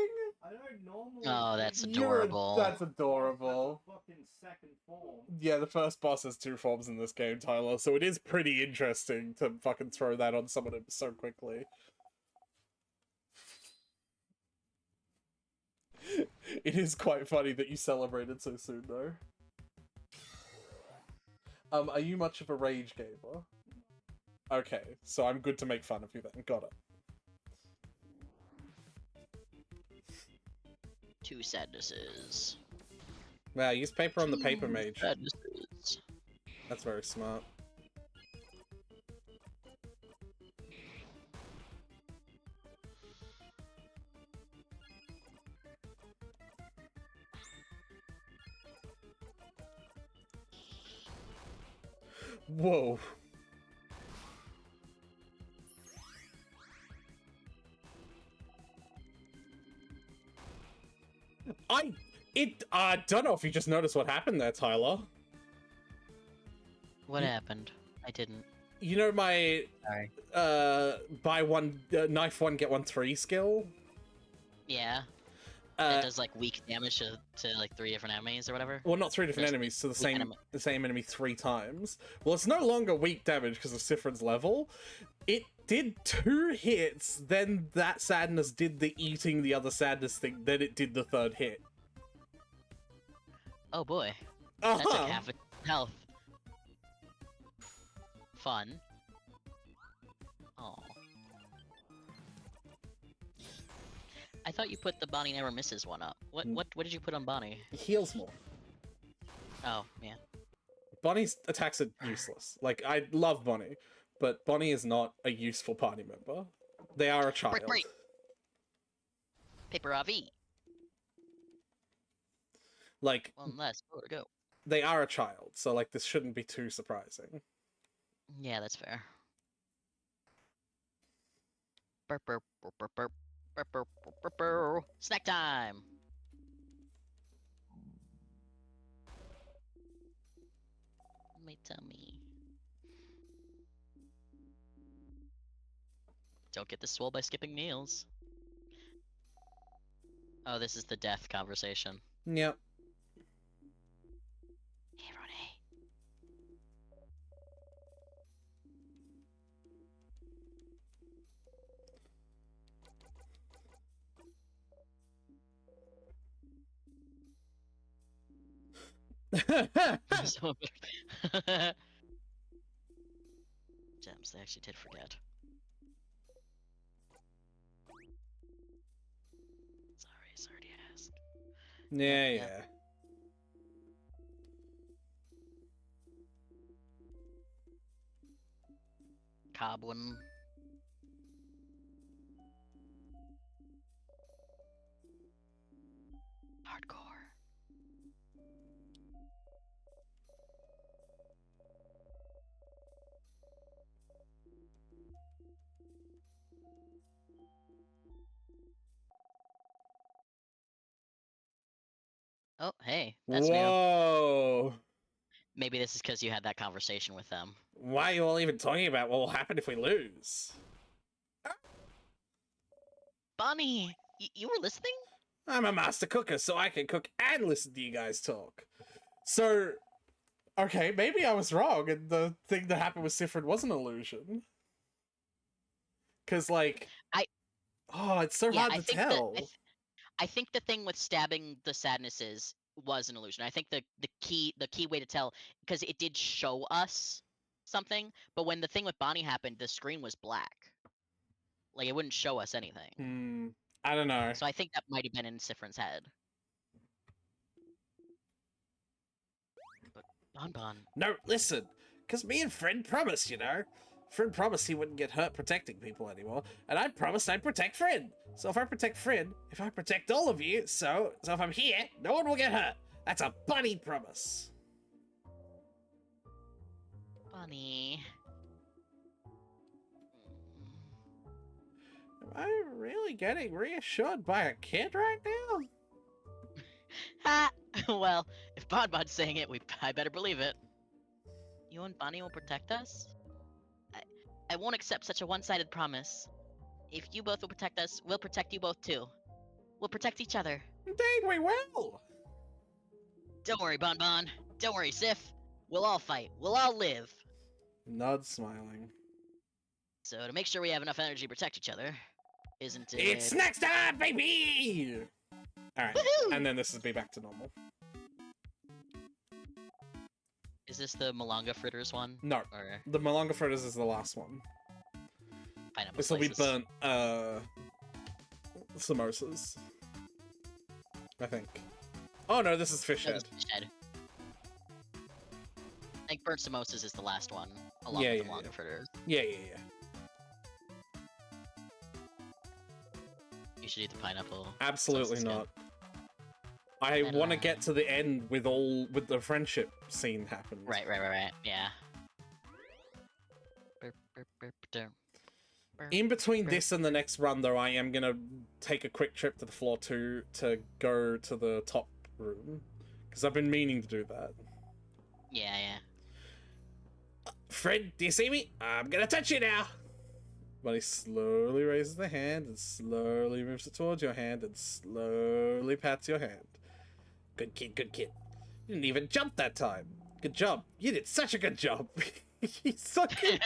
I don't normally. Oh, that's think adorable. That's adorable. That's a fucking second form. Yeah, the first boss has 2 forms in this game, Tyler, so it is pretty interesting to fucking throw that on someone so quickly. It is quite funny that you celebrated so soon, though. Are you much of a rage gamer? Okay, so I'm good to make fun of you then. Got it. 2 sadnesses. Wow, use paper on the paper mage. Sadnesses. That's very smart. Whoa. I don't know if you just noticed what happened there, Tyler. What happened? I didn't. You know my Sorry. buy one knife one get one 3 skill. Yeah. Uh, It does like weak damage to like 3 different enemies or whatever. well, not 3 different There's enemies, so the weak same enemy 3 times. Well, it's no longer weak damage because of Sifrin's level. It did 2 hits, then that sadness did the eating the other sadness thing, then it did the 3rd hit. Oh boy. Uh-huh. That took half its health. Fun. Oh. I thought you put the Bonnie Never Misses one up. What did you put on Bonnie? Heals more. Oh, yeah. Bonnie's attacks are useless. Like, I love Bonnie, but Bonnie is not a useful party member. They are a child. Break. Paper Avi. Like, One less more to go. they are a child, so like this shouldn't be too surprising. Yeah, that's fair. Burp, burp, burp, burp, burp. Burp, burp, burp, burp, burp. Snack time! My tummy. Don't get this swole by skipping meals. Oh, this is the death conversation. Yep. Hey, Ronnie. So- Gems, they actually did forget. Sorry to ask. Yeah, Yeah. yeah. Coblin. Hardcore. Oh, hey, that's new. Whoa. Maybe this is because you had that conversation with them. Why are you all even talking about what will happen if we lose? Bonnie, you were listening? I'm a master cooker, so I can cook and listen to you guys talk. So, okay, maybe I was wrong, and the thing that happened with Sifrin was an illusion. Because, like... Oh, it's so hard to tell. I think the thing with stabbing the sadnesses was an illusion. I think the key way to tell, because it did show us something, but when the thing with Bonnie happened, the screen was black. Like, it wouldn't show us anything. I don't know. So I think that might have been in Sifrin's head. But Bonbon. No, listen. Because me and Fred promised, you know. Fred promised he wouldn't get hurt protecting people anymore, and I promised I'd protect Fred. So if I protect Fred, if I protect all of you, so if I'm here, no one will get hurt. That's a buddy promise. Bonnie. Am I really getting reassured by a kid right now? Ha! Well, if Bonbon's saying it, I better believe it. You and Bonnie will protect us? I won't accept such a one-sided promise. If you both will protect us, we'll protect you both too. We'll protect each other. Indeed we will. Don't worry, Bonbon. Don't worry, Sif. We'll all fight. We'll all live. Nod smiling. So to make sure we have enough energy to protect each other, isn't it? It's next time, baby! Alright, Woohoo! and then this is be back to normal. Is this the Malanga Fritters one? No, Or the Malanga Fritters is the last one. pineapple This will be slices? burnt, samosas. I think. Oh no, this is fish No, head. this is fish head. I think burnt samosas is the last one, along Yeah, with the yeah, Malanga yeah. Fritters. Yeah, yeah, yeah. You should eat the pineapple. Absolutely Sounds good. not. I And, want to get to the end with the friendship scene happen. Right, yeah. Burp, burp, burp, derp. Burp. In between Burp. this and the next run, though, I am gonna take a quick trip to the floor 2 to go to the top room. Because I've been meaning to do that. Yeah. Friend, do you see me? I'm gonna touch you now. Bunny slowly raises the hand and slowly moves it towards your hand and slowly pats your hand. Good kid, good kid. You didn't even jump that time. Good job. You did such a good job. He's so good.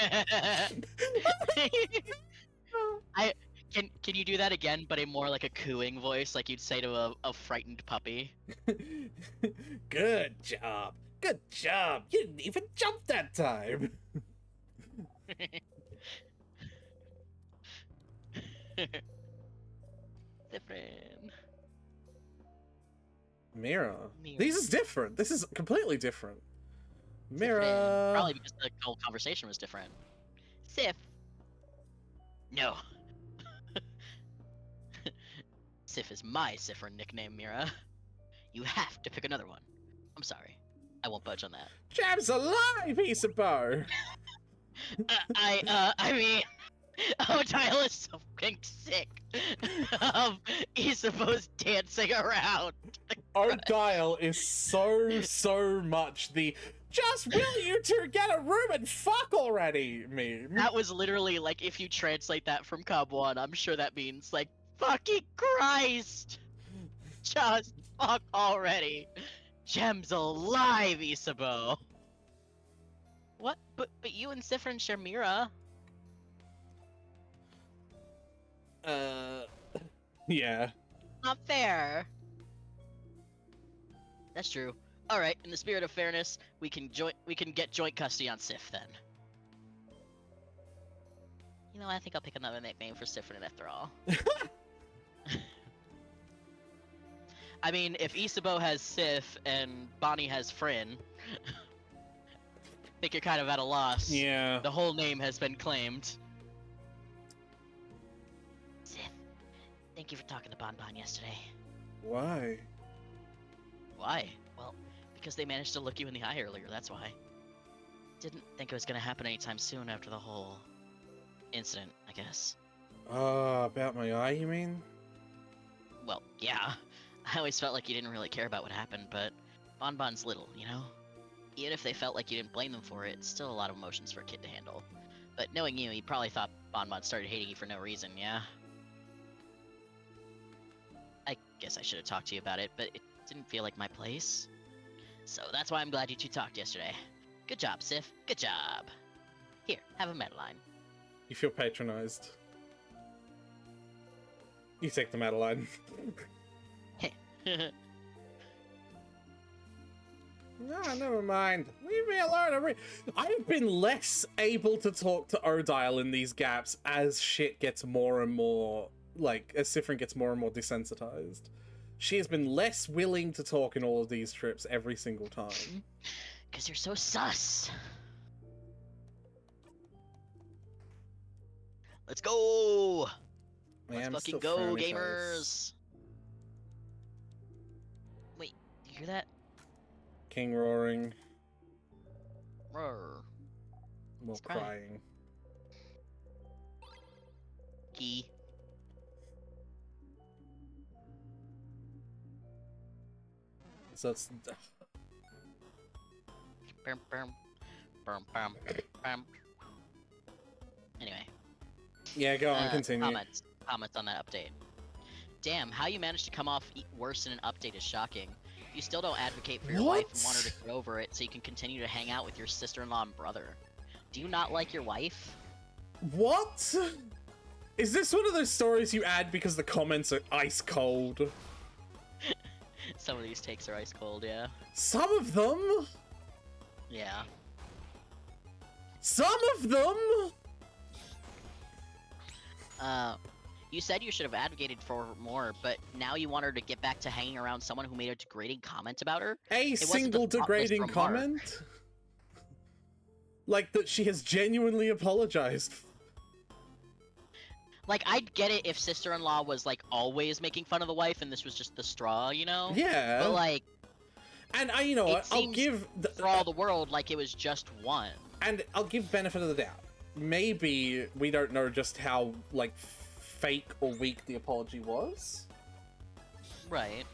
Can you do that again, but in more like a cooing voice, like you'd say to a frightened puppy? Good job. Good job. You didn't even jump that time. Different. Mira. Mira. This is different. This is completely different. Mira. Different. Probably because the whole conversation was different. Sif. No. Sif is my Sifrin nickname, Mira. You have to pick another one. I'm sorry. I won't budge on that. Jam's alive, Isabeau. I mean, Odile is so fucking sick of Isabeau's dancing around. Odile is so much the just will you two get a room and fuck already meme. That was literally like, if you translate that from Cub 1, I'm sure that means like, fucking Christ! Just fuck already. Gem's alive, Isabeau. What? But you and Sifrin share Mira. Yeah. Not fair. That's true. All right. In the spirit of fairness, we can get joint custody on Sif then. You know, I think I'll pick another nickname for Sifrin after all. I mean, if Isabeau has Sif and Bonnie has Fryn, I think you're kind of at a loss. Yeah. The whole name has been claimed. Sif, thank you for talking to Bonbon yesterday. Why? Why? Well, because they managed to look you in the eye earlier, that's why. Didn't think it was gonna happen anytime soon after the whole incident, I guess. About my eye, you mean? Well, yeah. I always felt like you didn't really care about what happened, but Bonbon's little, you know? Even if they felt like you didn't blame them for it, it's still a lot of emotions for a kid to handle. But knowing you probably thought Bonbon started hating you for no reason, yeah? I guess I should have talked to you about it, but it didn't feel like my place. So that's why I'm glad you two talked yesterday. Good job, Sif. Good job. Here, have a Madeline. You feel patronized. You take the Madeline. No, never mind. Leave me alone. I've been less able to talk to Odile in these gaps as shit gets more and more, like, as Sifrin gets more and more desensitized. She has been less willing to talk in all of these trips every single time. Because you're so sus. Let's go! Let's fucking go, gamers! Wait, you hear that? King roaring. Roar. More He's crying. crying. Key. So it's... Bum, bum, bum, bum, bum. Anyway. Yeah, go on, continue. Comments on that update. Damn, how you managed to come off worse in an update is shocking. You still don't advocate for your wife and want her to get over it so you can continue to hang out with your sister-in-law and brother. Do you not like your wife? What? Is this one of those stories you add because the comments are ice cold? Some of these takes are ice cold, yeah. Some of them? Yeah. Some of them? You said you should have advocated for her more, but now you want her to get back to hanging around someone who made a degrading comment about her? A single degrading comment? Like that she has genuinely apologized. Like, I'd get it if sister-in-law was, like, always making fun of the wife and this was just the straw, you know? Yeah. But, like... And you know what, I'll give... for all the world, like, it was just one. And I'll give benefit of the doubt. Maybe we don't know just how, like, fake or weak the apology was. Right.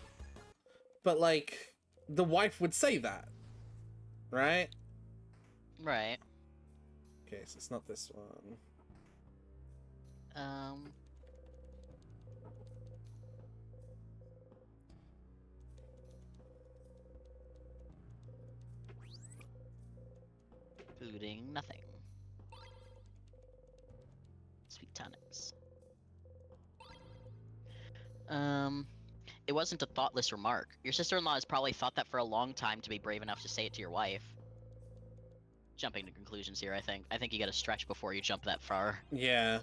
But, like, the wife would say that. Right? Right. Okay, so it's not this one. Fooding nothing. Sweet tonics. It wasn't a thoughtless remark. Your sister-in-law has probably thought that for a long time to be brave enough to say it to your wife. Jumping to conclusions here, I think. I think you gotta stretch before you jump that far. Yeah.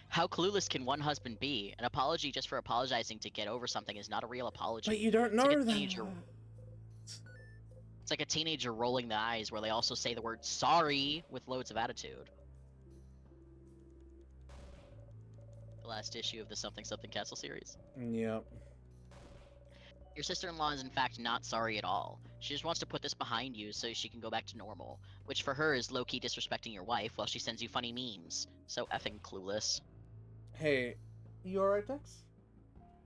How clueless can one husband be? An apology just for apologizing to get over something is not a real apology. But you don't It's know like a that. teenager- It's like a teenager rolling the eyes where they also say the word sorry with loads of attitude. The last issue of the Something Something Castle series. Yep. Your sister-in-law is in fact not sorry at all. She just wants to put this behind you so she can go back to normal, which for her is low-key disrespecting your wife while she sends you funny memes. So effing clueless. Hey, you alright, Dex?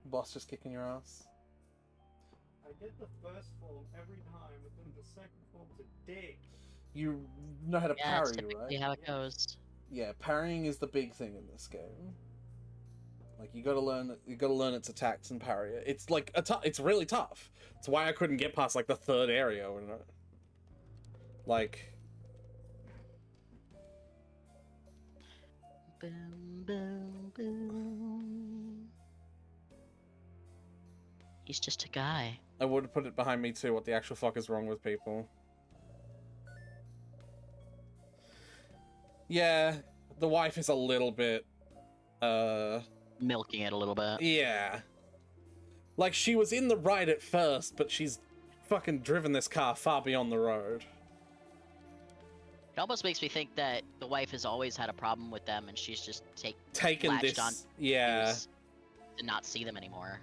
Boss just kicking your ass? I get the first form every time, but then the second form's a dick. You know how to Yeah, that's parry, typically right? how it goes. Yeah, parrying is the big thing in this game. Like you gotta learn its attacks and parry it. It's like it's really tough. It's why I couldn't get past like the third area. Like. Boom, boom, boom. He's just a guy. I would have put it behind me too. What the actual fuck is wrong with people? Yeah, the wife is a little bit, Milking it a little bit. yeah. Like she was in the right at first, but she's fucking driven this car far beyond the road. It almost makes me think that the wife has always had a problem with them, and she's just Taken latched this, on yeah. to not see them anymore.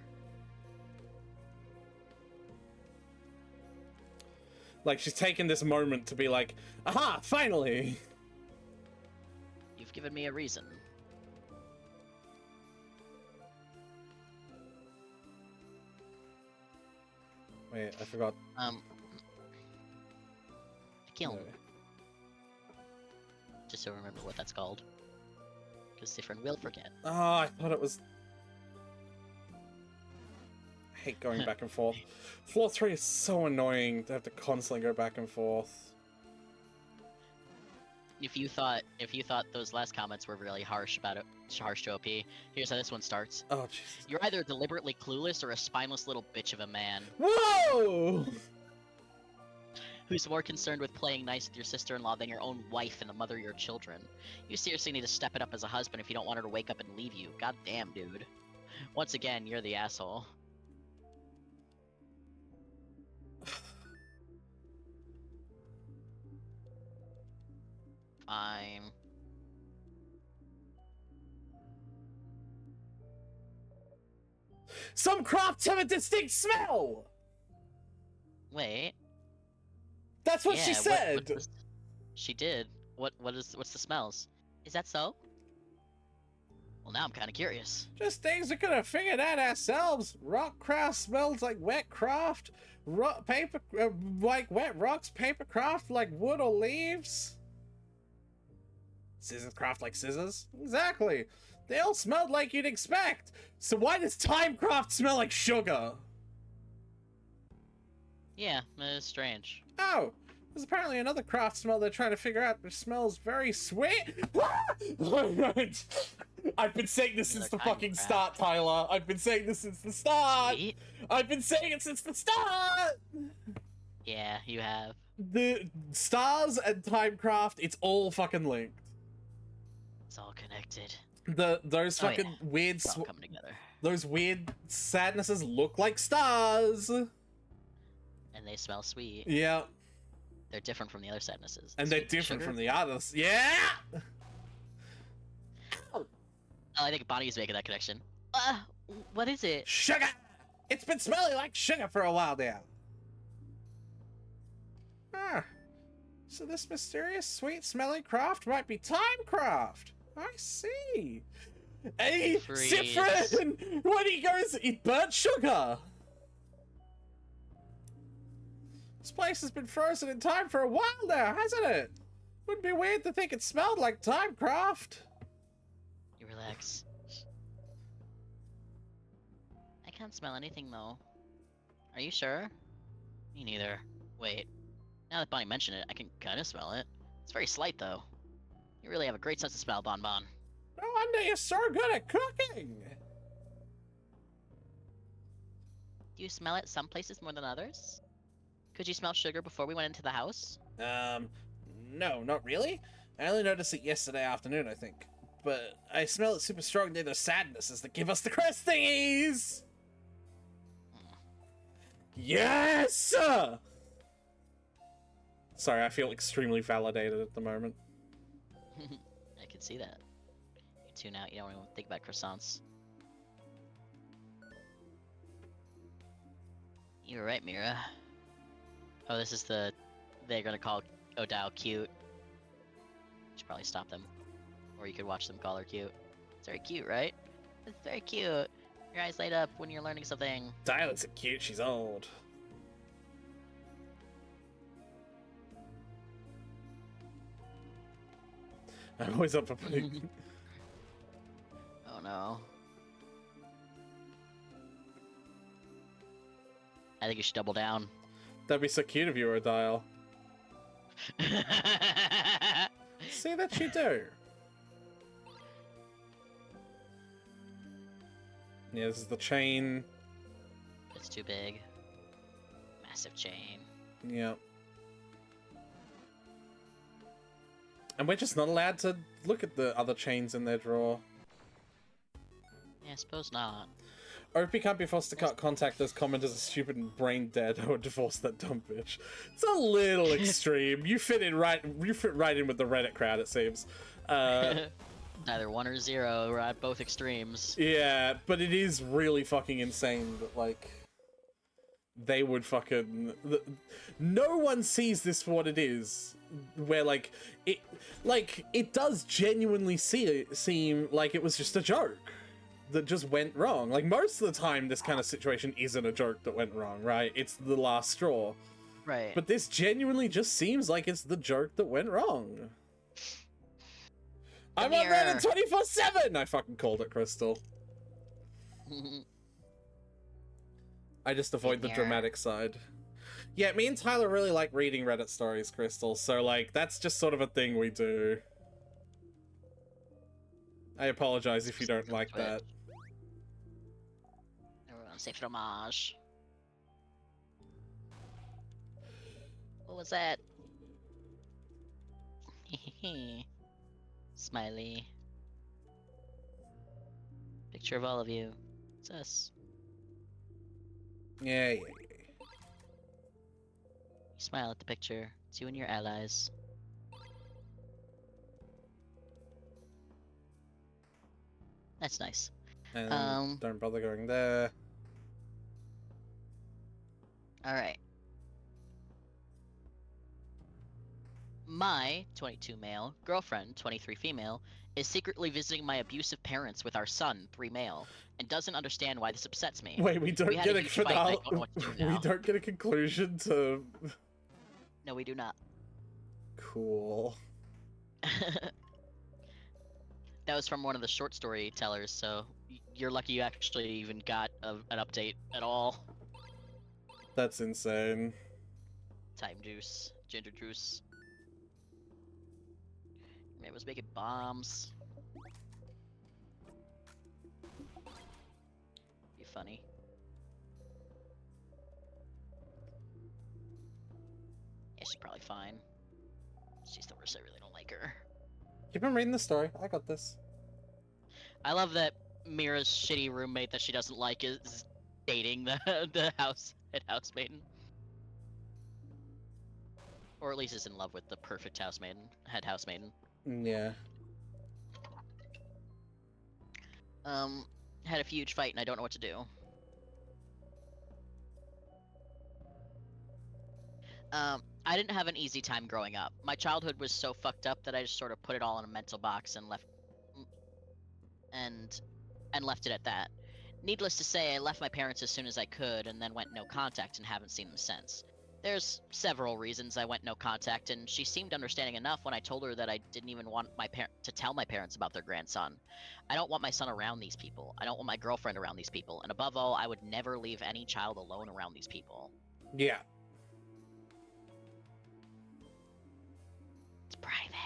Like she's taken this moment to be like, aha, finally. You've given me a reason. Wait, I forgot. Kill him. No. Just so I remember what that's called. Because Sifrin will forget. Oh, I thought it was. I hate going back and forth. Floor 3 is so annoying to have to constantly go back and forth. If you thought those last comments were really harsh about it, harsh to OP, here's how this one starts. Oh, Jesus. You're either deliberately clueless or a spineless little bitch of a man Whoa! who's more concerned with playing nice with your sister-in-law than your own wife and the mother of your children. You seriously need to step it up as a husband if you don't want her to wake up and leave you. God damn, dude. Once again, you're the asshole. Fine. Some crafts have a distinct smell! Wait. That's what yeah, she said! She did. What's the smells? Is that so? Well, now I'm kind of curious. Just things we could have figured out ourselves. Rock craft smells like wet craft. Paper, like wet rocks. Paper craft like wood or leaves. Scissors craft like scissors. Exactly. They all smelled like you'd expect. So why does time craft smell like sugar? Yeah, it's strange. Oh, there's apparently another craft smell they're trying to figure out, which smells very sweet. I've been saying this since the Another time fucking craft. start, Tyler. I've been saying this since the start. Sweet? I've been saying it since the start. Yeah, you have. The stars and timecraft, it's all fucking linked. It's all connected. Those Oh, fucking yeah. weird, It's all coming together. those weird sadnesses look like stars. And they smell sweet. Yeah, They're different from the other sadnesses. and they're Sweet different sugar? from the others. Yeah. Oh, I think Bonnie's making that connection. What is it? Sugar! It's been smelling like sugar for a while now. Ah. So this mysterious, sweet-smelling craft might be timecraft. I see. Hey, Freeze. Sifrin! When he goes, it burnt sugar. This place has been frozen in time for a while now, hasn't it? Wouldn't be weird to think it smelled like Timecraft. You relax. I can't smell anything though. Are you sure? Me neither. Wait. Now that Bonnie mentioned it, I can kinda smell it. It's very slight though. You really have a great sense of smell, Bon Bon. No wonder you're so good at cooking. Do you smell it some places more than others? Could you smell sugar before we went into the house? No, not really. I only noticed it yesterday afternoon, I think. But I smell it super strong near the sadnesses that give us the crest thingies! Yes! Sorry, I feel extremely validated at the moment. I can see that. You tune out, you don't even think about croissants. You were right, Mira. Oh, this is they're gonna call O'Dowd cute. Should probably stop them. Or you could watch them call her cute. It's very cute, right? It's very cute. Your eyes light up when you're learning something. Di looks cute, she's old. I'm always up for putting... Oh no. I think you should double down. That'd be so cute of you, Odile. See that you do. Yeah, this is the chain. It's too big. Massive chain. Yep. And we're just not allowed to look at the other chains in their drawer. Yeah, I suppose not. Opie can't be forced to cut contact as comment as a stupid and brain dead or divorce that dumb bitch. It's a little extreme. You fit right in with the Reddit crowd, it seems. Either 1 or 0, we're at both extremes. Yeah, but it is really fucking insane that, like, they would fucking... No one sees this for what it is. Where, like, it does genuinely seem like it was just a joke that just went wrong. Like, most of the time, this kind of situation isn't a joke that went wrong, right? It's the last straw. Right. But this genuinely just seems like it's the joke that went wrong. I'm on Reddit 24/7! I fucking called it, Crystal. I just avoid the dramatic side. Yeah, me and Tyler really like reading Reddit stories, Crystal, so, like, that's just sort of a thing we do. I apologize if you don't like that. Everyone say fromage. What was that? Smiley. Picture of all of you. It's us. Yeah. You smile at the picture. It's you and your allies. That's nice. And don't bother going there. Alright. My 22 male girlfriend, 23 female, is secretly visiting my abusive parents with our son, 3 male, and doesn't understand why this upsets me. Wait, we don't had get a a huge fight and I finale. don't know what to do We now. don't get a conclusion to. No, we do not. Cool. That was from one of the short story tellers, so you're lucky you actually even got an update at all. That's insane. Time juice, ginger juice. Man was making bombs. Be funny. Yeah, she's probably fine. She's the worst. I really don't like her. Keep on reading the story. I got this. I love that Mira's shitty roommate that she doesn't like is dating the head housemaiden. Or at least is in love with the perfect head housemaiden. Yeah. Had a huge fight and I don't know what to do. I didn't have an easy time growing up. My childhood was so fucked up that I just sort of put it all in a mental box and left it at that. Needless to say, I left my parents as soon as I could and then went no contact and haven't seen them since. There's several reasons I went no contact, and she seemed understanding enough when I told her that I didn't even want to tell my parents about their grandson. I don't want my son around these people. I don't want my girlfriend around these people, and above all, I would never leave any child alone around these people. Yeah. It's private.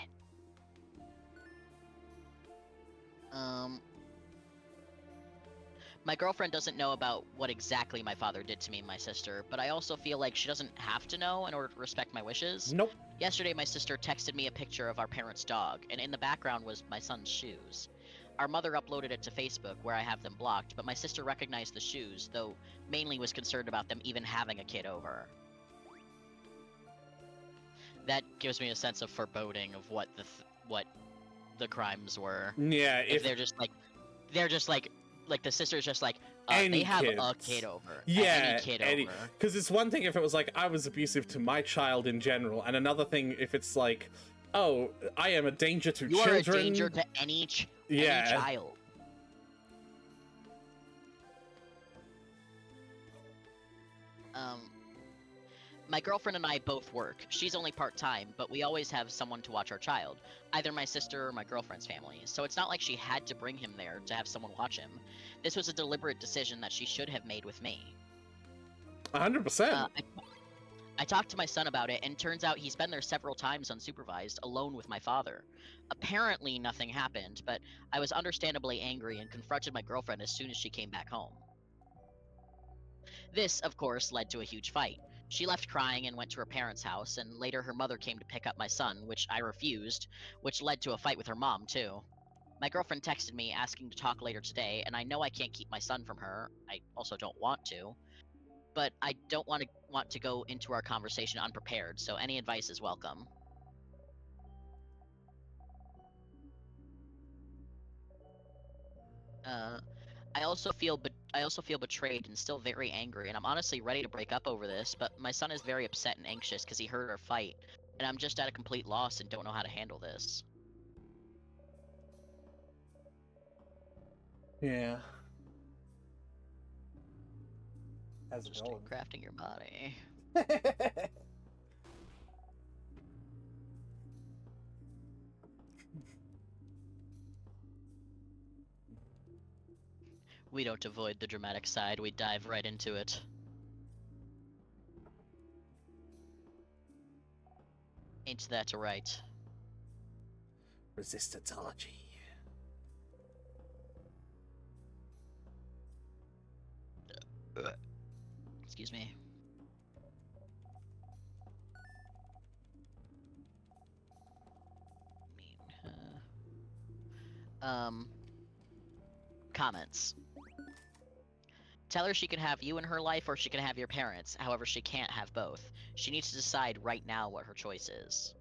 My girlfriend doesn't know about what exactly my father did to me and my sister, but I also feel like she doesn't have to know in order to respect my wishes. Nope. Yesterday, my sister texted me a picture of our parents' dog, and in the background was my son's shoes. Our mother uploaded it to Facebook, where I have them blocked, but my sister recognized the shoes, though mainly was concerned about them even having a kid over. That gives me a sense of foreboding of what the crimes were. Yeah, If they're just like the sister's just like, Any they have a kids. kid over. Yeah, Any kid over. because it's one thing if it was like I was abusive to my child in general, and another thing if it's like, oh, I am a danger to You children. are a danger to any child. My girlfriend and I both work. She's only part-time, but we always have someone to watch our child, either my sister or my girlfriend's family, so it's not like she had to bring him there to have someone watch him. This was a deliberate decision that she should have made with me. 100%. I talked to my son about it, and turns out he's been there several times unsupervised, alone with my father. Apparently nothing happened, but I was understandably angry and confronted my girlfriend as soon as she came back home. This, of course, led to a huge fight. She left crying and went to her parents' house, and later her mother came to pick up my son, which I refused, which led to a fight with her mom, too. My girlfriend texted me asking to talk later today, and I know I can't keep my son from her. I also don't want to. But I don't want to go into our conversation unprepared, so any advice is welcome. I also feel betrayed and still very angry, and I'm honestly ready to break up over this, but my son is very upset and anxious because he heard our fight, and I'm just at a complete loss and don't know how to handle this. Yeah. How's it Just going? crafting your body. We don't avoid the dramatic side, we dive right into it. Ain't that right? Resistantology. Excuse me. Comments. Tell her she can have you in her life or she can have your parents. However, she can't have both. She needs to decide right now what her choice is.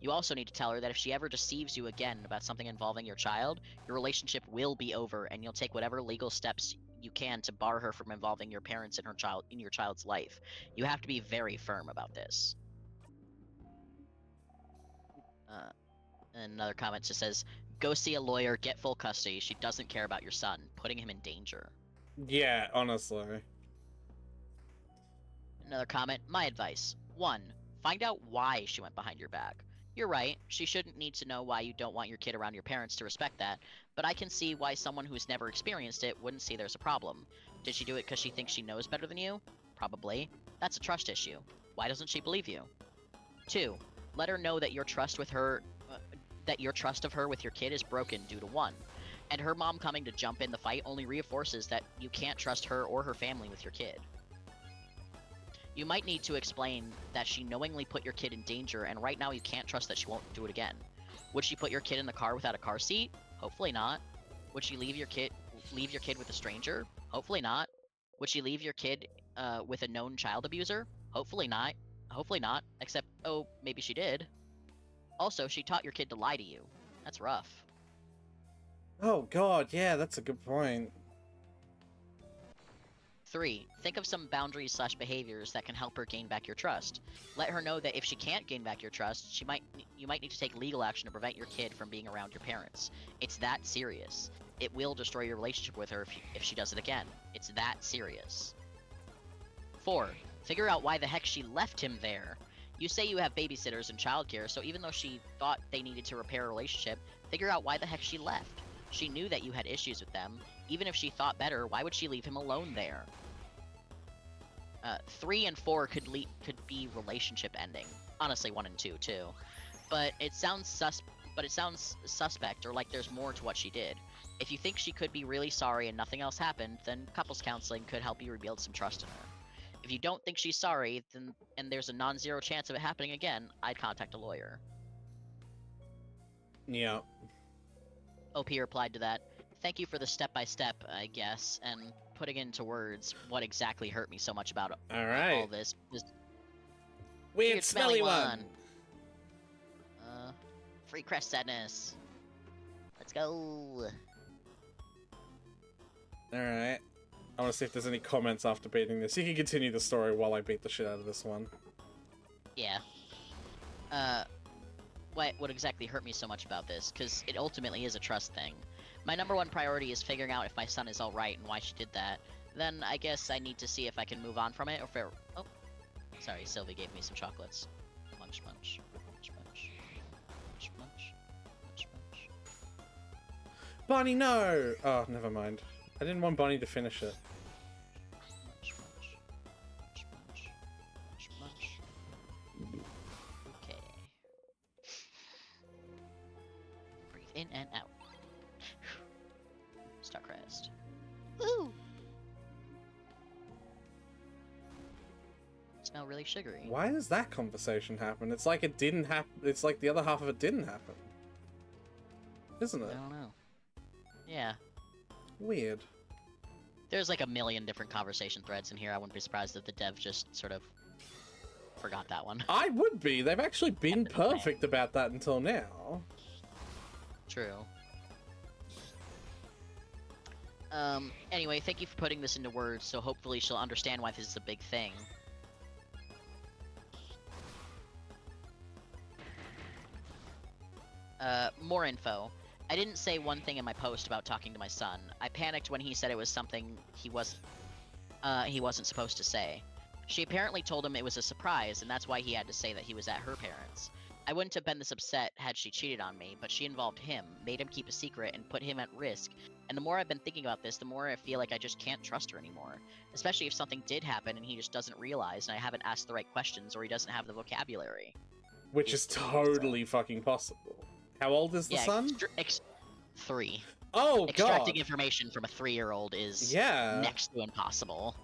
You also need to tell her that if she ever deceives you again about something involving your child, your relationship will be over and you'll take whatever legal steps you can to bar her from involving your parents in your child's life. You have to be very firm about this. And another comment just says, go see a lawyer, get full custody. She doesn't care about your son, putting him in danger. Yeah, honestly. Another comment, my advice. 1. Find out why she went behind your back. You're right, she shouldn't need to know why you don't want your kid around your parents to respect that, but I can see why someone who's never experienced it wouldn't see there's a problem. Did she do it because she thinks she knows better than you? Probably. That's a trust issue. Why doesn't she believe you? 2. Let her know that your trust of her with your kid is broken due to 1. And her mom coming to jump in the fight only reinforces that you can't trust her or her family with your kid. You might need to explain that she knowingly put your kid in danger, and right now you can't trust that she won't do it again. Would she put your kid in the car without a car seat? Hopefully not. Would she leave your kid with a stranger? Hopefully not. Would she leave your kid with a known child abuser? Hopefully not. Hopefully not. Except, oh, maybe she did. Also, she taught your kid to lie to you. That's rough. Oh god, yeah, that's a good point. 3. Think of some boundaries/behaviors that can help her gain back your trust. Let her know that if she can't gain back your trust, you might need to take legal action to prevent your kid from being around your parents. It's that serious. It will destroy your relationship with her if she does it again. It's that serious. 4. Figure out why the heck she left him there. You say you have babysitters and childcare, so even though she thought they needed to repair a relationship, figure out why the heck she left. She knew that you had issues with them. Even if she thought better, why would she leave him alone there? 3 and 4 could be relationship ending. Honestly, 1 and 2 too. But it sounds suspect, or like there's more to what she did. If you think she could be really sorry and nothing else happened, then couples counseling could help you rebuild some trust in her. If you don't think she's sorry, then and there's a non-zero chance of it happening again, I'd contact a lawyer. Yeah. OP replied to that, "Thank you for the step-by-step, I guess, and putting into words what exactly hurt me so much about All right. all this. Weird smelly one. Free crest sadness. Let's go." Alright. I want to see if there's any comments after beating this. You can continue the story while I beat the shit out of this one. Yeah. What exactly hurt me so much about this? Because it ultimately is a trust thing. My number one priority is figuring out if my son is alright and why she did that. Then I guess I need to see if I can move on from it, or if oh. Sorry, Sylvie gave me some chocolates. Munch, munch. Munch, munch. Munch, munch. Munch, munch. Bonnie, no! Oh, never mind. I didn't want Bonnie to finish it. Munch, munch. Munch, munch. Munch, munch. Okay. Breathe in and out. Starcrest. Woo! Smell really sugary. Why does that conversation happen? It's like it didn't happen. It's like the other half of it didn't happen. Isn't I it? don't know. Yeah. Weird. There's like a million different conversation threads in here. I wouldn't be surprised if the dev just sort of forgot that one. I would be. They've actually been perfect about that until now. True. Anyway, thank you for putting this into words, so hopefully she'll understand why this is a big thing. More info. I didn't say one thing in my post about talking to my son. I panicked when he said it was something he wasn't supposed to say. She apparently told him it was a surprise, and that's why he had to say that he was at her parents'. I wouldn't have been this upset had she cheated on me, but she involved him, made him keep a secret, and put him at risk. And the more I've been thinking about this, the more I feel like I just can't trust her anymore. Especially if something did happen and he just doesn't realize, and I haven't asked the right questions, or he doesn't have the vocabulary. Which is totally fucking possible. How old is the son? 3. Oh, Extracting God. information from a 3-year-old is Yeah. next to impossible.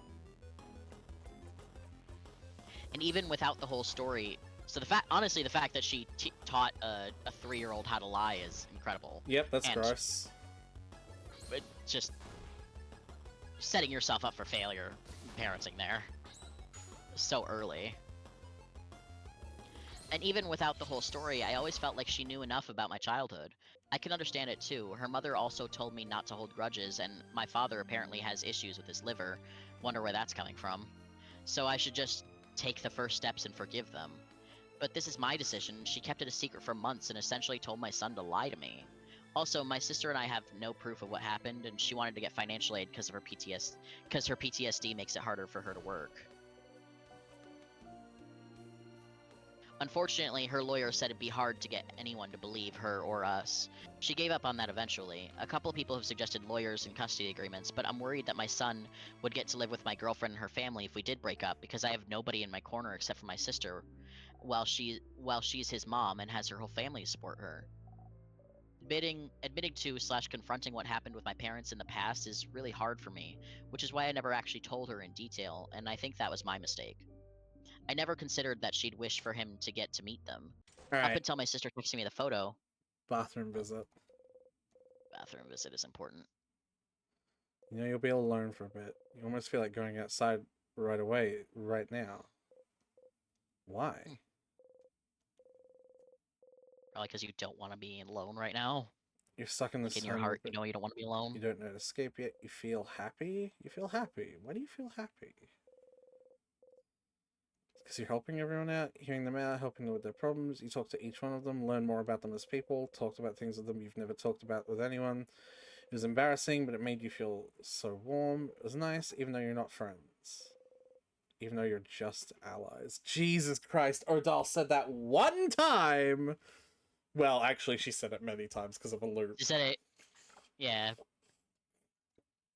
And even without the whole story, so honestly, the fact that she taught a 3-year-old how to lie is incredible. Yep, that's And- gross. But just setting yourself up for failure, parenting there, so early. And even without the whole story, I always felt like she knew enough about my childhood. I can understand it too. Her mother also told me not to hold grudges, and my father apparently has issues with his liver. Wonder where that's coming from. So I should just take the first steps and forgive them. But this is my decision. She kept it a secret for months and essentially told my son to lie to me. Also, my sister and I have no proof of what happened, and she wanted to get financial aid because of her PTSD makes it harder for her to work. Unfortunately, her lawyer said it'd be hard to get anyone to believe her or us. She gave up on that eventually. A couple of people have suggested lawyers and custody agreements, but I'm worried that my son would get to live with my girlfriend and her family if we did break up, because I have nobody in my corner except for my sister, while she's his mom and has her whole family to support her. Admitting to / confronting what happened with my parents in the past is really hard for me, which is why I never actually told her in detail, and I think that was my mistake. I never considered that she'd wish for him to get to meet them. Up Alright, until my sister texted me the photo. bathroom visit. Bathroom visit is important. You know, you'll be alone for a bit. You almost feel like going outside right away, right now. Why? Probably because you don't want to be alone right now. You're stuck in this Like in your zone heart, that you know you don't want to be alone. you don't know to escape yet. You feel happy? You feel happy. Why do you feel happy? Because you're helping everyone out, hearing them out, helping them with their problems. You talk to each one of them, learn more about them as people, talked about things with them you've never talked about with anyone. It was embarrassing, but it made you feel so warm. It was nice, even though you're not friends. even though you're just allies. Jesus Christ, Odal said that one time! Well, actually, she said it many times because of a loop. She said it. Yeah.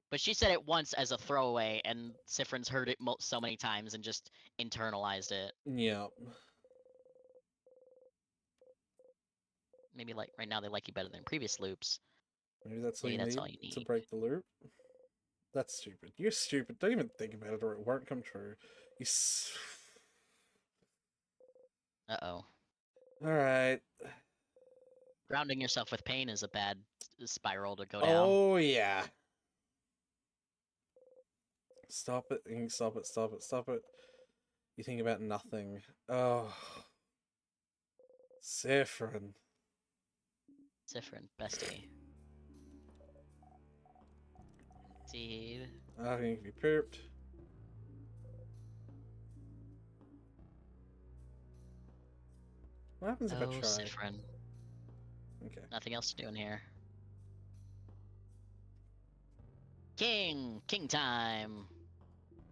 But she said it once as a throwaway, and Sifrin's heard it so many times and just internalized it. Yeah. Maybe like right now they like you better than previous loops. Maybe that's all Maybe you that's need all you to need. break the loop. That's stupid. You're stupid. Don't even think about it or it won't come true. You Uh-oh. Alright. Grounding yourself with pain is a bad spiral to go down. Oh, yeah. Stop it. Stop it. Stop it. Stop it. You think about nothing. Oh. Sifrin. Sifrin, bestie. Steve. I think if you pooped. What happens if I Oh, try? Sifrin. Okay. Nothing else to do in here. King! King time!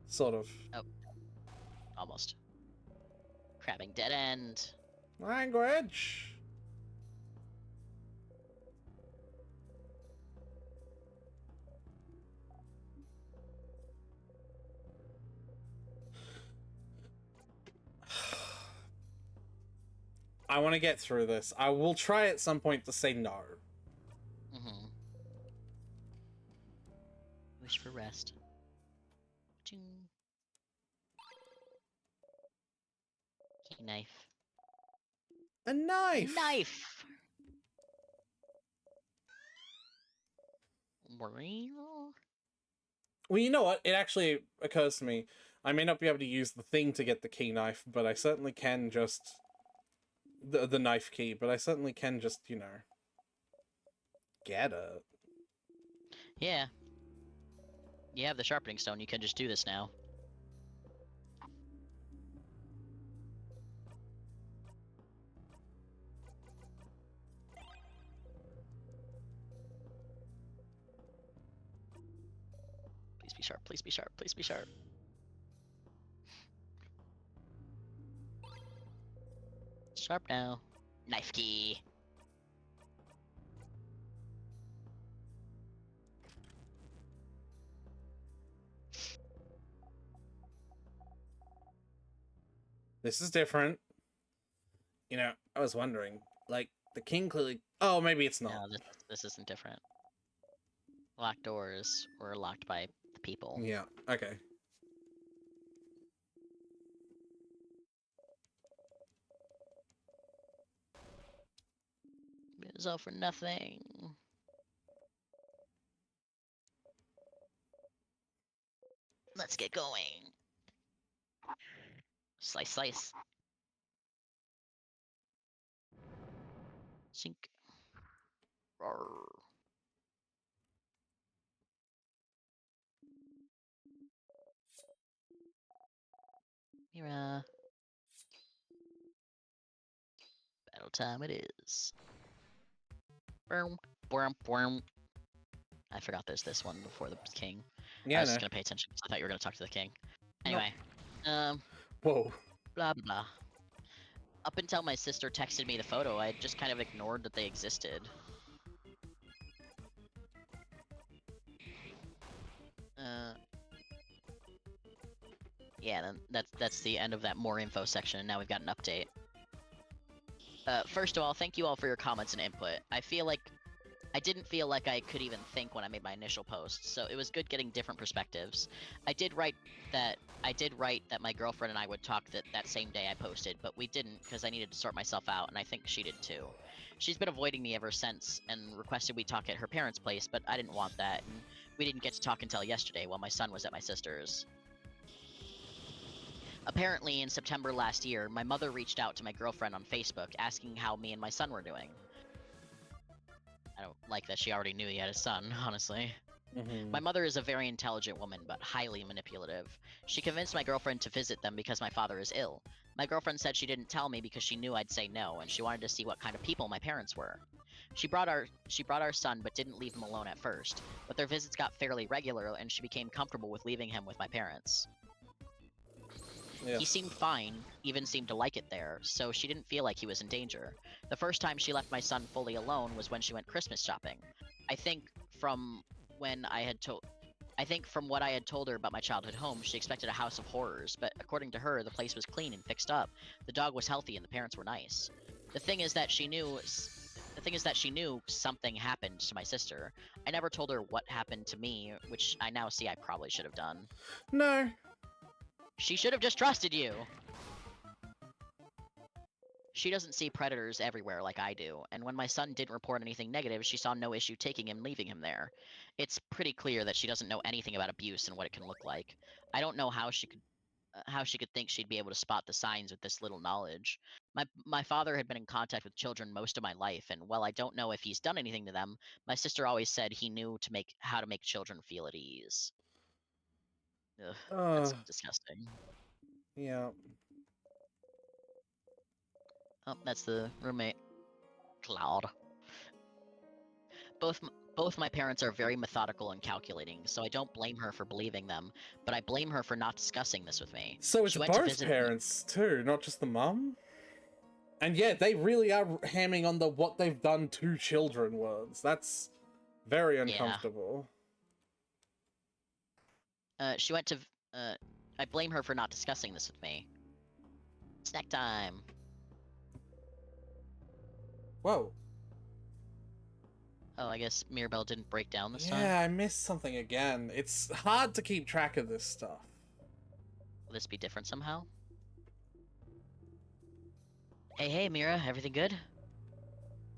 Sort of. Almost. Crabbing dead end. Language! I want to get through this. I will try at some point to say no. Mm-hmm. Wish for rest. Ching. Key knife. A knife! Knife! Well, Well, you know what? It actually occurs to me. I may not be able to use the thing to get the key knife, but I certainly can just... The knife key, but I certainly can just, you know... get it. yeah. You have the sharpening stone, you can just do this now. Please be sharp, please be sharp, please be sharp. Sharp now. Knife key. This is different. You know, I was wondering, like, the king clearly... Oh, maybe it's not. No, this isn't different. Locked doors were locked by the people. Yeah, okay. It was all for nothing. Let's get going. Slice, slice. Sink. Roar. Mira. Battle time it is. Boom, boom, boom. I forgot there's this one before the king. Yeah, I was no. just gonna pay attention because I thought you were gonna talk to the king. Anyway, Whoa. blah blah. Up until my sister texted me the photo, I just kind of ignored that they existed. Yeah, then that's the end of that more info section, and now we've got an update. First of all, thank you all for your comments and input. I didn't feel like I could even think when I made my initial post, so it was good getting different perspectives. I did write that my girlfriend and I would talk that same day I posted, but we didn't because I needed to sort myself out, and I think she did too. She's been avoiding me ever since and requested we talk at her parents' place, but I didn't want that, and we didn't get to talk until yesterday while my son was at my sister's. Apparently, in September last year, my mother reached out to my girlfriend on Facebook asking how me and my son were doing. I don't like that she already knew he had a son, honestly. Mm-hmm. My mother is a very intelligent woman, but highly manipulative. She convinced my girlfriend to visit them because my father is ill. My girlfriend said she didn't tell me because she knew I'd say no, and she wanted to see what kind of people my parents were. She brought our son, but didn't leave him alone at first. But their visits got fairly regular, and she became comfortable with leaving him with my parents. He seemed fine, even seemed to like it there, so she didn't feel like he was in danger. The first time she left my son fully alone was when she went Christmas shopping. I think from when I had told I think from what I had told her about my childhood home, she expected a house of horrors, but according to her, the place was clean and fixed up. The dog was healthy and the parents were nice. The thing is that she knew something happened to my sister. I never told her what happened to me, which I now see I probably should have done. No. She should have just trusted you. She doesn't see predators everywhere like I do, and when my son didn't report anything negative, she saw no issue taking him, leaving him there. It's pretty clear that she doesn't know anything about abuse and what it can look like. I don't know how she could think she'd be able to spot the signs with this little knowledge. My father had been in contact with children most of my life, and while I don't know if he's done anything to them, my sister always said he knew how to make children feel at ease. Ugh, that's disgusting. Yeah. Oh, that's the roommate, Cloud. Both my parents are very methodical and calculating, so I don't blame her for believing them, but I blame her for not discussing this with me. So it's She went to both visit parents too, not just the mum. And yeah, they really are hamming on the what they've done to children words. That's very uncomfortable. She went to. I blame her for not discussing this with me. Snack time. Whoa. Oh, I guess Mirabelle didn't break down this time. Yeah, I missed something again. It's hard to keep track of this stuff. Will this be different somehow? Hey, Mira, everything good?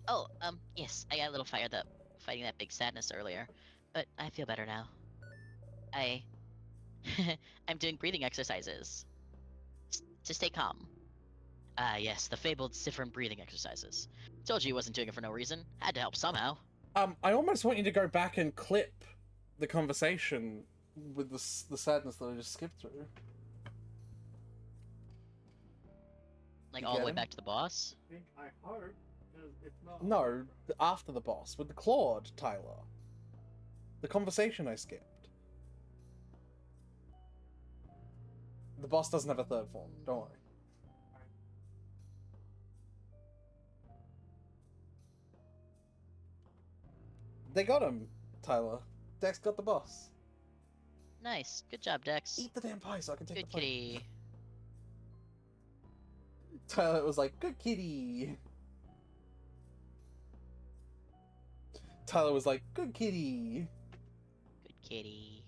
Oh, yes, I got a little fired up fighting that big sadness earlier, but I feel better now. I'm doing breathing exercises to stay calm. Ah, yes, the fabled Sifrin breathing exercises. Told you he wasn't doing it for no reason. Had to help somehow. I almost want you to go back and clip the conversation with the sadness that I just skipped through. Like You all the get way him? back to the boss? I hope, because it's not. No, after the boss, with the Claude, Tyler. The conversation I skipped. The boss doesn't have a third form, don't worry. They got him, Tyler. Dex got the boss. Nice. Good job, Dex. Eat the damn pie so I can take Good the plate. kitty. Tyler was like, good kitty. Tyler was like, good kitty. Good kitty.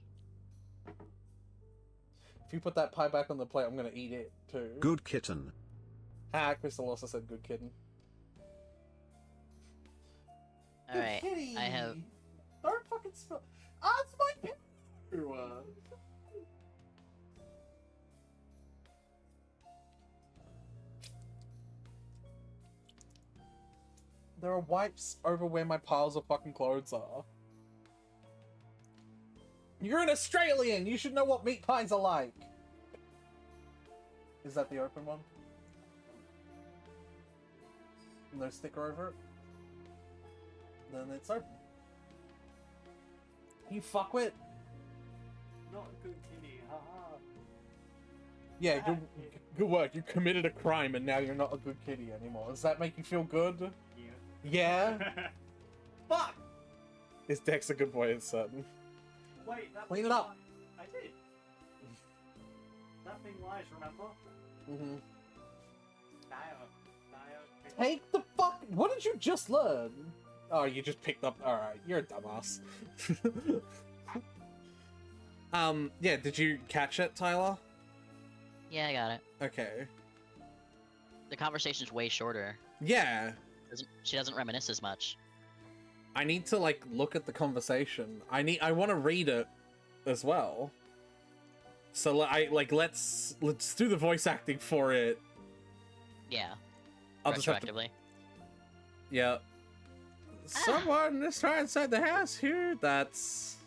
If you put that pie back on the plate, I'm gonna eat it too. Good kitten. Ha, Crystal also said good kitten. Alright, Good kitty. I have... Don't fucking spill. Ah, it's my poo. There are wipes over where my piles of fucking clothes are. You're an Australian! You should know what meat pies are like! Is that the open one? No sticker over it? Then it's open. You fuckwit! Not a good kitty, haha. Yeah, good work. You committed a crime and now you're not a good kitty anymore. Does that make you feel good? Yeah. Yeah? Fuck! Is Dex a good boy? It's certain. Wait, that Clean thing it up. lies. I did. That thing lies, remember? Mm-hmm. Dio. Take the fuck. What did you just learn? Oh, you just picked up. Alright, you're a dumbass. Yeah, did you catch it, Tyler? Yeah, I got it. Okay. The conversation's way shorter. Yeah. She doesn't reminisce as much. I need to, like, look at the conversation. I want to read it as well. So, let's do the voice acting for it. Yeah. I'll just have to... Retroactively. Yeah. Someone is trying inside the house here. That's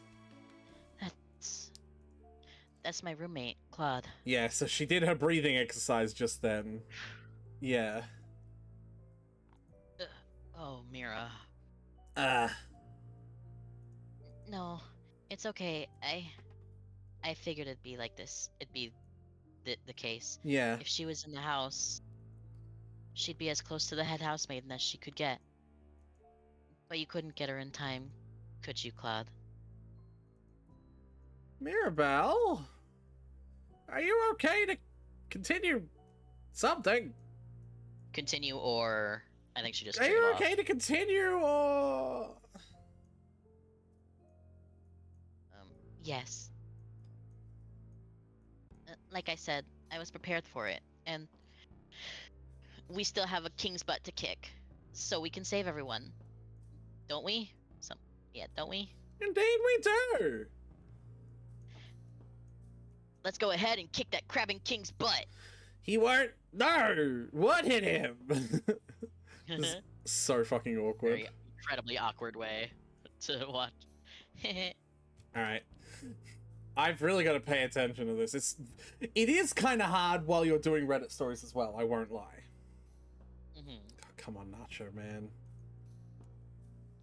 my roommate, Claude. Yeah, so she did her breathing exercise just then. Yeah. Oh, Mira. No, it's okay. I figured it'd be like this. It'd be the case. Yeah. If she was in the house, she'd be as close to the head housemaiden as she could get. But you couldn't get her in time, could you, Claude? Mirabelle? Are you okay to continue something? Continue, or I think she just. Are triggered you off. okay to continue, or... Yes. Like I said, I was prepared for it, and we still have a king's butt to kick, so we can save everyone, don't we? Don't we? Indeed we do! Let's go ahead and kick that crabbing king's butt. He won't... No! What hit him? This is so fucking awkward. Very incredibly awkward way to watch. Alright. I've really got to pay attention to this. It is kind of hard while you're doing Reddit stories as well, I won't lie. Mhm. Oh, come on, Nacho Man.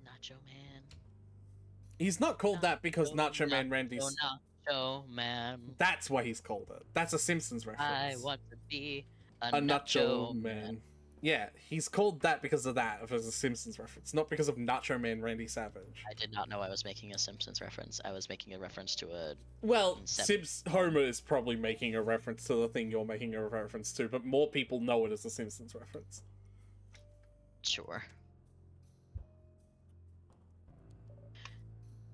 Nacho Man. He's not called that because Nacho Man Randy's... Nacho Man. That's why he's called it. That's a Simpsons reference. I want to be a Nacho Man. Yeah, he's called that because of that, as a Simpsons reference, not because of Nacho Man Randy Savage. I did not know I was making a Simpsons reference. I was making a reference to a. Well, Inception. Homer is probably making a reference to the thing you're making a reference to, but more people know it as a Simpsons reference. Sure.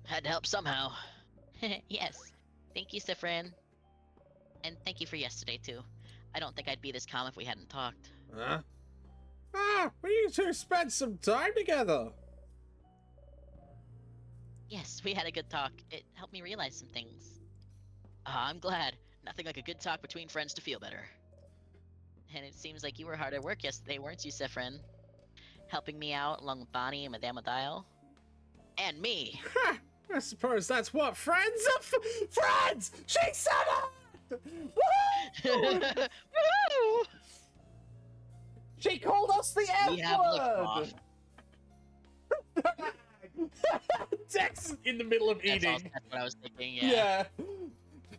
Had to help somehow. Yes. Thank you, Sifrin. And thank you for yesterday, too. I don't think I'd be this calm if we hadn't talked. Huh? Ah, we need to spend some time together. Yes, we had a good talk. It helped me realize some things. I'm glad. Nothing like a good talk between friends to feel better. And it seems like you were hard at work yesterday, weren't you, Sifrin? Helping me out along with Bonnie and Madame Adile. And me! Ha! I suppose that's what friends are for. Friends! She said it! Woo! Woo! She called us the F We have word! lip Dex in the middle of That's eating. what I was thinking, yeah.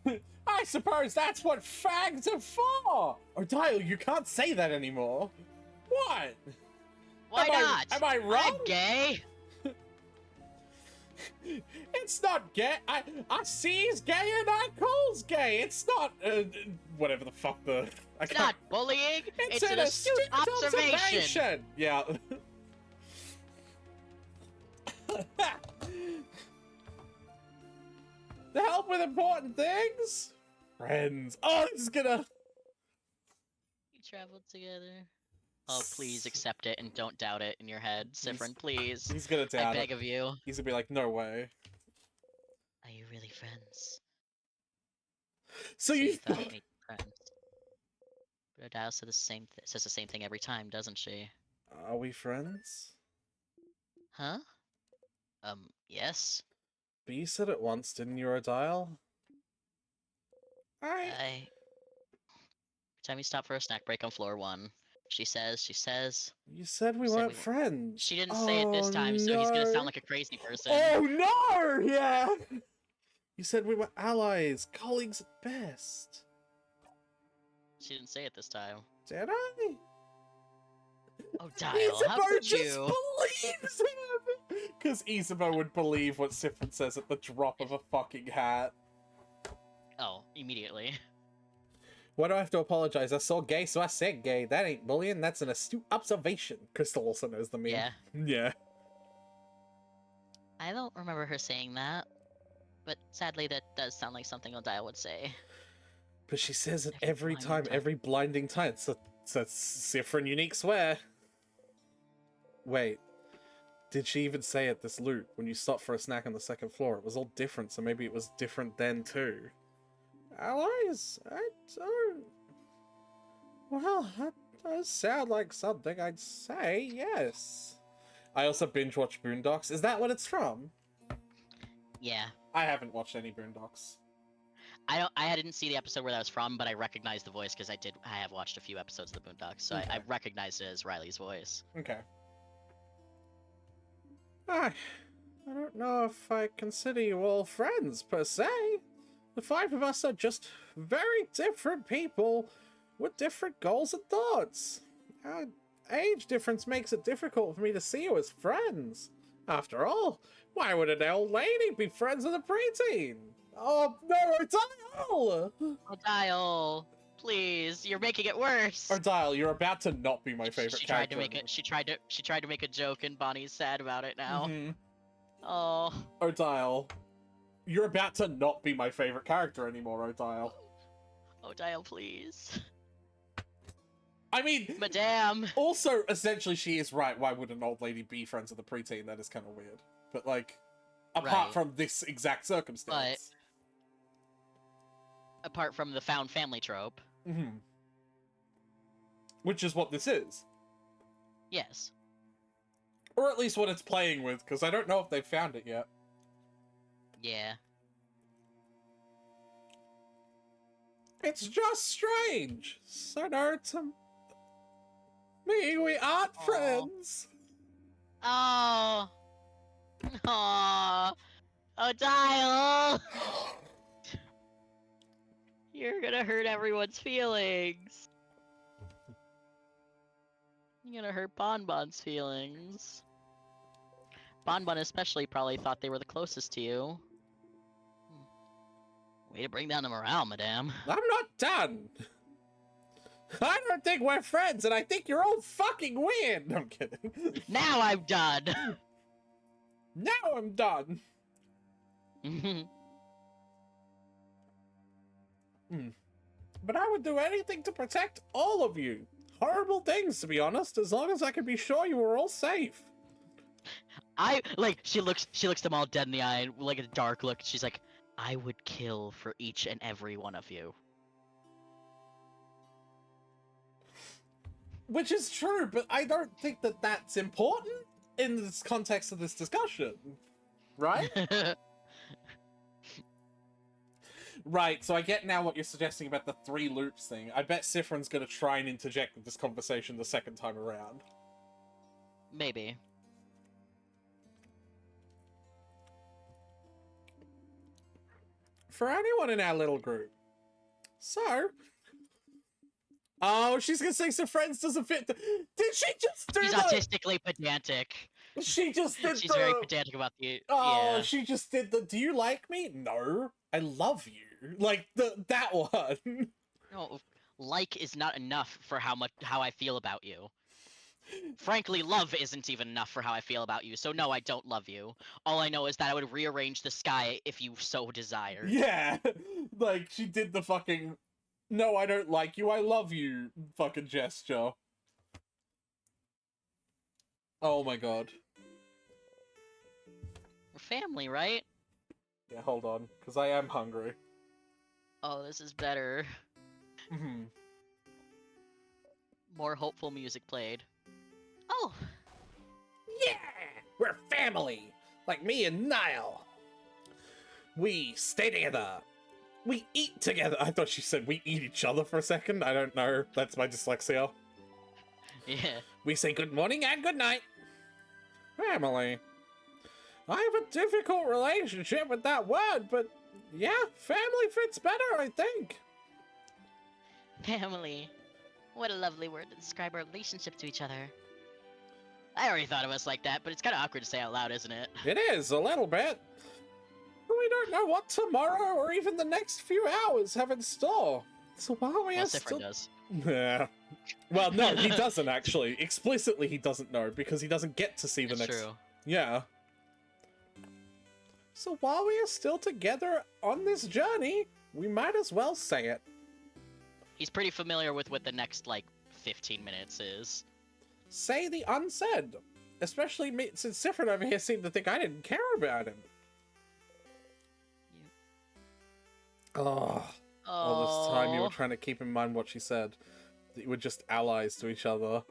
Yeah. I suppose that's what fags are for! Odile, you can't say that anymore. What? Why not? Am I wrong? I'm gay! It's not gay. I sees gay and I calls gay. It's not, whatever the fuck the... I It's can't... not bullying! It's an an astute observation! Yeah. To help with important things? Friends. Oh, this is gonna... You traveled together. Oh, please accept it and don't doubt it in your head. Sifrin, please. He's gonna I doubt beg it. of you. He's gonna be like, no way. Are you really friends? So So you thought thought... me friends. But Odile says the same thing every time, doesn't she? Are we friends? Huh? Yes. But you said it once, didn't you, Odile? Every time we stop for a snack break on floor 1, she says, You said we said weren't we- friends. she didn't say it this Oh, time, so he's gonna no. sound like a crazy person. Oh no! Yeah! You said we were allies, colleagues at best. She didn't say it this time. Did I? Oh, Dial, how Isabeau could just you? believes him! Because Isabeau would believe what Sifrin says at the drop of a fucking hat. Oh, immediately. Why do I have to apologize? I saw gay, so I said gay. That ain't bullying, that's an astute observation. Crystal also knows the meme. Yeah. Yeah. I don't remember her saying that, but sadly that does sound like something Odile would say. But she says it Every every blinding time, time. every blinding time. It's a Sifrin unique swear. Wait. Did she even say at this loot when you stopped for a snack on the second floor? It was all different, so maybe it was different then too. Allies? I don't... Well, that does sound like something I'd say, yes. I also binge watch Boondocks. Is that what it's from? Yeah. I haven't watched any Boondocks. I didn't see the episode where that was from, but I recognized the voice because I have watched a few episodes of the Boondocks, so I Okay. recognized it as Riley's voice. Okay. I don't know if I consider you all friends, per se. The five of us are just very different people with different goals and thoughts. Our age difference makes it difficult for me to see you as friends. After all, why would an old lady be friends with a preteen? Oh no, Dial! Dial, please, you're making it worse. Dial, you're about to not be my favorite She tried character. to make it. She tried to make a joke, and Bonnie's sad about it now. Mhm. Oh. Dial, you're about to not be my favorite character anymore, Dial. Oh, Dial, please. I mean, Madame. also, essentially, she is right. Why would an old lady be friends with a preteen? That is kind of weird. But, like, apart Right. from this exact circumstance. Apart from the found family trope. Mm-hmm. Which is what this is. Yes. Or at least what it's playing with, because I don't know if they've found it yet. Yeah. It's just strange. So no, to me, we aren't Aw. friends. Oh. Aww. Oh, Dial. You're gonna hurt everyone's feelings. You're gonna hurt Bonbon's feelings. Bonbon especially probably thought they were the closest to you. Way to bring down the morale, madame. I'm not done. I don't think we're friends, and I think you're all fucking weird. No, I'm kidding. Now I'm done! Now I'm done. But I would do anything to protect all of you. Horrible things, to be honest, as long as I can be sure you were all safe. she looks them all dead in the eye, like a dark look, and she's like, I would kill for each and every one of you. Which is true, but I don't think that that's important in this context of this discussion. Right? Right, so I get now what you're suggesting about the 3 loops thing. I bet Sifrin's gonna try and interject with this conversation the second time around. Maybe. For anyone in our little group. So... Oh, she's gonna say some friends doesn't fit. Did she just do She's autistically pedantic. She just did She's very pedantic about the... Oh, yeah. she just did the... Do you like me? No. I love you. Like, that one. No, like is not enough for how I feel about you. Frankly, love isn't even enough for how I feel about you, so no, I don't love you. All I know is that I would rearrange the sky if you so desired. Yeah. Like, she did the fucking... No, I don't like you, I love you fucking gesture. Oh my god. We're family, right? Yeah, hold on, because I am hungry. Oh, this is better. Mhm. More hopeful music played. Oh! Yeah! We're family! Like me and Niall. We stay together. We eat together. I thought she said we eat each other for a second. I don't know. That's my dyslexia. Yeah. We say good morning and good night. Family. I have a difficult relationship with that word, but yeah, family fits better, I think. Family. What a lovely word to describe our relationship to each other. I already thought of us like that, but it's kind of awkward to say out loud, isn't it? It is, a little bit. We don't know what tomorrow or even the next few hours have in store. So while we Well, are Sifrin still... does. Yeah. Well, no, he doesn't actually. Explicitly, he doesn't know because he doesn't get to see the That's next... true. Yeah. So while we are still together on this journey, we might as well say it. He's pretty familiar with what the next, 15 minutes is. Say the unsaid. Especially me, since Sifrin over here seemed to think I didn't care about him. Oh, all this time you were trying to keep in mind what she said. That you were just allies to each other.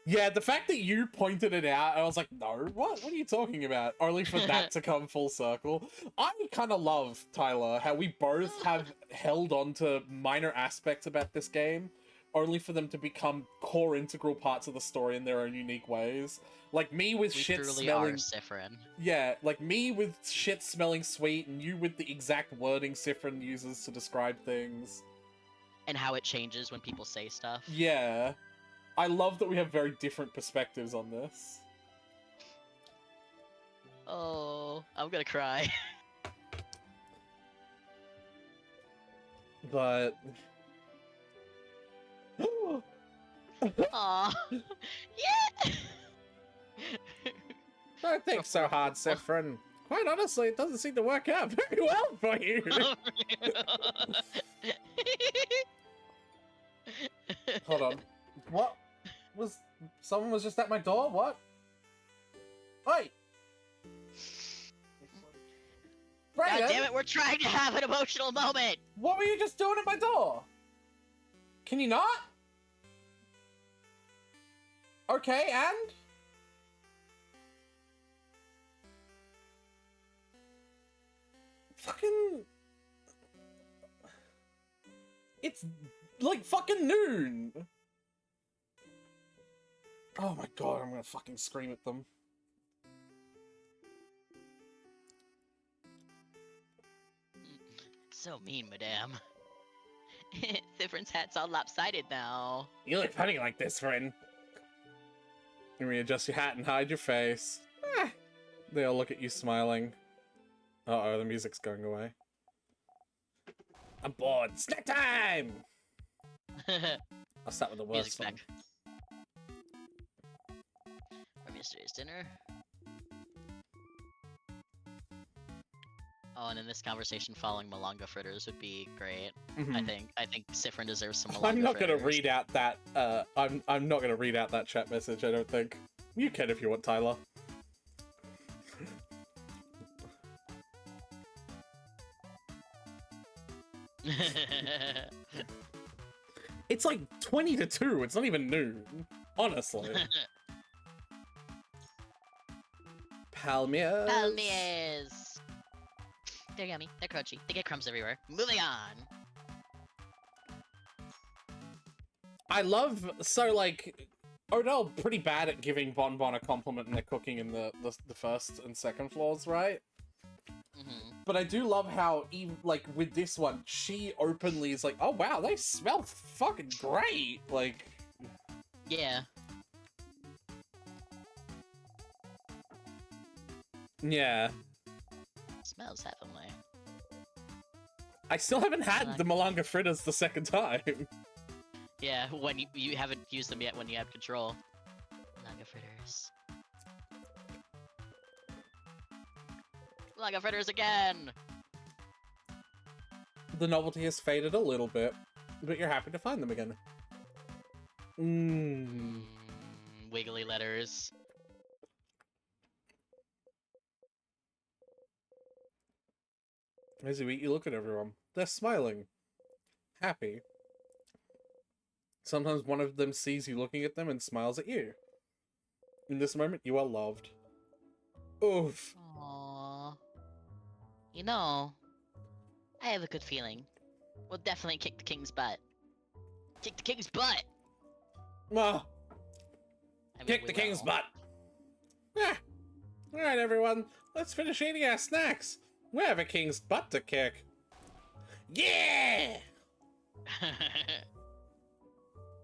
Yeah, the fact that you pointed it out, I was like, no, what are you talking about? Only for that to come full circle. I kind of love, Tyler, how we both have held on to minor aspects about this game only for them to become core integral parts of the story in their own unique ways. Like me with We shit truly smelling. are Siffrin. Yeah, like me with shit smelling sweet, and you with the exact wording Siffrin uses to describe things. And how it changes when people say stuff. Yeah. I love that we have very different perspectives on this. Oh, I'm gonna cry. But... Aw. Yeah! Don't think so hard, Siffrin. Quite honestly, it doesn't seem to work out very well for you. Hold on. What? Someone was just at my door? What? Oi! God Brayden, damn it, we're trying to have an emotional moment! what were you just doing at my door? Can you not? Okay, and? Fucking... It's like fucking noon! Oh my god, I'm gonna fucking scream at them. So mean, madame. Siffrin's hat's all lopsided now. You look funny like this, friend. You readjust your hat and hide your face. They all look at you smiling. Uh-oh, the music's going away. I'm bored. Snack time! I'll start with the worst Music's one. back. From yesterday's dinner. Oh, and then this conversation following Malanga fritters would be great. I think Siffrin deserves some Malanga I'm not gonna fritters. read out that, I'm not gonna read out that chat message, I don't think. You can if you want, Tyler. It's like 20 to 2, it's not even noon. Honestly. Palmiers. Palmiers! They're yummy, they're crunchy, they get crumbs everywhere. Moving on! I love, so like, Odell pretty bad at giving Bon Bon a compliment in their cooking in the first and second floors, right? Mm-hmm. But I do love how, even, like, with this one, she openly is like, oh wow, they smell fucking great! Like... Yeah. Yeah. Smells heavenly. I still haven't had the Malanga fritters the second time. Yeah, when you haven't used them yet when you have control. Malanga fritters. Malanga fritters again! The novelty has faded a little bit, but you're happy to find them again. Mmm. Wiggly letters. As you eat, you look at everyone. They're smiling. Happy. Sometimes one of them sees you looking at them and smiles at you. In this moment, you are loved. Oof. Aww. You know, I have a good feeling. We'll definitely kick the king's butt. Kick the king's butt! Ah, I mean, kick we the king's will. butt. Ah. Alright, everyone. Let's finish eating our snacks. We have a king's butt to kick. Yeah!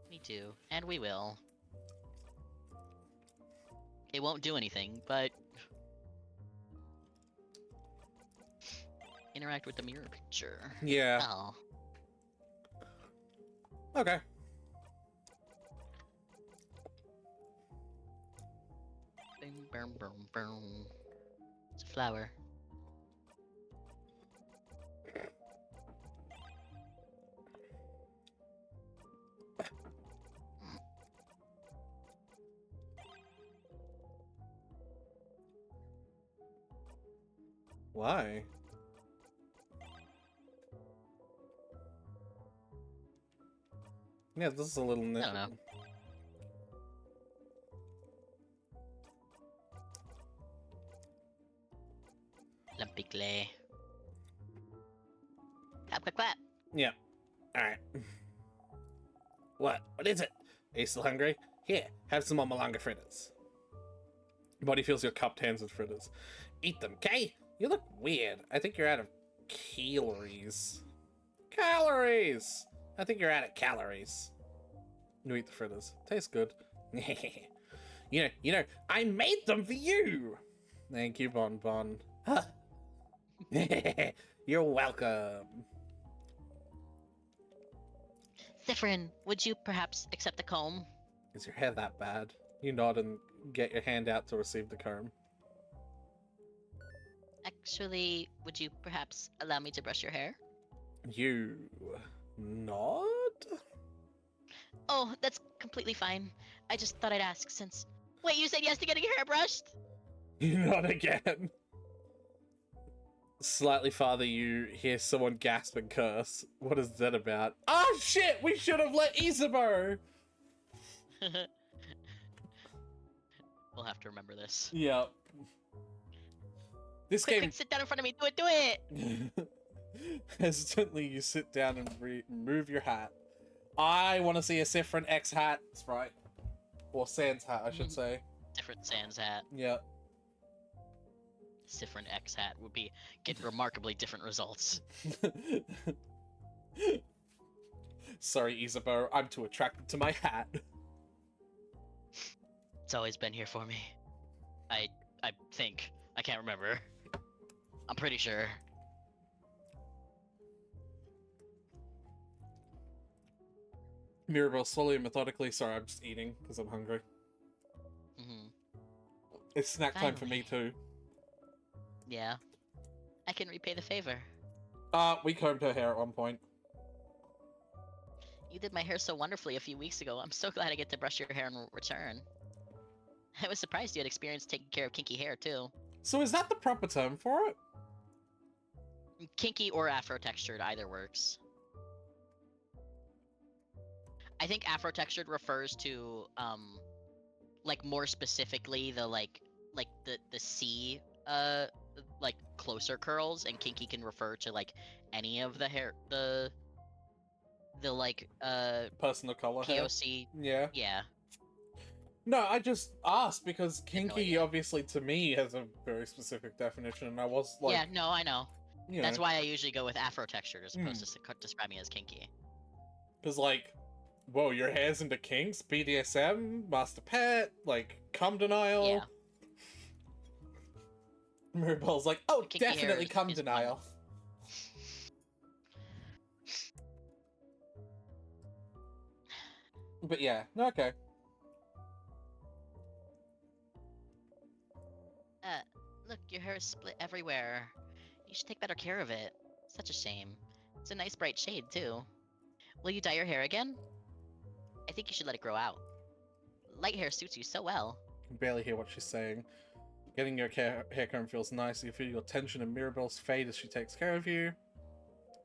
Me too, and we will. It won't do anything, but... Interact with the mirror picture. Yeah. Oh. Okay. Boom, boom, boom, boom. It's a flower. Why? Yeah, this is a little... I don't know. Lumpy clay. Clap, clap, clap. Yeah. Alright. What? What is it? Are you still hungry? Here, have some more malanga fritters. Buddy fills your cupped hands with fritters. Eat them, Kay? You look weird. I think you're out of calories. Calories! I think you're out of calories. You eat the fritters. Tastes good. You know, I made them for you! Thank you, Bon Bon. Huh. You're welcome. Zephyrin, would you perhaps accept the comb? Is your hair that bad? You nod and get your hand out to receive the comb. Actually, would you perhaps allow me to brush your hair? You nod? Oh, that's completely fine. I just thought I'd ask since... Wait, you said yes to getting your hair brushed? You nod again. Slightly farther, you hear someone gasp and curse. What is that about? Oh shit! We should have let Isabeau! We'll have to remember this. Yep. This Quick, game... quick, sit down in front of me. Do it, do it! Hesitantly, you sit down and remove your hat. I want to see a Siffrin X hat. That's right. Or Sans hat, I should say. Different Sans hat. Yep. Different X hat would be get remarkably different results. Sorry, Isabeau. I'm too attracted to my hat. It's always been here for me. I think. I can't remember. I'm pretty sure. Mirabelle slowly and methodically. Sorry, I'm just eating because I'm hungry. Hmm. It's snack time for me too. Yeah. I can repay the favor. We combed her hair at one point. You did my hair so wonderfully a few weeks ago. I'm so glad I get to brush your hair in return. I was surprised you had experience taking care of kinky hair too. So is that the proper term for it? Kinky or afro textured, either works. I think afro textured refers to like more specifically the like the C like closer curls, and kinky can refer to like any of the hair the like Personal color hair. POC. Yeah. Yeah. No, I just asked because no kinky idea. obviously to me has a very specific definition, and I was like, Yeah, no, I know. you That's know, why I usually go with afro textured as opposed to describe me as kinky. because like, whoa, your hair's into kinks, BDSM, master pet, like cum denial. Yeah. Mirabelle's like, oh, Kinky hair definitely is- cum is denial. But yeah, no, okay. Look, your hair is split everywhere. You should take better care of it. Such a shame. It's a nice bright shade, too. Will you dye your hair again? I think you should let it grow out. Light hair suits you so well. I can barely hear what she's saying. Getting your hair comb feels nice. You feel your tension in Mirabelle's fate as she takes care of you.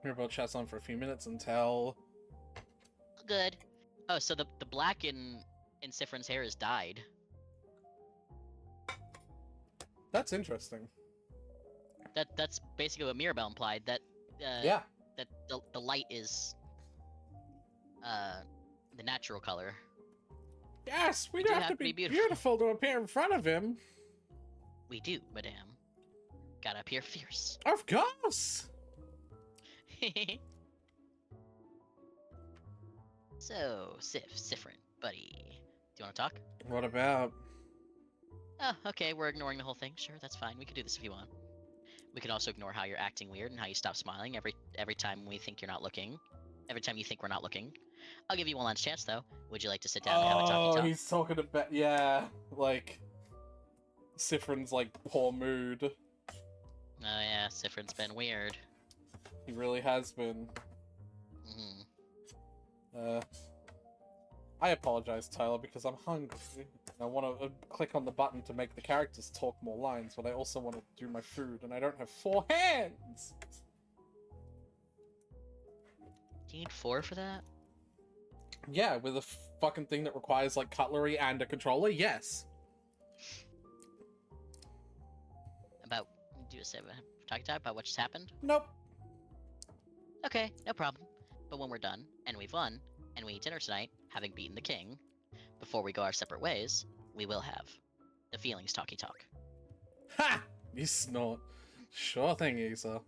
Mirabelle chats on for a few minutes until... Good. Oh, so the black in Siffrin's hair is dyed. That's interesting. That's basically what Mirabelle implied. That Yeah. that the light is the natural color. Yes, we You don't have to be beautiful to appear in front of him. We do, madame. Gotta appear fierce. Of course. So, Siffrin, buddy. Do you want to talk? What about? Oh, okay, we're ignoring the whole thing. Sure, that's fine. We can do this if you want. We can also ignore how you're acting weird and how you stop smiling every time we think you're not looking. Every time you think we're not looking. I'll give you one last chance, though. Would you like to sit down and have a talkie talk? He's talking about like Siffrin's like poor mood. Oh yeah, Siffrin's been weird. He really has been. Hmm. I apologize, Tyler, because I'm hungry. I want to click on the button to make the characters talk more lines, but I also want to do my food, and I don't have 4 hands! Do you need 4 for that? Yeah, with a fucking thing that requires, like, cutlery and a controller, yes. Do a talkie talk about what just happened? Nope. Okay, no problem. But when we're done, and we've won, and we eat dinner tonight, having beaten the king, before we go our separate ways, we will have the feelings talkie talk. Ha! You snort. Sure thing, Isa.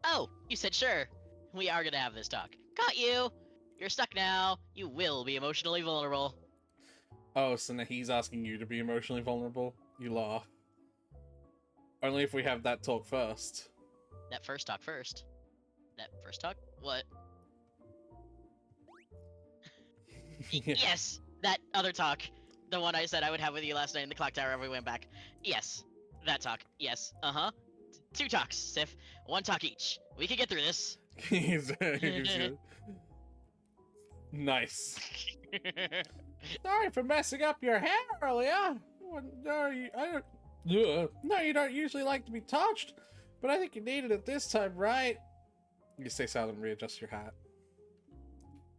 Oh, you said sure. We are gonna have this talk. Got you! You're stuck now. You will be emotionally vulnerable. Oh, so now he's asking you to be emotionally vulnerable? You laugh. Only if we have that talk first. That first talk first. That first talk? What? Yeah. Yes! That other talk. The one I said I would have with you last night in the clock tower after we went back. Yes. That talk. Yes. Uh-huh. 2 talks, Sif. 1 talk each. We can get through this. He's nice. Sorry for messing up your hair earlier. No, you don't usually like to be touched, but I think you needed it this time, right? You say so and readjust your hat.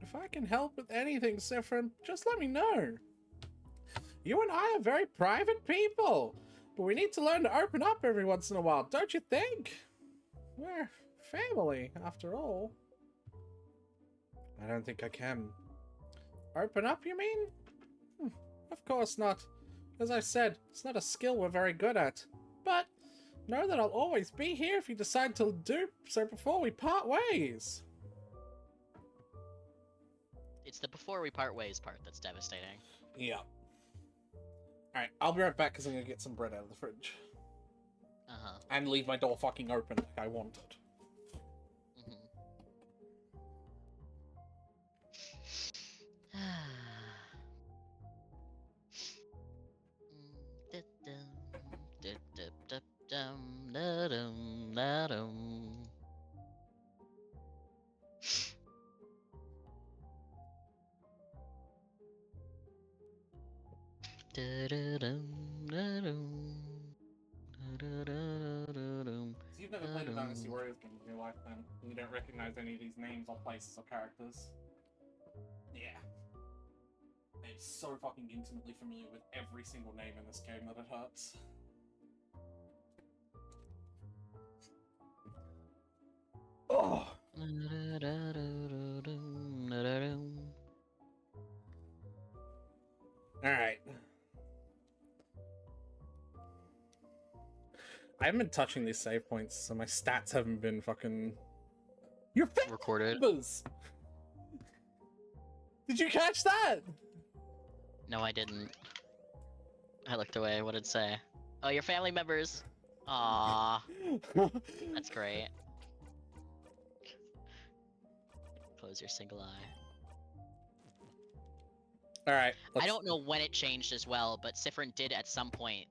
If I can help with anything, Sifrin, just let me know. You and I are very private people, but we need to learn to open up every once in a while, don't you think? We're family, after all. I don't think I can. Open up, you mean? Of course not. As I said, it's not a skill we're very good at. But know that I'll always be here if you decide to do so before we part ways. It's the before we part ways part that's devastating. Yeah. Alright, I'll be right back because I'm gonna get some bread out of the fridge. Uh-huh. And leave my door fucking open like I wanted. So you've never played a Dynasty Warriors game in your life then? You don't recognize any of these names or places or characters? Yeah. I'm so fucking intimately familiar with every single name in this game that it hurts. Oh! Alright. I haven't been touching these save points, so my stats haven't been fucking... You're Recorded. members! Did you catch that? No, I didn't. I looked away. What did it say? Oh, your family members. Aww. That's great. Close your single eye. Alright. I don't know when it changed as well, but Sifrin did at some point.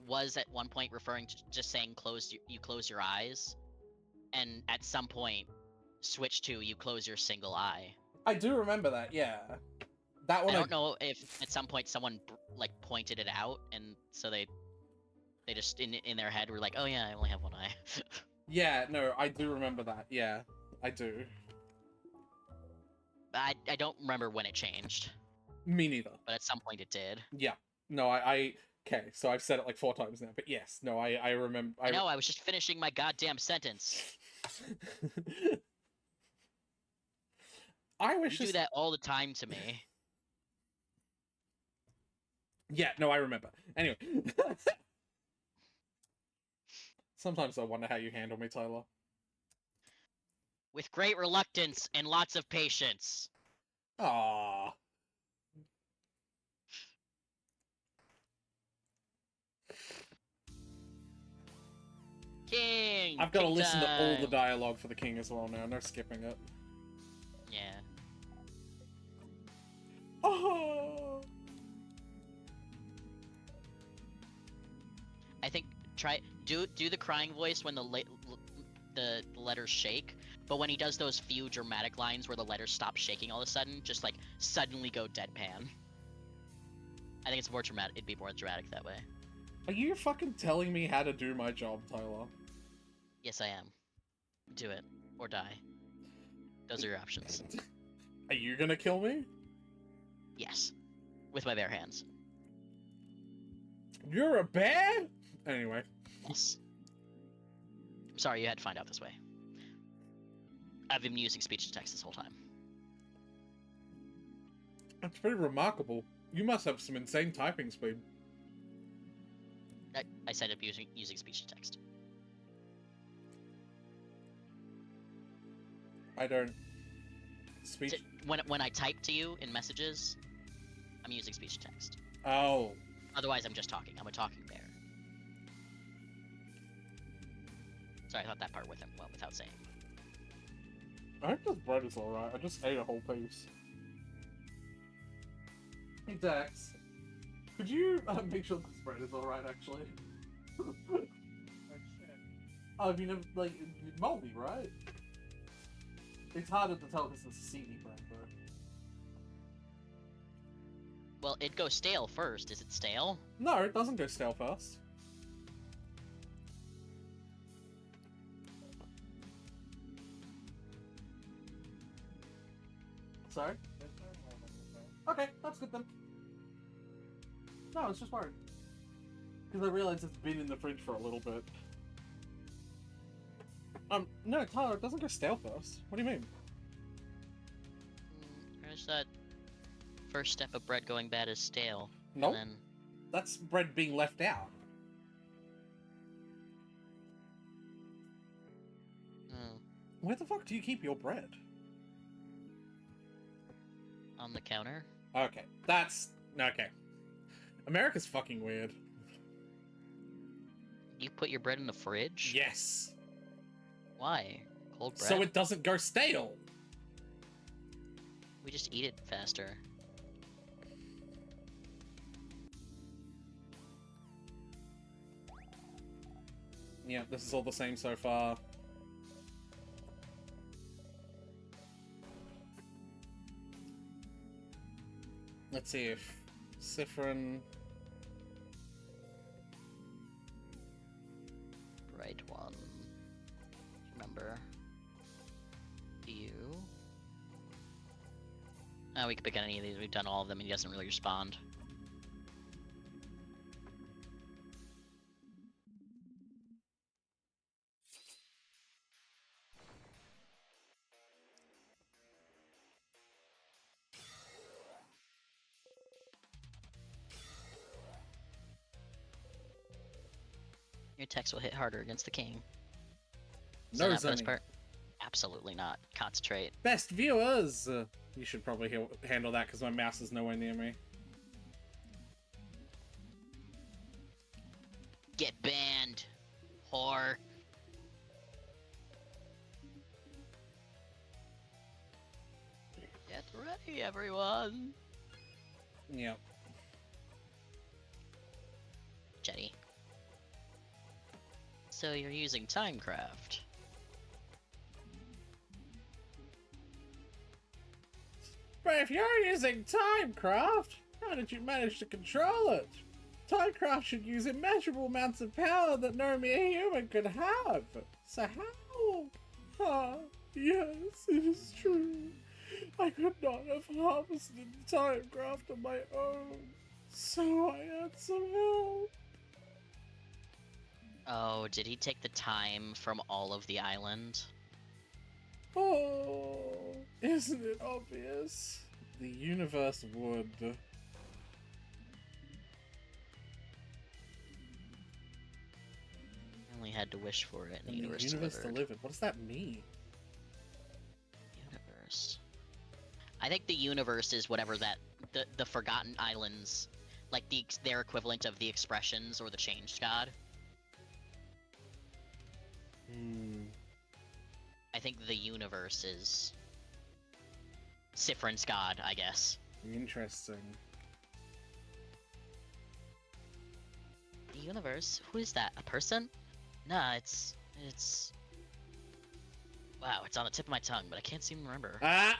Was at one point referring to just saying you close your eyes, and at some point switch to you close your single eye. I do remember that, yeah. That one I don't know if at some point someone like pointed it out, and so they just in their head were like, oh yeah, I only have one eye. Yeah, no, I do remember that. Yeah, I do. I don't remember when it changed, Me neither. but at some point it did. Yeah. No, I okay, so I've said it like 4 times now, but yes, no, I remember. I know, I was just finishing my goddamn sentence. I wish You do that all the time to me. Yeah, no, I remember. Anyway. Sometimes I wonder how you handle me, Tyler. With great reluctance and lots of patience. Aww. King! I've got to king listen to all the time. dialogue for the king as well now, no skipping it. Yeah. Oh. I think do the crying voice when the letters shake, but when he does those few dramatic lines where the letters stop shaking all of a sudden, just like suddenly go deadpan. I think it's more dramatic. It'd be more dramatic that way. Are you fucking telling me how to do my job, Tyler? Yes, I am. Do it or die. Those are your options. Are you gonna kill me? Yes, with my bare hands. You're a bear? Anyway. Yes. I'm sorry you had to find out this way. I've been using speech to text this whole time. That's pretty remarkable. You must have some insane typing speed. I set up using speech to text. I don't. Speech. When I type to you in messages, I'm using speech to text. Oh. Otherwise, I'm just talking. I'm a talking bear. Sorry, I thought that part went without saying. I hope this bread is alright. I just ate a whole piece. Hey Dax, could you make sure this bread is alright actually? Oh shit. Oh, have you never, like, it's moldy, right? It's harder to tell because it's seedy bread, though. Well, it goes stale first. Is it stale? No, it doesn't go stale first. Sorry? Yes, sir. I was okay. Okay, that's good then. No, I was just worried. Because I realized it's been in the fridge for a little bit. No, Tyler, it doesn't go stale first. What do you mean? Where's that first step of bread going bad is stale? Nope. And then That's bread being left out. Where the fuck do you keep your bread? on the counter. Okay, that's... Okay. America's fucking weird. You put your bread in the fridge? Yes. Why? Cold bread? So it doesn't go stale. We just eat it faster. Yeah, this is all the same so far. Let's see if Siffrin... Right one. Remember. You. Oh, we could pick any of these. We've done all of them and he doesn't really respond. Your text will hit harder against the king. Is No, that not the best Zoning. part? Absolutely not. Concentrate. Best viewers! You should probably handle that because my mouse is nowhere near me. Get banned, whore. Get ready, everyone. Yep. Jetty. So you're using Timecraft. But if you're using Timecraft, how did you manage to control it? Timecraft should use immeasurable amounts of power that no mere human could have. So how? Ah, yes, it is true. I could not have harvested Timecraft on my own. So I had some help. Oh, did he take the time from all of the island? Oh, isn't it obvious? The universe would. Only had to wish for it, and And the universe, delivered. delivered. What does that mean? Universe. I think the universe is whatever that the Forgotten Islands, like their equivalent of the Expressions or the Changed God. Hmm. I think the universe is Siffrin's God, I guess. Interesting. The universe? Who is that? A person? Nah, it's... Wow, it's on the tip of my tongue, but I can't seem to remember. Ah!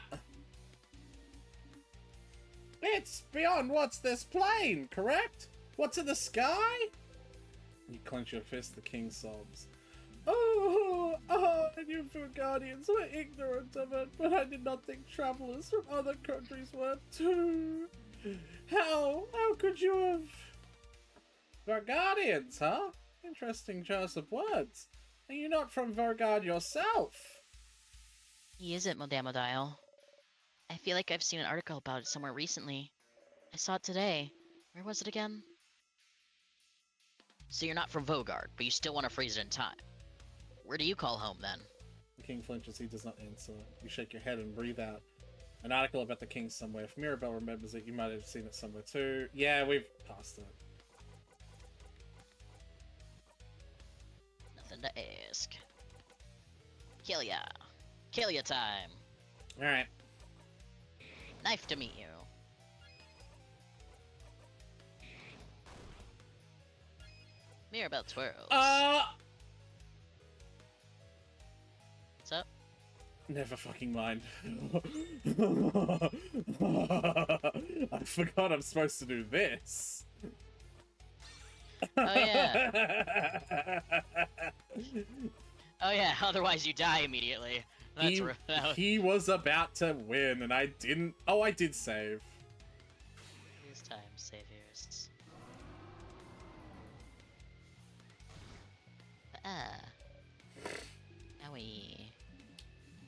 It's beyond what's this plane, correct? What's in the sky? You clench your fist, the king sobs. Oh, I knew Guardians were ignorant of it, but I did not think travelers from other countries were too. How could you have... Guardians, huh? Interesting choice of words. Are you not from Vergard yourself? He isn't, Madame Dial. I feel like I've seen an article about it somewhere recently. I saw it today. Where was it again? So you're not from Vogard, but you still want to freeze it in time. Where do you call home then? The king flinches. He does not answer. You shake your head and breathe out. An article about the king somewhere. If Mirabelle remembers it, you might have seen it somewhere too. Yeah, we've passed it. Nothing to ask. Kalia. Kalia time. Alright. Nice to meet you. Mirabelle twirls. What's up? Never fucking mind. I forgot I'm supposed to do this. Oh yeah. Oh yeah, otherwise you die immediately. That's he was about to win and I didn't. Oh, I did save. These time saviors. Owie.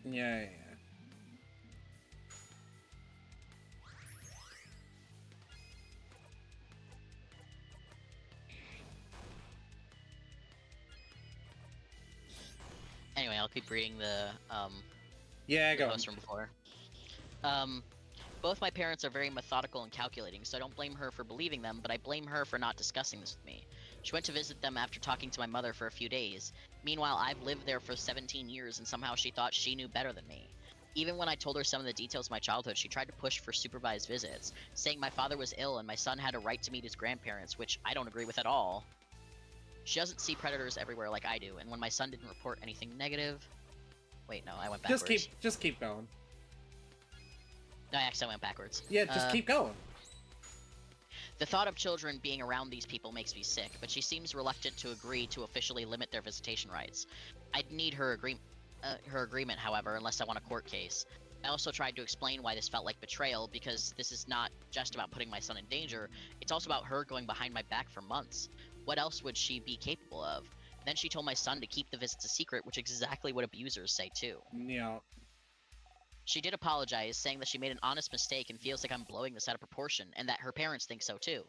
Yeah. Anyway, I'll keep reading the Yeah, go on. post from before. Both my parents are very methodical and calculating, so I don't blame her for believing them, but I blame her for not discussing this with me. She went to visit them after talking to my mother for a few days. Meanwhile, I've lived there for 17 years, and somehow she thought she knew better than me. Even when I told her some of the details of my childhood, she tried to push for supervised visits, saying my father was ill and my son had a right to meet his grandparents, which I don't agree with at all. She doesn't see predators everywhere like I do, and when my son didn't report anything negative... Wait, no, I went backwards. Just keep going. No, I actually went backwards. Yeah, just keep going. The thought of children being around these people makes me sick, but she seems reluctant to agree to officially limit their visitation rights. I'd need her agreement, however, unless I want a court case. I also tried to explain why this felt like betrayal, because this is not just about putting my son in danger, it's also about her going behind my back for months. What else would she be capable of? Then she told my son to keep the visits a secret, which is exactly what abusers say too. Yeah. She did apologize, saying that she made an honest mistake and feels like I'm blowing this out of proportion, and that her parents think so too.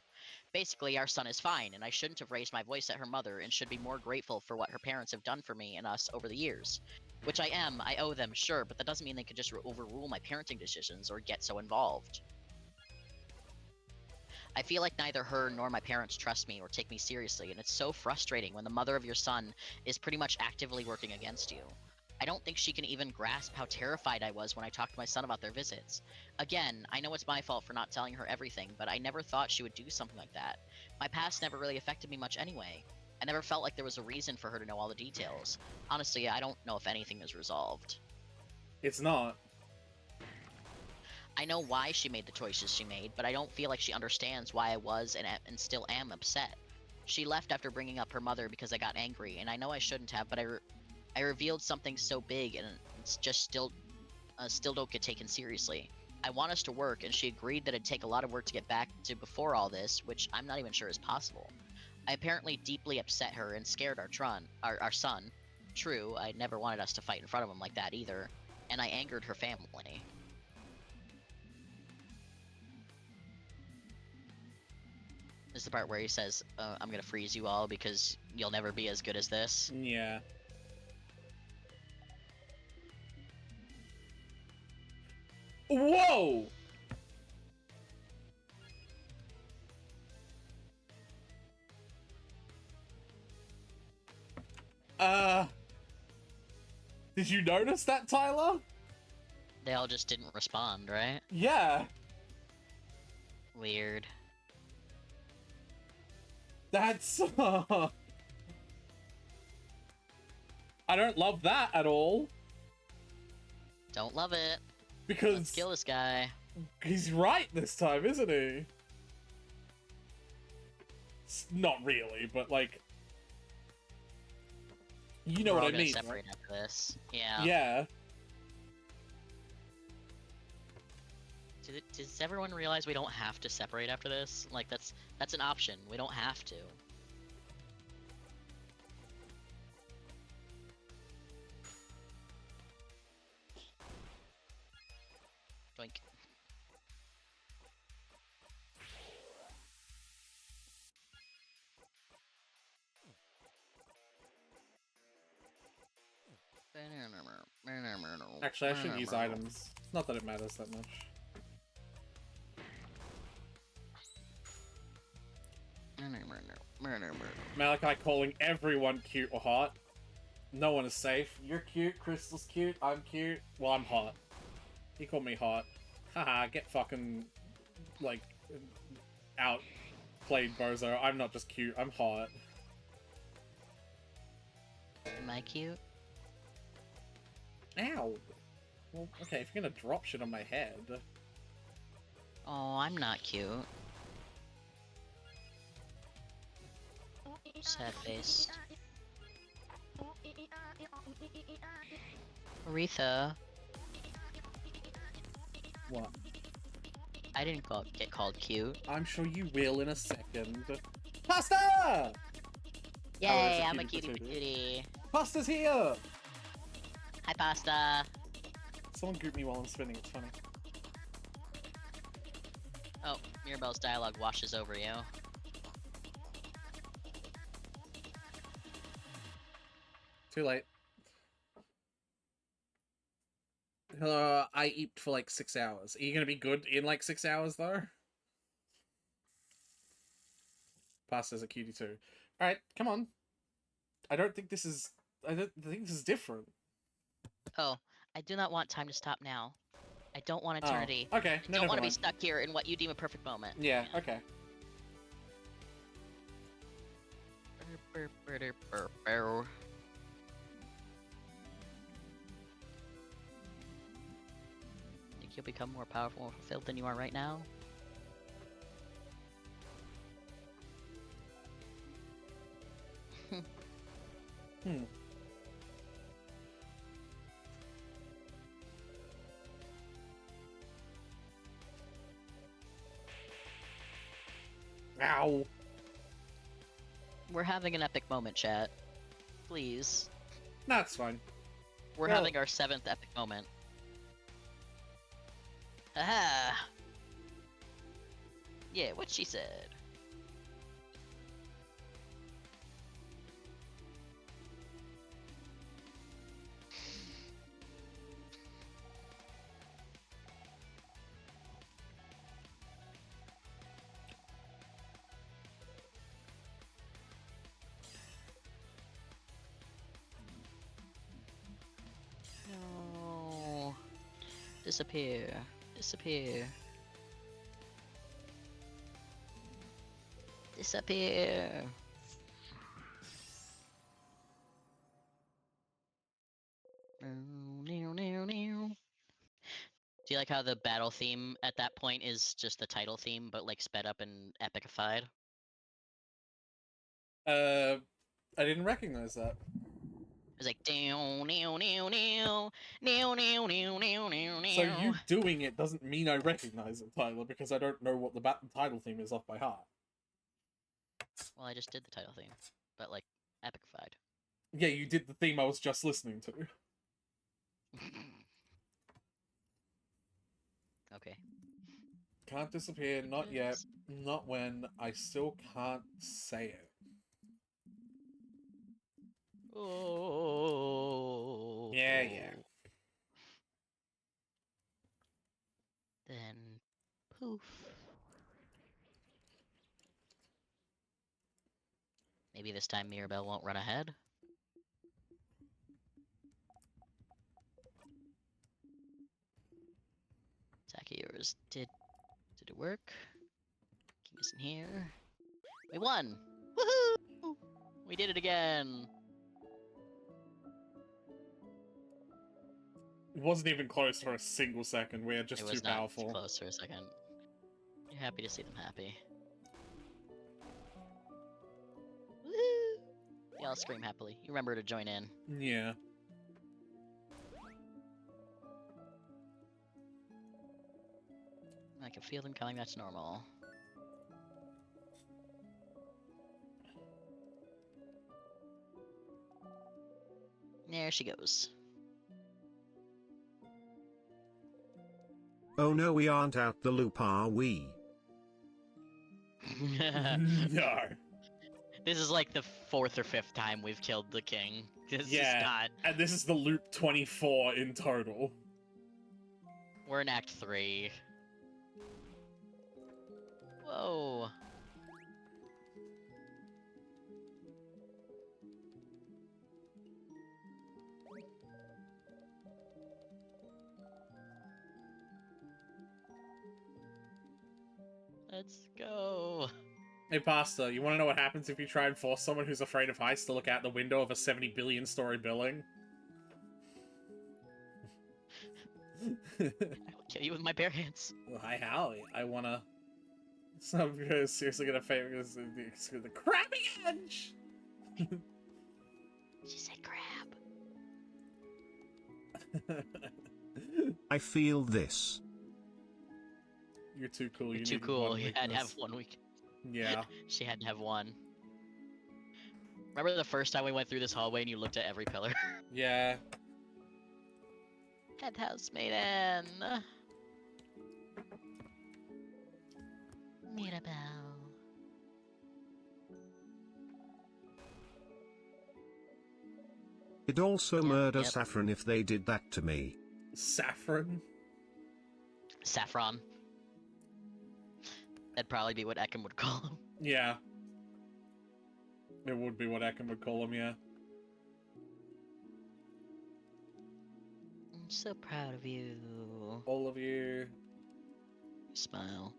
Basically, our son is fine, and I shouldn't have raised my voice at her mother, and should be more grateful for what her parents have done for me and us over the years. Which I am, I owe them, sure, but that doesn't mean they could just overrule my parenting decisions or get so involved. I feel like neither her nor my parents trust me or take me seriously, and it's so frustrating when the mother of your son is pretty much actively working against you. I don't think she can even grasp how terrified I was when I talked to my son about their visits. Again, I know it's my fault for not telling her everything, but I never thought she would do something like that. My past never really affected me much anyway. I never felt like there was a reason for her to know all the details. Honestly, I don't know if anything is resolved. It's not. I know why she made the choices she made, but I don't feel like she understands why I was and still am upset. She left after bringing up her mother because I got angry, and I know I shouldn't have, but I revealed something so big, and it's just still don't get taken seriously. I want us to work, and she agreed that it'd take a lot of work to get back to before all this, which I'm not even sure is possible. I apparently deeply upset her and scared our son. True, I never wanted us to fight in front of him like that either, and I angered her family. This is the part where he says, I'm gonna freeze you all because you'll never be as good as this. Yeah. Whoa! Did you notice that, Tyler? They all just didn't respond, right? Yeah. Weird. That's, I don't love that at all. Don't love it. Because Let's kill this guy. he's right this time, isn't he? Not really, but like... You know We're what all I gonna mean, separate right? after this. Yeah. Yeah. Does everyone realize we don't have to separate after this? Like, that's an option. We don't have to. Doink. Actually, I shouldn't use items. Not that it matters that much. Malachi calling everyone cute or hot. No one is safe. You're cute, Crystal's cute, I'm cute. Well, I'm hot. He called me hot. Haha, get fucking, like, outplayed, bozo. I'm not just cute, I'm hot. Am I cute? Ow! Well, okay, if you're gonna drop shit on my head... Oh, I'm not cute. Sad face. Aretha, What? I didn't get called cute. I'm sure you will in a second. Pasta! Yay, a I'm a cutie cutie patootie. patootie. Pasta's here! Hi, Pasta. Someone group me while I'm spinning, it's funny. Oh, Mirabelle's dialogue washes over you. Too late. I eat for like 6 hours. Are you gonna be good in like 6 hours though? Pasta's a cutie too. Alright, come on. I don't think this is different. Oh, I do not want time to stop now. I don't want eternity. Oh, okay, I no, don't want never to be mind. stuck here in what you deem a perfect moment. Yeah, okay. Think you'll become more powerful and fulfilled than you are right now? Hmm. Ow. We're having an epic moment, chat. Please. That's fine. We're Well- having our 7th epic moment. Haha! Yeah, what she said. No. Disappear. Disappear. Disappear. Do you like how the battle theme at that point is just the title theme, but like sped up and epicified? I didn't recognize that. It's like down, down, down, down, down, down, down, down, down. So you doing it doesn't mean I recognize it, Tyler, because I don't know what the title theme is off by heart. Well, I just did the title theme, but like epicified. Yeah, you did the theme I was just listening to. Okay. Can't disappear, not yet, not when, I still can't say it. Oh. Yeah. Then poof. Maybe this time Mirabelle won't run ahead. Attack of yours. Did it work? King isn't here. We won! Woohoo! We did it again! It wasn't even close for a single second. We're just It too was not powerful. close for a second. You're happy to see them happy. Woohoo! Y'all scream happily. You remember to join in. Yeah. I can feel them coming back to normal. There she goes. Oh no, we aren't out the loop, are we? No. This is like the 4th or 5th time we've killed the king. This is Yeah. not. And this is the loop 24 in total. We're in Act 3. Whoa. Let's go. Hey, Pasta, you want to know what happens if you try and force someone who's afraid of heights to look out the window of a 70 billion story building? I will kill you with my bare hands. Well, hi, Howie. I wanna. So I'm seriously gonna favor the crabby edge. She said crab. I feel this. You're too cool. You're You too need cool. one You had to have weakness. 1 week. Yeah. She had to have one. Remember the first time we went through this hallway and you looked at every pillar? Yeah. Head house maiden. Mirabelle. I'd also Yep, murder yep. Saffron if they did that to me. Saffron. Saffron. That'd probably be what Ekam would call him. Yeah. It would be what Ekam would call him, yeah. I'm so proud of you. All of you. Smile.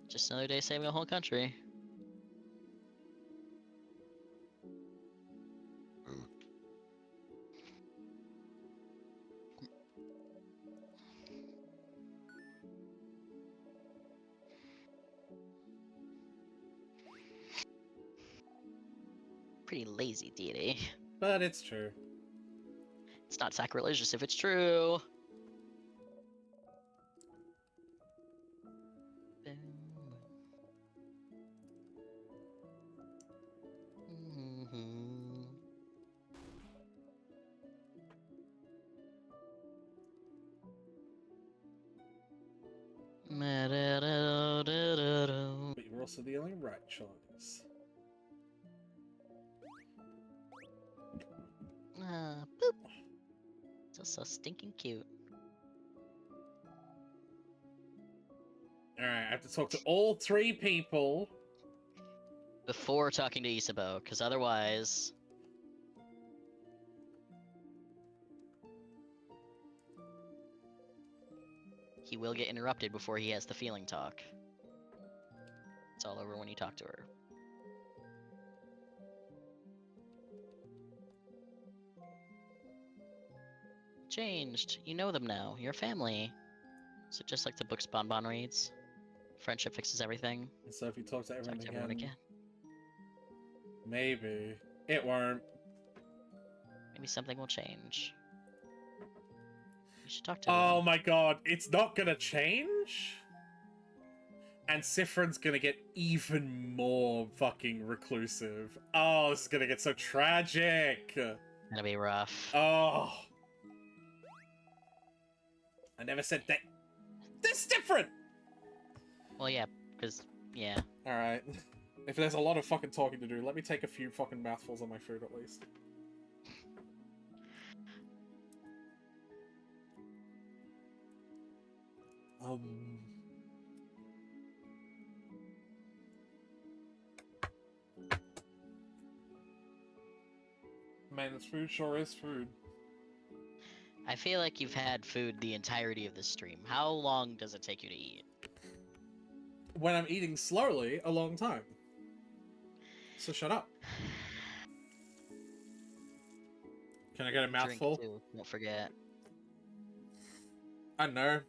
Just another day saving a whole country. Pretty lazy deity. But it's true. It's not sacrilegious if it's true. But you're also the only right choice. Boop. Still so stinking cute. Alright, I have to talk to all 3 people. Before talking to Isabo, because otherwise... he will get interrupted before he has the feeling talk. It's all over when you talk to her. Changed. You know them now. You're family. So just like the books Bonbon reads, friendship fixes everything. So if you talk to Talk everyone, to everyone again. Maybe. It won't. Maybe something will change. You should talk to Oh them. my god, it's not gonna change? And Sifrin's gonna get even more fucking reclusive. Oh, this is gonna get so tragic. Gonna be rough. Oh. I never said that. This different! Well, yeah, because, yeah. Alright. If there's a lot of fucking talking to do, let me take a few fucking mouthfuls of my food at least. Man, this food sure is food. I feel like you've had food the entirety of this stream. How long does it take you to eat? When I'm eating slowly, a long time. So shut up. Can I get a mouthful? Drink too, don't forget. I don't know.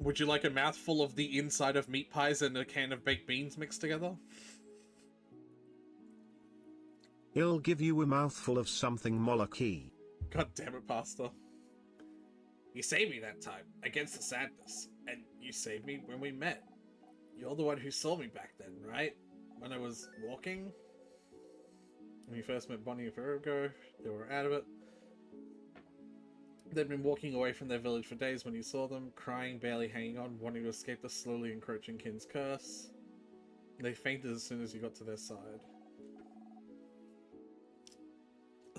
Would you like a mouthful of the inside of meat pies and a can of baked beans mixed together? He'll give you a mouthful of something Moloch-y. God damn it, Pasta. You saved me that time, against the sadness. And you saved me when we met. You're the one who saw me back then, right? When I was walking? When you first met Bonnie and Virgo, they were out of it. They'd been walking away from their village for days when you saw them, crying, barely hanging on, wanting to escape the slowly encroaching kin's curse. They fainted as soon as you got to their side.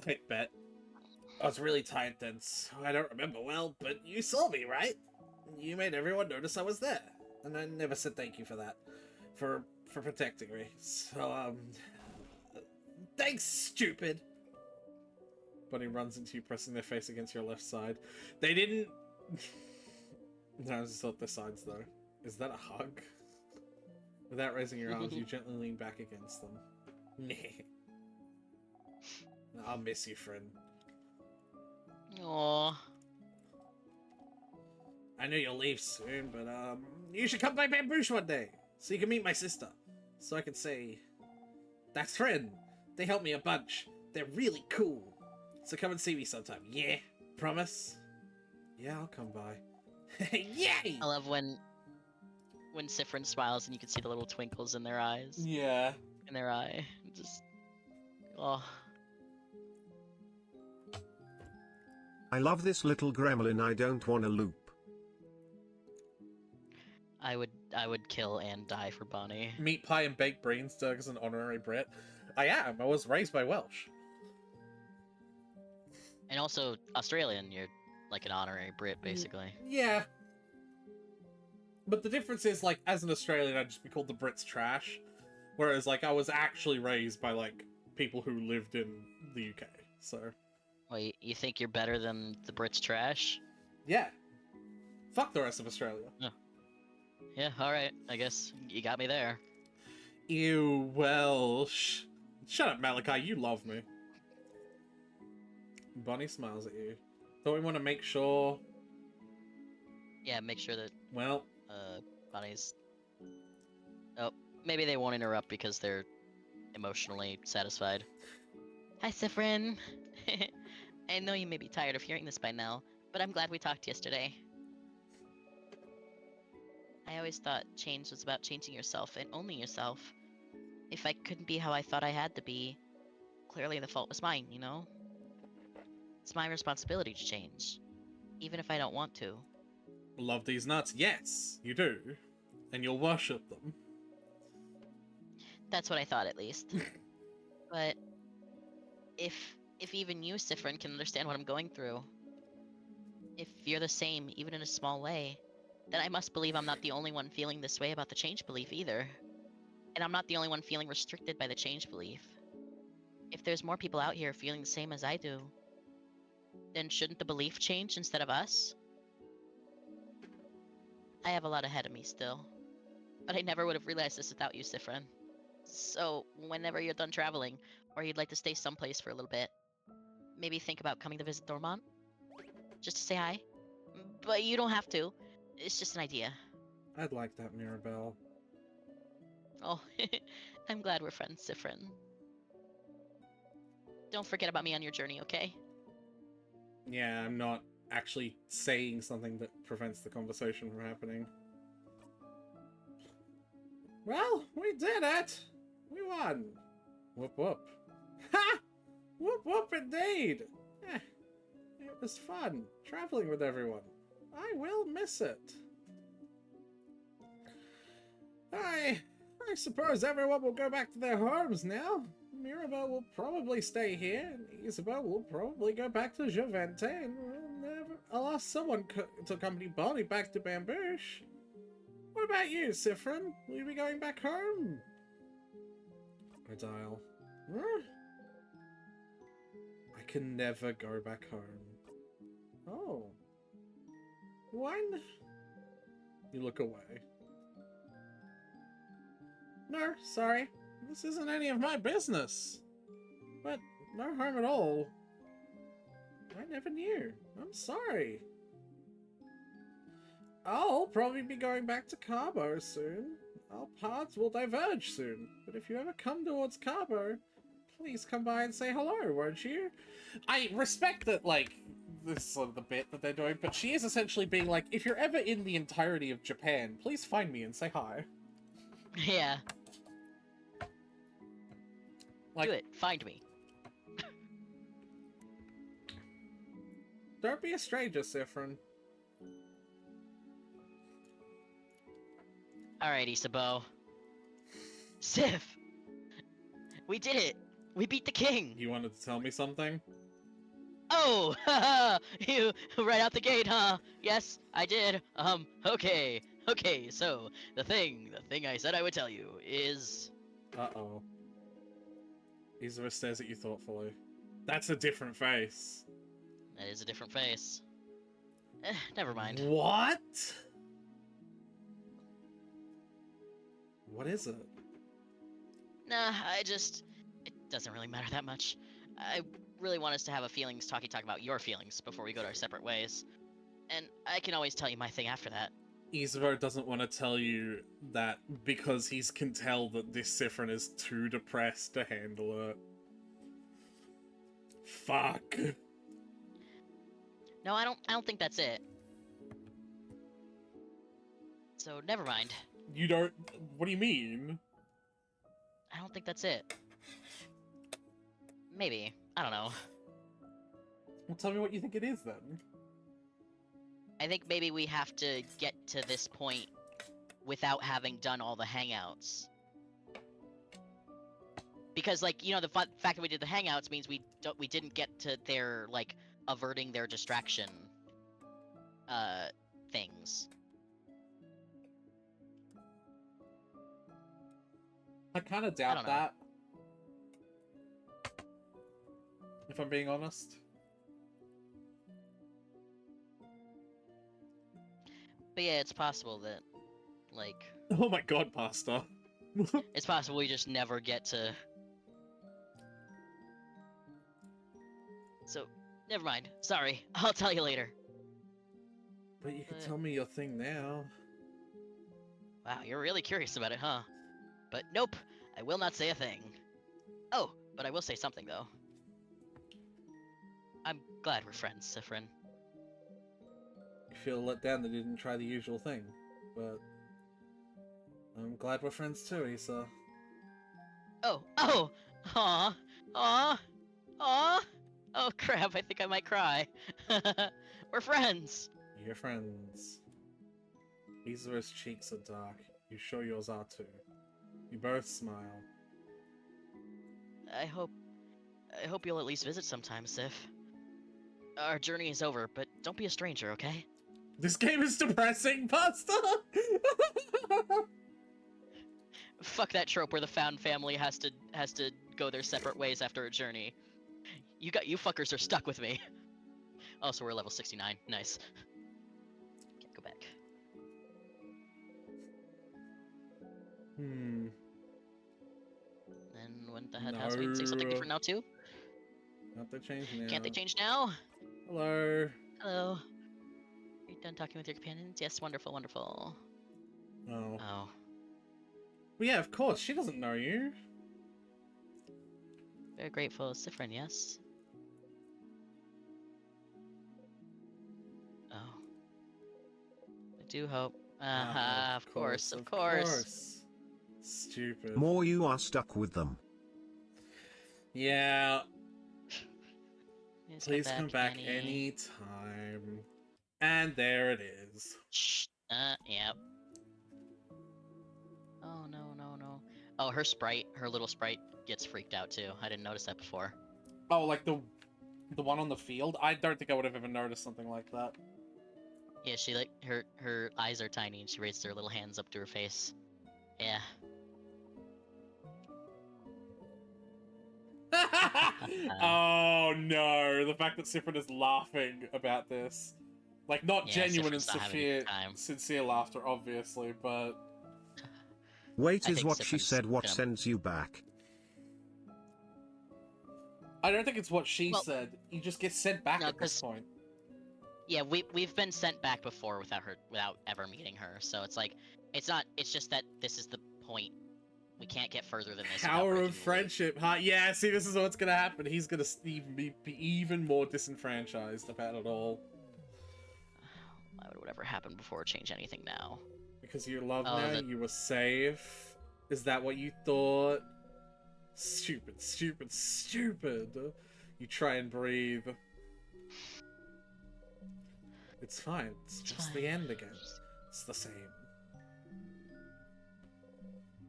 I bet. I was really tired then, so I don't remember well, but you saw me, right? You made everyone notice I was there, and I never said thank you for that. For protecting me. So, thanks, stupid! Bunny runs into you, pressing their face against your left side. They didn't... No, I just thought their sides, though. Is that a hug? Without raising your arms, you gently lean back against them. I'll miss you, friend. Aww. I know you'll leave soon, but, you should come by Bamboosh one day, so you can meet my sister. So I can say, that's friend. They helped me a bunch. They're really cool. So come and see me sometime. Yeah? Promise? Yeah, I'll come by. Yay! I love when Siffrin smiles and you can see the little twinkles in their eyes. Yeah. In their eye. Just... Oh. I love this little gremlin. I don't want to loop. I would kill and die for Bonnie. Meat pie and baked beans, Doug is an honorary Brit. I am. I was raised by Welsh. And also Australian, you're like an honorary Brit, basically. Yeah. But the difference is, like, as an Australian, I'd just be called the Brits trash. Whereas, like, I was actually raised by, like, people who lived in the UK, so... Well, you think you're better than the Brits trash? Yeah. Fuck the rest of Australia. Yeah, alright. I guess you got me there. Ew, Welsh. Shut up, Malachi, you love me. Bonnie smiles at you. Don't we want to make sure... Yeah, make sure that, Well... Bonnie's... Oh, maybe they won't interrupt because they're emotionally satisfied. Hi, Siffrin. I know you may be tired of hearing this by now, but I'm glad we talked yesterday. I always thought change was about changing yourself and owning yourself. If I couldn't be how I thought I had to be, clearly the fault was mine, you know? It's my responsibility to change, even if I don't want to. Love these nuts? Yes, you do. And you'll worship them. That's what I thought, at least. But if even you, Siffrin, can understand what I'm going through, if you're the same, even in a small way, then I must believe I'm not the only one feeling this way about the change belief either. And I'm not the only one feeling restricted by the change belief. If there's more people out here feeling the same as I do, then shouldn't the belief change instead of us? I have a lot ahead of me still, but I never would have realized this without you, Siffrin. So, whenever you're done traveling, or you'd like to stay someplace for a little bit, maybe think about coming to visit Dormont? Just to say hi? But you don't have to. It's just an idea. I'd like that, Mirabelle. Oh, I'm glad we're friends, Siffrin. Don't forget about me on your journey, okay? Yeah, I'm not actually saying something that prevents the conversation from happening. Well, we did it! We won! Whoop whoop. Ha! Whoop whoop indeed! It was fun, traveling with everyone. I will miss it. I suppose everyone will go back to their homes now. Mirabelle will probably stay here, and Isabel will probably go back to Juvente, and I'll ask someone to accompany Bonnie back to Bamboosh. What about you, Siffrin? Will you be going back home? I dial. Huh? I can never go back home. Oh. When? You look away. No, sorry. This isn't any of my business. But no harm at all. I never knew. I'm sorry. I'll probably be going back to Carbo soon. Our paths will diverge soon. But if you ever come towards Carbo, please come by and say hello, won't you? I respect that, like, this is sort of the bit that they're doing, but she is essentially being like, if you're ever in the entirety of Japan, please find me and say hi. Yeah. Like, Do it. Find me. Don't be a stranger, Siffrin. Alright, Isabeau. Sif! We did it! We beat the king! You wanted to tell me something? Oh! Haha! You right out the gate, huh? Yes, I did. Okay. Okay, so the thing I said I would tell you is Uh-oh. Izura stares at you thoughtfully. That's a different face. that is a different face. Never mind. What? What is it? Nah, it doesn't really matter that much. I really want us to have a feelings talk about your feelings before we go to our separate ways. And I can always tell you my thing after that. Izuro doesn't want to tell you that because he can tell that this Siffrin is too depressed to handle it. Fuck. No, I don't think that's it. So never mind. You don't... What do you mean? I don't think that's it. Maybe. I don't know. Well, tell me what you think it is, then. I think maybe we have to get to this point without having done all the hangouts. Because, like, you know, the fact that we did the hangouts means we didn't get to their, like, averting their distraction, things. I kind of I doubt don't know. that. If I'm being honest. But yeah, it's possible that, like, Oh my god, Pasta. it's possible we just never get to... So, never mind. Sorry. I'll tell you later. But you could tell me your thing now. Wow, you're really curious about it, huh? But nope, I will not say a thing. Oh, but I will say something, though. I'm glad we're friends, Siffrin. You feel let down that you didn't try the usual thing, but I'm glad we're friends too, Issa. Oh, aw, aw, aw. Oh crap, I think I might cry. We're friends. You're friends. Issa's cheeks are dark. You sure yours are too. You both smile. I hope you'll at least visit sometime, Sif. Our journey is over, but don't be a stranger, okay? This game is depressing, Pasta! Fuck that trope where the found family has to go their separate ways after a journey. You fuckers are stuck with me. Also, we're level 69. Nice. Can't go back. Hmm. Then wouldn't the head house say something different now too? Not they change now. Can't they change now? Hello. Hello. Are you done talking with your companions? Yes, wonderful, wonderful. Oh. Oh. Well, yeah, of course. She doesn't know you. Very grateful, Siffrin, yes? Oh. I do hope. Of course, of course. Stupid. More you are stuck with them. Yeah. Please Please come back any time. And there it is. Shh. Yep. Oh, no, no, no. Oh, her little sprite gets freaked out too. I didn't notice that before. Oh, like the one on the field? I don't think I would have ever noticed something like that. Yeah, she like her eyes are tiny and she raised her little hands up to her face. Yeah. Oh no, the fact that Siffrin is laughing about this. Like, not Yeah, genuine and Siffrin's not having a good time. sincere laughter, obviously, but... Wait I is think what she Siffrin's said what gonna- sends you back. I don't think it's what she Well, said. You just get sent back no, at this 'cause- point. Yeah, we've been sent back before without ever meeting her. So it's like it's just that this is the point. We can't get further than this. without Power breaking of the loop. friendship, huh? Yeah, see, this is what's gonna happen. He's gonna be even more disenfranchised about it all. Why would whatever happened before change anything now? Because you're loved Oh, now, you were safe. Is that what you thought? Stupid, stupid, stupid. You try and breathe. It's fine. It's It's just fine. the end again. It's the same.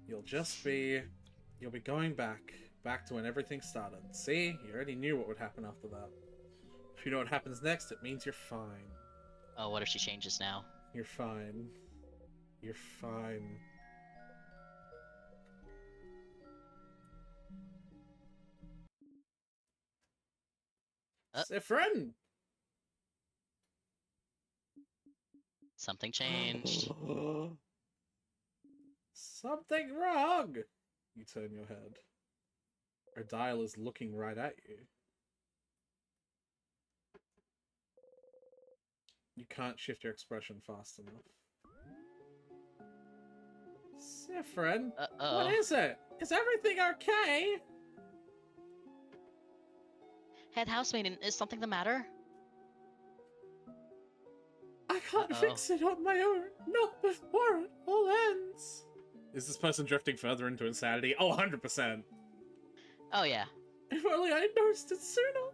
You'll be going back to when everything started. See? You already knew what would happen after that. If you know what happens next, it means you're fine. Oh, what if she changes now? You're fine. You're fine. Sifrin! Something changed. Something wrong! You turn your head. Erdile is looking right at you. You can't shift your expression fast enough. Sifrin, Uh-oh. what is it? Is everything okay? Head housemaiden, is something the matter? I can't Uh-oh. fix it on my own. Not before it all ends. Is this person drifting further into insanity? Oh, 100%. Oh, yeah. If only I noticed it sooner.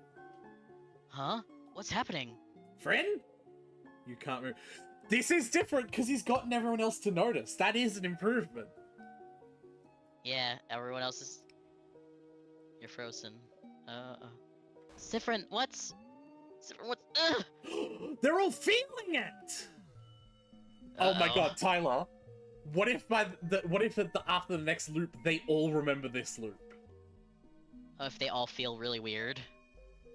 Huh? What's happening? Friend? You can't move. This is different because he's gotten everyone else to notice. That is an improvement. Yeah, everyone else is... You're frozen. Sifrin, what's... Sifrin, what's... Ugh! They're all feeling it. Oh my Uh-oh. god, Tyler. What if after the next loop they all remember this loop? Oh, if they all feel really weird.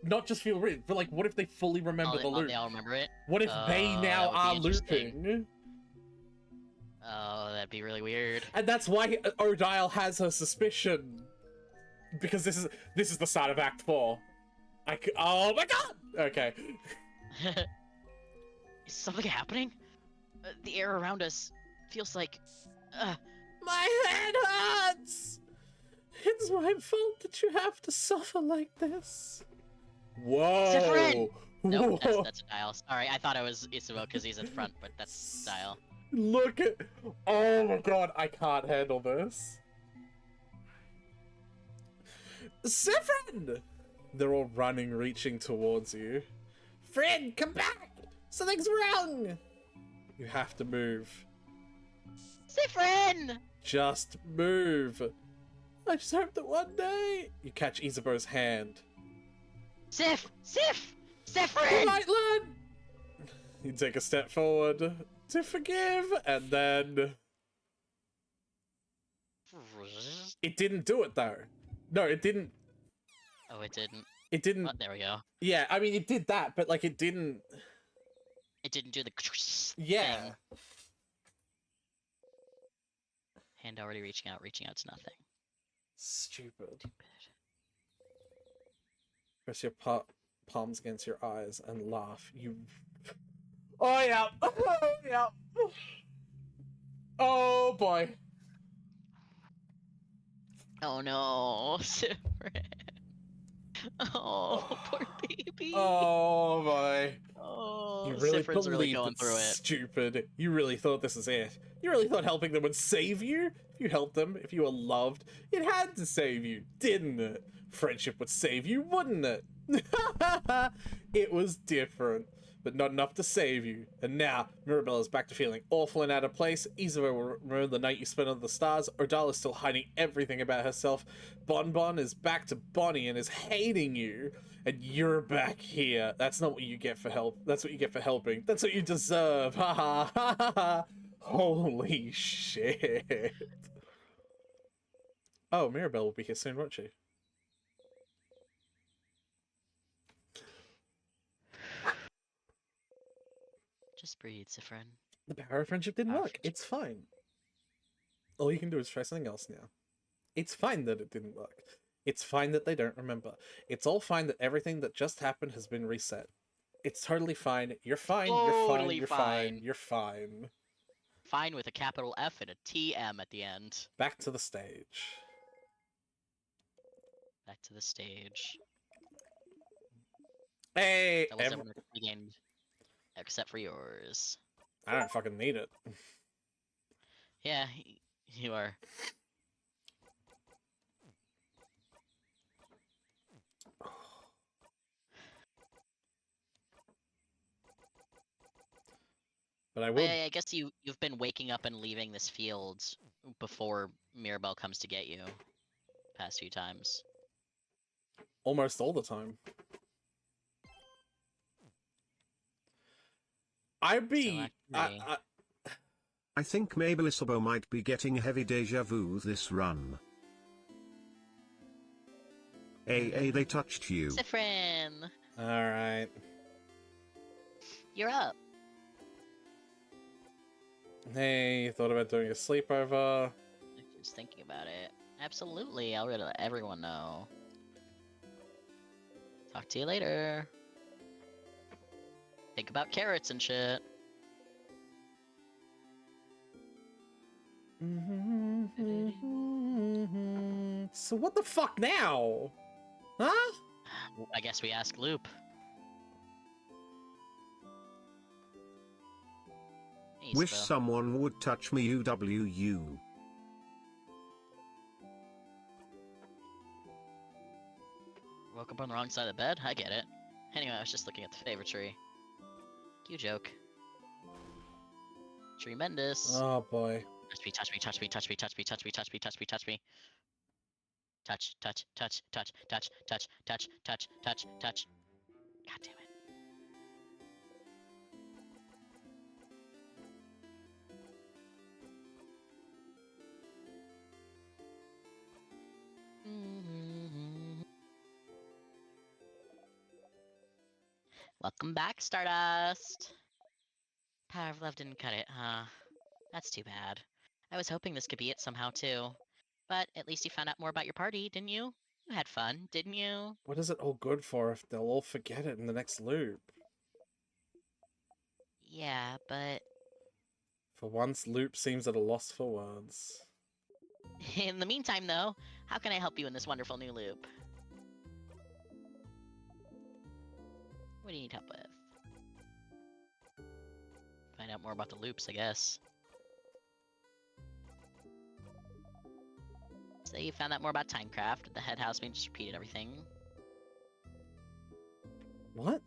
Not just feel weird, but like, what if they fully remember the loop? They all remember it? What if they now that are would be interesting. looping? Oh, that'd be really weird. And that's why Odile has her suspicion. Because this is the start of Act 4. Oh my god! Okay. Is something happening? The air around us feels like... My head hurts! It's my fault that you have to suffer like this. Whoa! Sifrin! Nope, Whoa. that's a dial. Sorry, I thought it was Isubo because he's in front, but that's dial. Look at... Oh my god, I can't handle this. Sifrin! They're all running, reaching towards you. Friend, come back! Something's wrong! You have to move. Sifrin! Just move. I just hope that one day... You catch Isabeau's hand. Sifrin! All right, lad! You take a step forward to forgive, and then... It didn't do it, though. No, it didn't. Oh, it didn't. It didn't... Oh, there we go. Yeah, I mean, it did that, but, like, it didn't... It didn't do the Yeah. thing. Hand already reaching out to nothing. Stupid. Press your palms against your eyes and laugh. You... Oh, yeah. Oh, yeah. Oh, boy. Oh no, Sifrin. Oh, poor baby. Oh, boy. Oh, You really Sifrin's really believed going it's through it. stupid. You really thought this is it. You really thought helping them would save you? If you helped them, if you were loved, it had to save you, didn't it? Friendship would save you, wouldn't it? It was different, but not enough to save you. And now, Mirabella's back to feeling awful and out of place. Isabeau will remember the night you spent under the stars. Odile is still hiding everything about herself. Bonbon is back to Bonnie and is hating you. And you're back here. That's not what you get for help. That's what you get for helping. That's what you deserve. Ha ha ha ha ha. Holy shit. Oh, Mirabelle will be here soon, won't she? Just breathe, Sifrin. The power of friendship didn't Power of work. friendship. It's fine. All you can do is try something else now. It's fine that it didn't work. It's fine that they don't remember. It's all fine that everything that just happened has been reset. It's totally fine. You're fine. You're fine. Totally You're fine. fine. You're fine. Fine with a capital F and a TM at the end. Back to the stage. Back to the stage. Hey, That was everyone regained, except for yours. I don't fucking need it. Yeah, you are. But I But will. I guess you've been waking up and leaving this field before Mirabelle comes to get you. Past few times. Almost all the time. I'd be. activity. I think maybe Isabo might be getting heavy deja vu this run. AA, they touched you. Sifrin, Alright. you're up. Hey, thought about doing a sleepover. Just thinking about it. Absolutely, I'll let everyone know. Talk to you later. Think about carrots and shit. So what the fuck now? Huh? I guess we ask Loop. Hey, Wish Spo. someone would touch me UWU. Woke up on the wrong side of the bed? I get it. Anyway, I was just looking at the favorite tree. Cue joke. Tremendous. Oh boy. Touch me, touch me, touch me, touch me, touch me, touch me, touch me, touch me, touch me. Touch, touch, touch, touch, touch, touch, touch, touch, touch, touch. God damn it. Welcome back, Stardust. Power of Love didn't cut it, huh? That's too bad. I was hoping this could be it somehow, too. But at least you found out more about your party, didn't you? You had fun, didn't you? What is it all good for if they'll all forget it in the next loop? Yeah, but For once, Loop seems at a loss for words. in the meantime, though, how can I help you in this wonderful new loop? What do you need help with? Find out more about the loops, I guess. So you found out more about Timecraft. The head housemaid just repeated everything. What?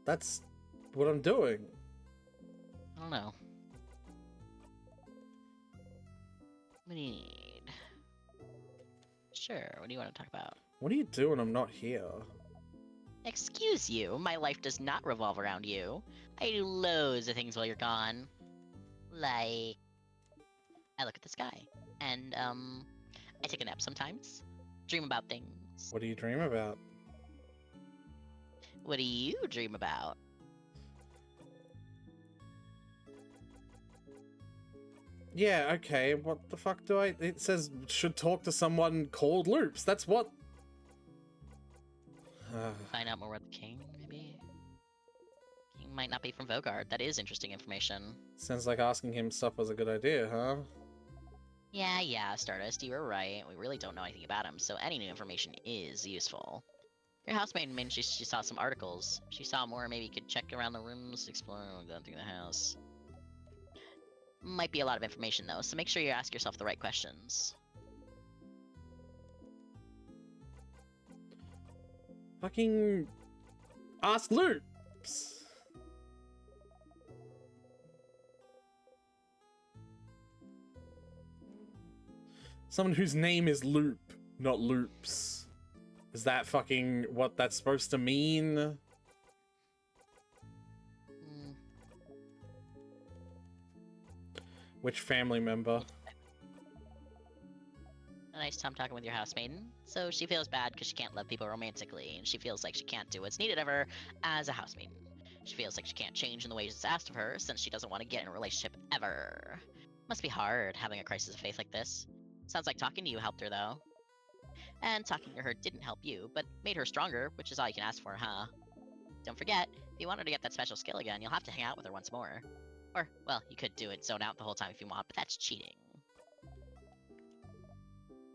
That's what I'm doing. I don't know. What do you need? Sure, what do you want to talk about? What do you do when I'm not here? Excuse you, my life does not revolve around you. I do loads of things while you're gone. Like, I look at the sky, and, I take a nap sometimes. Dream about things. What do you dream about? What do you dream about? Yeah, okay, what the fuck do I... It says, should talk to someone called Loops. That's what... Find out more about the king, maybe? King might not be from Vogard. That is interesting information. Sounds like asking him stuff was a good idea, huh? Yeah, Stardust, you were right. We really don't know anything about him, so any new information is useful. Your housemaid mentioned she saw some articles. If she saw more, maybe you could check around the rooms, explore, going through the house. Might be a lot of information, though, so make sure you ask yourself the right questions. Fucking... Ask Loops! Someone whose name is Loop, not Loops. Is that fucking what that's supposed to mean? Which family member? A nice time talking with your housemaiden. So she feels bad because she can't love people romantically, and she feels like she can't do what's needed of her as a housemaiden. She feels like she can't change in the ways it's asked of her since she doesn't want to get in a relationship ever. Must be hard having a crisis of faith like this. Sounds like talking to you helped her, though. And talking to her didn't help you, but made her stronger, which is all you can ask for, huh? Don't forget, if you want her to get that special skill again, you'll have to hang out with her once more. Or, well, you could do it zone out the whole time if you want, but that's cheating.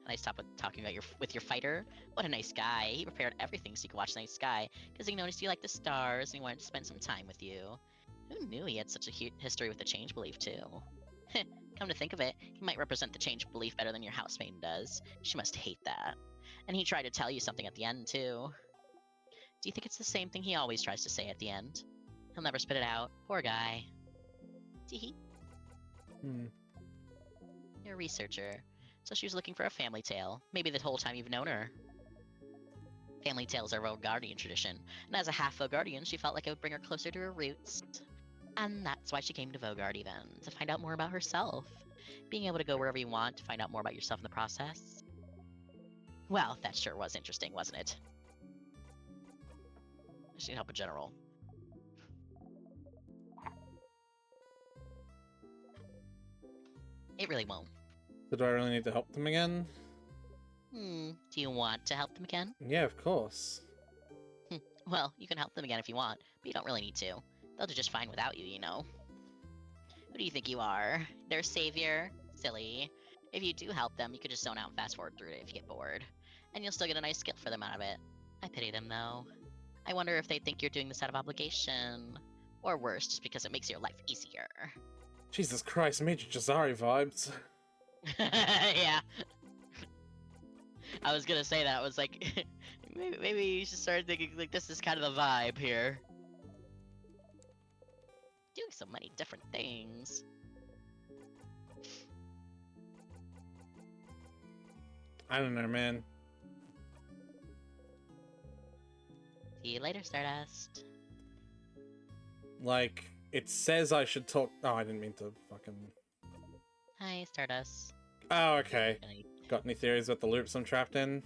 Nice stop with talking about with your fighter. What a nice guy. He prepared everything so you could watch the night sky, because he noticed you liked the stars and he wanted to spend some time with you. Who knew he had such a history with the change belief, too? Come to think of it, he might represent the change belief better than your housemaiden does. She must hate that. And he tried to tell you something at the end, too. Do you think it's the same thing he always tries to say at the end? He'll never spit it out. Poor guy. Teehee. Hmm. You're a researcher. So she was looking for a family tale. Maybe the whole time you've known her. Family tales are Vogardian tradition, and as a half Vogardian, she felt like it would bring her closer to her roots. And that's why she came to Vogardy then, to find out more about herself. Being able to go wherever you want to find out more about yourself in the process. Well, that sure was interesting, wasn't it? I just need help in general. It really won't. So do I really need to help them again? Do you want to help them again? Yeah, of course. Well, you can help them again if you want, but you don't really need to. They'll do just fine without you, you know. Who do you think you are? Their savior? Silly. If you do help them, you could just zone out and fast forward through it if you get bored. And you'll still get a nice skill for them out of it. I pity them, though. I wonder if they think you're doing this out of obligation. Or worse, just because it makes your life easier. Jesus Christ, Major Jazari vibes. Yeah. I was gonna say that. I was like, maybe you should start thinking, like, this is kind of the vibe here. Doing so many different things. I don't know, man. See you later, Stardust. Like, it says I should talk. Oh, I didn't mean to fucking. Hi, Stardust. Oh, okay. Got any theories about the loops I'm trapped in?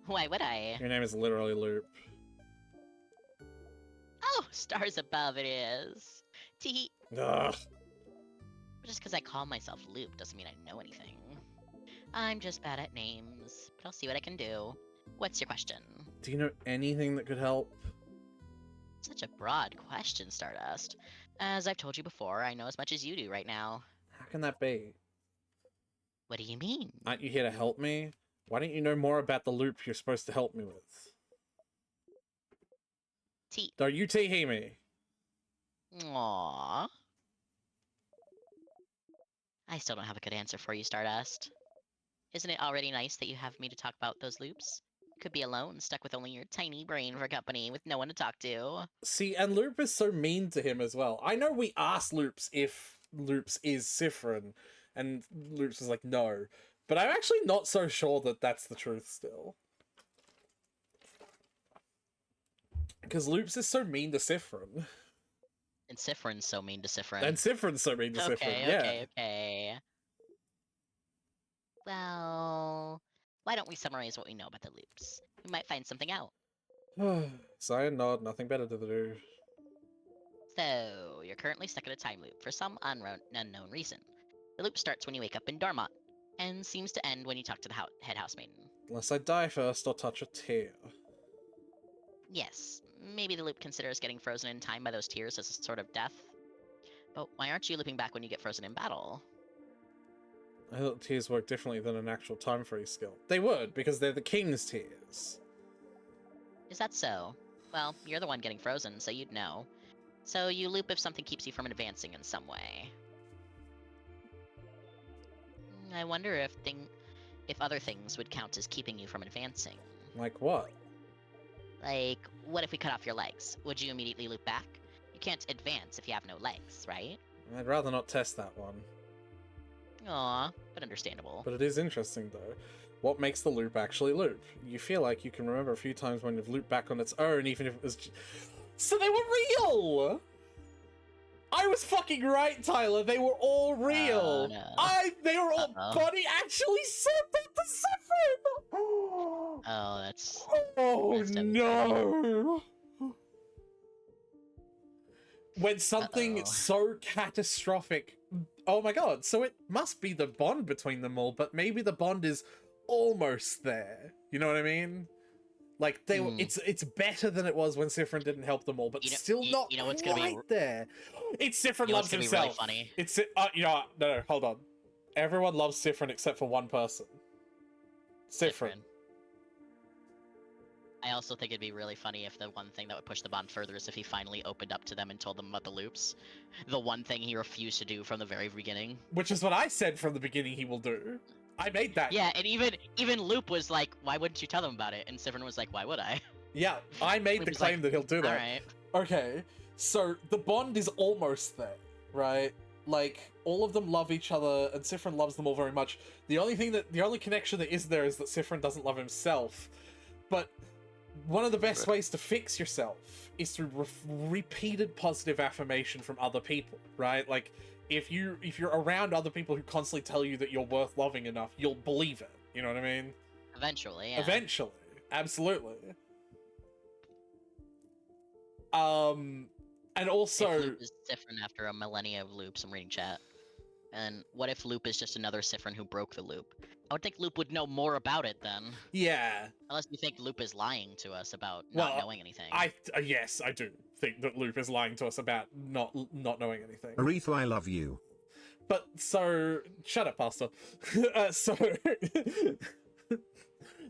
Why would I? Your name is literally Loop. Oh, stars above it is. Tee. Ugh. Just because I call myself Loop doesn't mean I know anything. I'm just bad at names, but I'll see what I can do. What's your question? Do you know anything that could help? Such a broad question, Stardust. As I've told you before, I know as much as you do right now. How can that be? What do you mean? Aren't you here to help me? Why don't you know more about the loop you're supposed to help me with? Don't you tee me? Aww. I still don't have a good answer for you, Stardust. Isn't it already nice that you have me to talk about those loops? Could be alone, stuck with only your tiny brain for company, with no one to talk to. See, and Loop is so mean to him as well. I know we asked Loops if Loops is Siffrin, and Loops was like, no. But I'm actually not so sure that that's the truth still. Because Loops is so mean to Siffrin. And Siffrin's so mean to Siffrin. And Siffrin's so mean to Siffrin, yeah. Okay. Well, why don't we summarize what we know about the loops? We might find something out. Sigh and nod, nothing better to do. So, you're currently stuck in a time loop for some unknown reason. The loop starts when you wake up in Dormont, and seems to end when you talk to the head housemaiden. Unless I die first or touch a tear. Yes, maybe the loop considers getting frozen in time by those tears as a sort of death. But why aren't you looping back when you get frozen in battle? I thought tears work differently than an actual time freeze skill. They would, because they're the king's tears. Is that so? Well, you're the one getting frozen, so you'd know. So you loop if something keeps you from advancing in some way. I wonder if other things would count as keeping you from advancing. Like what? Like, what if we cut off your legs? Would you immediately loop back? You can't advance if you have no legs, right? I'd rather not test that one. Aw, but understandable. But it is interesting, though. What makes the loop actually loop? You feel like you can remember a few times when you've looped back on its own, even if it was... So they were real! I was fucking right, Tyler. They were all real. Oh, no. They were all... Bonnie actually said that to Siffrin! Oh, that's... Oh, that's no! When something so catastrophic... Oh my god, so it must be the bond between them all, but maybe the bond is almost there. You know what I mean? Like, they were, it's better than it was when Siffrin didn't help them all, but still not what's quite gonna be, there. It's Siffrin loves gonna himself. Be really funny? It's you know what? No, hold on. Everyone loves Siffrin except for one person. Siffrin. I also think it'd be really funny if the one thing that would push the bond further is if he finally opened up to them and told them about the loops. The one thing he refused to do from the very beginning. Which is what I said from the beginning he will do. I made that. Yeah, and even Loop was like, why wouldn't you tell them about it? And Siffrin was like, why would I? Yeah, I made the claim that he'll do that. Alright. Okay, So the bond is almost there, right? Like, all of them love each other, and Siffrin loves them all very much. The only connection that is there is that Siffrin doesn't love himself. But one of the best ways to fix yourself is through repeated positive affirmation from other people, right? Like, if you're around other people who constantly tell you that you're worth loving enough, you'll believe it. You know what I mean? Eventually, yeah. Eventually, absolutely. And also, If Loop is Siffrin after a millennia of loops, I'm reading chat. And what if Loop is just another Siffrin who broke the loop? I would think Loop would know more about it then. yeah, Unless you think Loop is lying to us about not knowing anything. yes, I do think that Loop is lying to us about not knowing anything. Aretha, I love you. But so, shut up, Pastor. So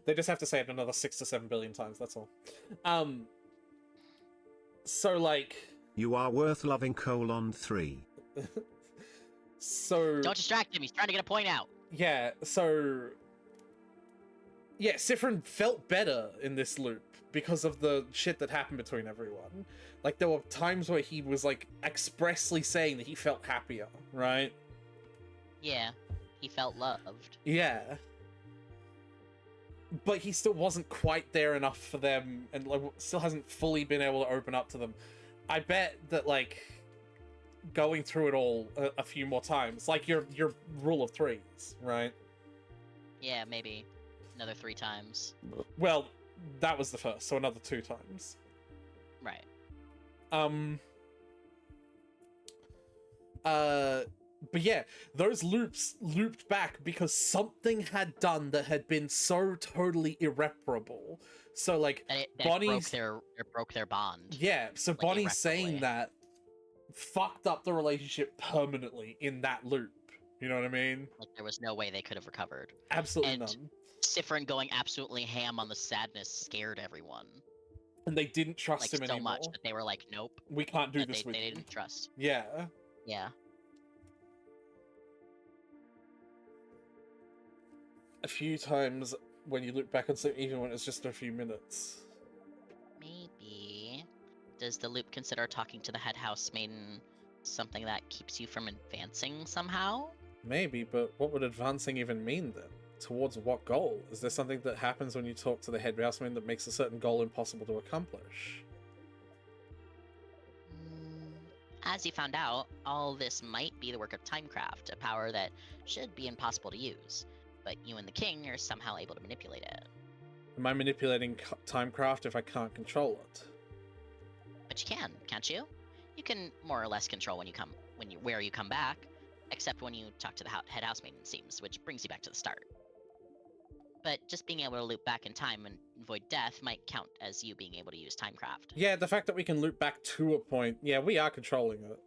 they just have to say it another 6 to 7 billion times. That's all. So like, You are worth loving : 3. so Don't distract him, he's trying to get a point out. yeah, so yeah, Siffrin felt better in this loop because of the shit that happened between everyone. Like, there were times where he was like expressly saying that he felt happier, right? Yeah, he felt loved. Yeah. But he still wasn't quite there enough for them, and like, still hasn't fully been able to open up to them. I bet that, like, going through it all a few more times, like your rule of threes, right? Yeah, maybe. Another 3 times. Well, that was the first, so another 2 times. Right. But yeah, those loops looped back because something had done that had been so totally irreparable. So like, And it Bonnie's broke their bond. yeah, so like, Bonnie's saying irreparably. that fucked up the relationship permanently in that loop. You know what I mean? Like, there was no way they could have recovered. Absolutely And none. Siffrin going absolutely ham on the sadness scared everyone. And they didn't trust Like, him so anymore. much that they were like, nope. We can't do That this they with you. didn't trust. Yeah. Yeah. A few times when you look back on something, even when it's just a few minutes. Maybe. Does the loop consider talking to the head housemaiden something that keeps you from advancing somehow? Maybe, but what would advancing even mean then? Towards what goal? Is there something that happens when you talk to the head houseman that makes a certain goal impossible to accomplish? As you found out, all this might be the work of Timecraft, a power that should be impossible to use, but you and the king are somehow able to manipulate it. Am I manipulating Timecraft if I can't control it? But you can, can't you? You can more or less control where you come back, except when you talk to the head housemaiden, it seems, which brings you back to the start. But just being able to loop back in time and avoid death might count as you being able to use Timecraft. Yeah, the fact that we can loop back to a point, yeah, we are controlling it.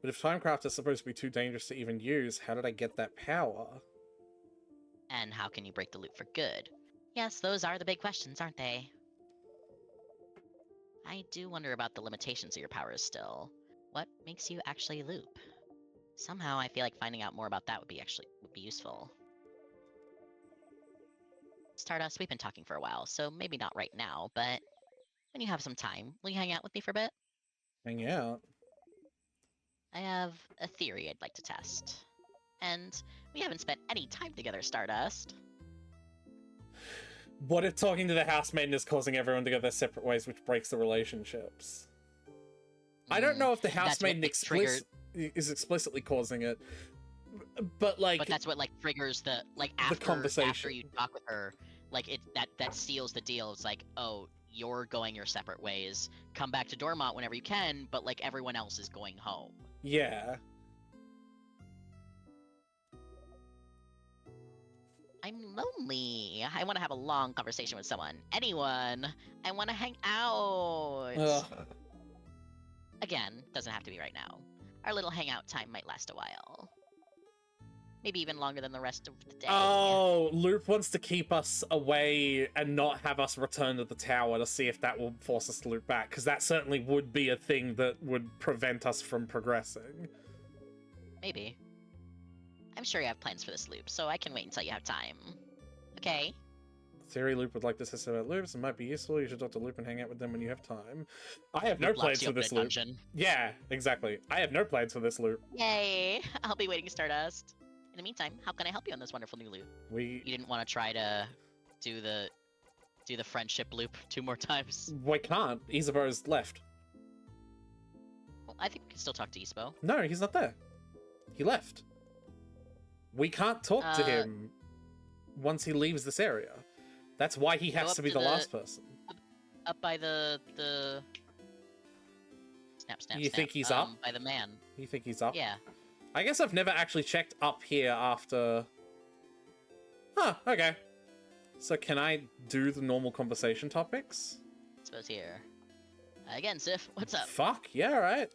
But if Timecraft is supposed to be too dangerous to even use, how did I get that power? And how can you break the loop for good? Yes, those are the big questions, aren't they? I do wonder about the limitations of your powers still. What makes you actually loop? Somehow I feel like finding out more about that would be useful. Stardust, we've been talking for a while, so maybe not right now, but when you have some time, will you hang out with me for a bit? Hang out. I have a theory I'd like to test. And we haven't spent any time together, Stardust. What if talking to the housemaiden is causing everyone to go their separate ways, which breaks the relationships? I don't know if the that's what, housemaiden is explicitly causing it, but like, but that's what like triggers the after conversation. you talk with her, like that seals the deal. It's like, oh, you're going your separate ways. Come back to Dormont whenever you can, but like everyone else is going home. yeah. I'm lonely. I want to have a long conversation with someone. Anyone. I want to hang out. Ugh. Again, doesn't have to be right now. Our little hangout time might last a while. Maybe even longer than the rest of the day. Oh, Loop wants to keep us away and not have us return to the tower to see if that will force us to loop back, because that certainly would be a thing that would prevent us from progressing. Maybe. I'm sure you have plans for this loop, so I can wait until you have time. Okay? Theory Loop would like the system about loops. It might be useful. You should talk to Loop and hang out with them when you have time. I have no Loop locks plans you for up in this a loop. dungeon. Yeah, exactly. I have no plans for this loop. Yay! I'll be waiting Stardust. In the meantime, how can I help you on this wonderful new loop? We You didn't want to try to do the friendship loop 2 more times. can't. Isabeau's left. Well, I think we can still talk to Ispo. No, he's not there. He left. We can't talk to him once he leaves this area. That's why he has up to be to the the- last person. Up by the snap. You think he's up? By the man. You think he's up? Yeah. I guess I've never actually checked up here after... Huh, okay. So can I do the normal conversation topics? I suppose here. Again, Sif, what's up? Fuck, yeah, right.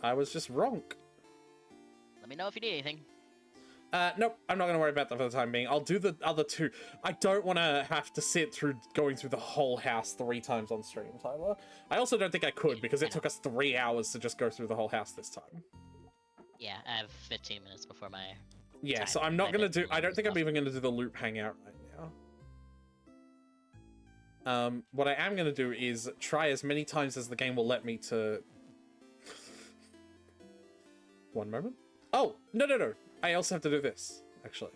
I was just wrong. Let me know if you need anything. Nope, I'm not going to worry about that for the time being. I'll do the other 2. I don't want to have to sit through going through the whole house 3 times on stream, Tyler. I also don't think I could, because it took us 3 hours to just go through the whole house this time. Yeah, I have 15 minutes before my... Yeah, time. so I'm not My going to do... 15 I don't think I'm minutes even going to do the loop hangout right now. What I am going to do is try as many times as the game will let me to... One moment. Oh, no. I also have to do this, actually.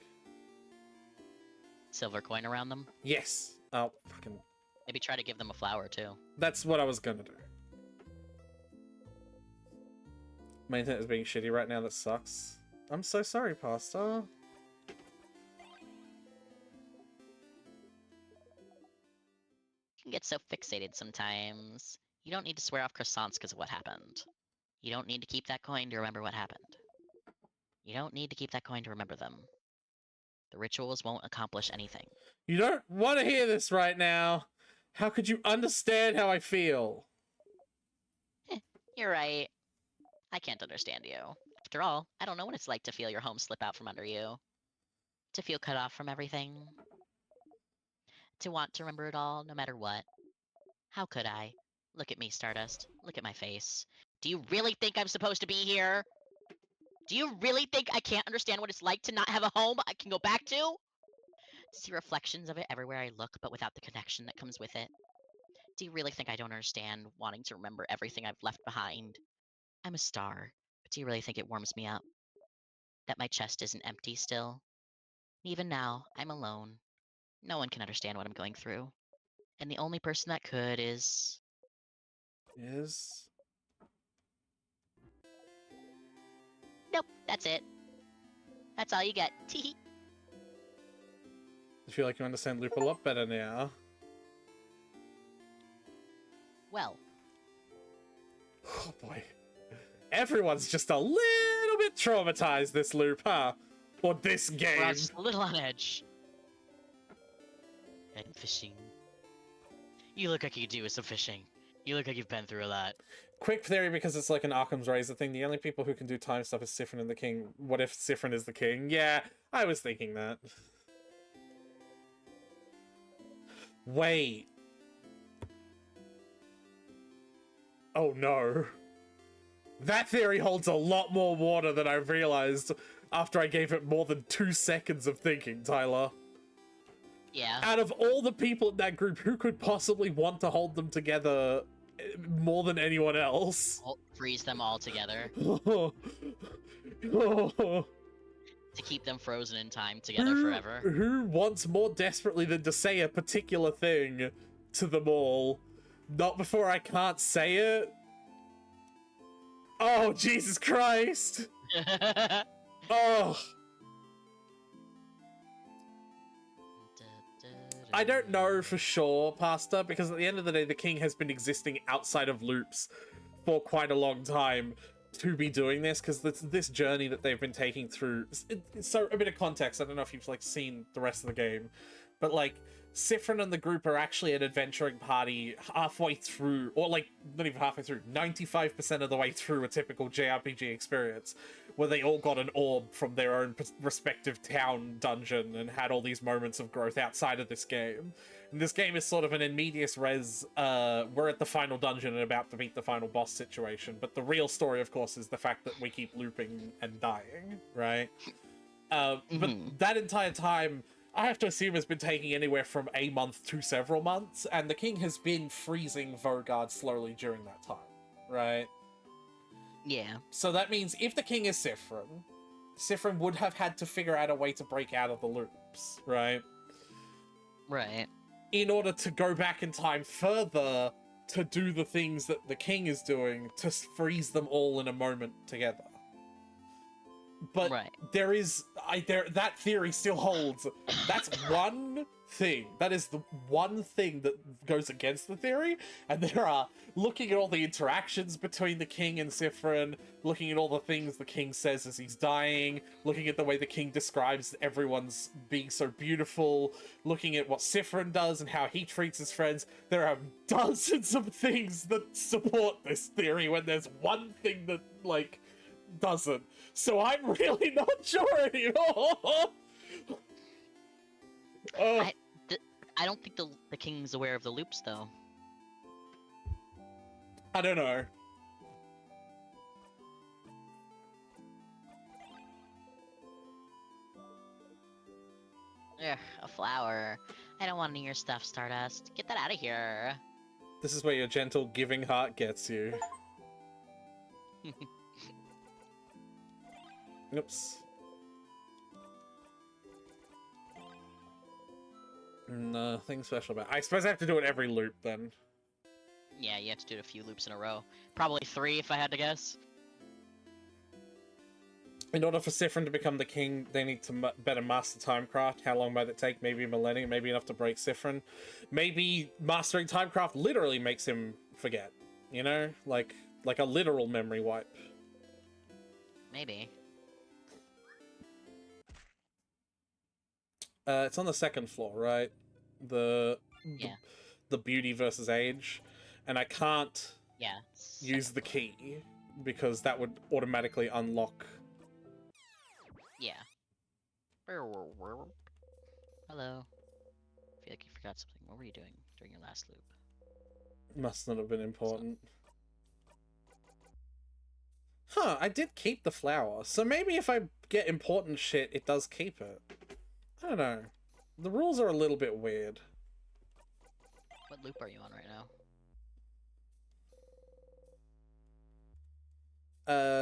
Silver coin around them. Yes. Oh, fucking... Maybe try to give them a flower, too. That's what I was going to do. My internet is being shitty right now. That sucks. I'm so sorry, Pastor. You can get so fixated sometimes. You don't need to swear off croissants because of what happened. You don't need to keep that coin to remember what happened. You don't need to keep that coin to remember them. The rituals won't accomplish anything. You don't want to hear this right now. How could you understand how I feel? You're right. I can't understand you. After all, I don't know what it's like to feel your home slip out from under you. To feel cut off from everything. To want to remember it all, no matter what. How could I? Look at me, Stardust. Look at my face. Do you really think I'm supposed to be here? Do you really think I can't understand what it's like to not have a home I can go back to? See reflections of it everywhere I look, but without the connection that comes with it. Do you really think I don't understand wanting to remember everything I've left behind? I'm a star, but do you really think it warms me up? That my chest isn't empty still? Even now, I'm alone. No one can understand what I'm going through. And the only person that could is... Is... Nope, that's it. That's all you get. Teehee. I feel like you understand Loop a lot better now. Well, Oh boy. Everyone's just a little bit traumatized this loop, huh? Or this we're game. all just a little on edge. And fishing. You look like you could do with some fishing. You look like you've been through a lot. Quick theory, because it's like an Occam's Razor thing. The only people who can do time stuff is Siffrin and the King. What if Siffrin is the king? Yeah, I was thinking that. Wait. Oh no. That theory holds a lot more water than I realized after I gave it more than 2 seconds of thinking, Tyler. Yeah. Out of all the people in that group, who could possibly want to hold them together more than anyone else? Freeze them all together. Oh. To keep them frozen in time together forever. Who wants more desperately than to say a particular thing to them all? Not before I can't say it? Oh, Jesus Christ! Oh! I don't know for sure, Pastor, because at the end of the day, the king has been existing outside of loops for quite a long time to be doing this, because this journey that they've been taking through... So, a bit of context, I don't know if you've, like, seen the rest of the game, but, like, Siffrin and the group are actually an adventuring party halfway through, or, like, not even halfway through, 95% of the way through a typical JRPG experience, where they all got an orb from their own respective town dungeon and had all these moments of growth outside of this game. And this game is sort of an in medias res, we're at the final dungeon and about to meet the final boss situation, but the real story, of course, is the fact that we keep looping and dying, right? But that entire time, I have to assume has been taking anywhere from a month to several months, and the king has been freezing Vogard slowly during that time, right? Yeah. So that means if the king is Sifrin, Sifrin would have had to figure out a way to break out of the loops, right? Right. In order to go back in time further to do the things that the king is doing to freeze them all in a moment together. But Right. that theory still holds. That's one thing. That is the one thing that goes against the theory. And there are, looking at all the interactions between the king and Sifrin, looking at all the things the king says as he's dying, looking at the way the king describes everyone's being so beautiful, looking at what Sifrin does and how he treats his friends, there are dozens of things that support this theory when there's one thing that, like, doesn't. So I'm really not sure anymore. I don't think the king's aware of the loops, though. I don't know. Ugh, a flower. I don't want any of your stuff, Stardust. Get that out of here. This is where your gentle giving heart gets you. Oops. Nothing special about it. I suppose I have to do it every loop then. Yeah, you have to do it a few loops in a row. Probably 3 if I had to guess. In order for Sifrin to become the king, they need to better master Timecraft. How long might it take? Maybe a millennium, maybe enough to break Sifrin. Maybe mastering Timecraft literally makes him forget. You know? Like a literal memory wipe. Maybe. It's on the second floor, right? The beauty versus age. And I can't Yeah. use the key because that would automatically unlock. Yeah. Hello. I feel like you forgot something. What were you doing during your last loop? Must not have been important. Huh, I did keep the flower. So maybe if I get important shit, it does keep it. I don't know. The rules are a little bit weird. What loop are you on right now?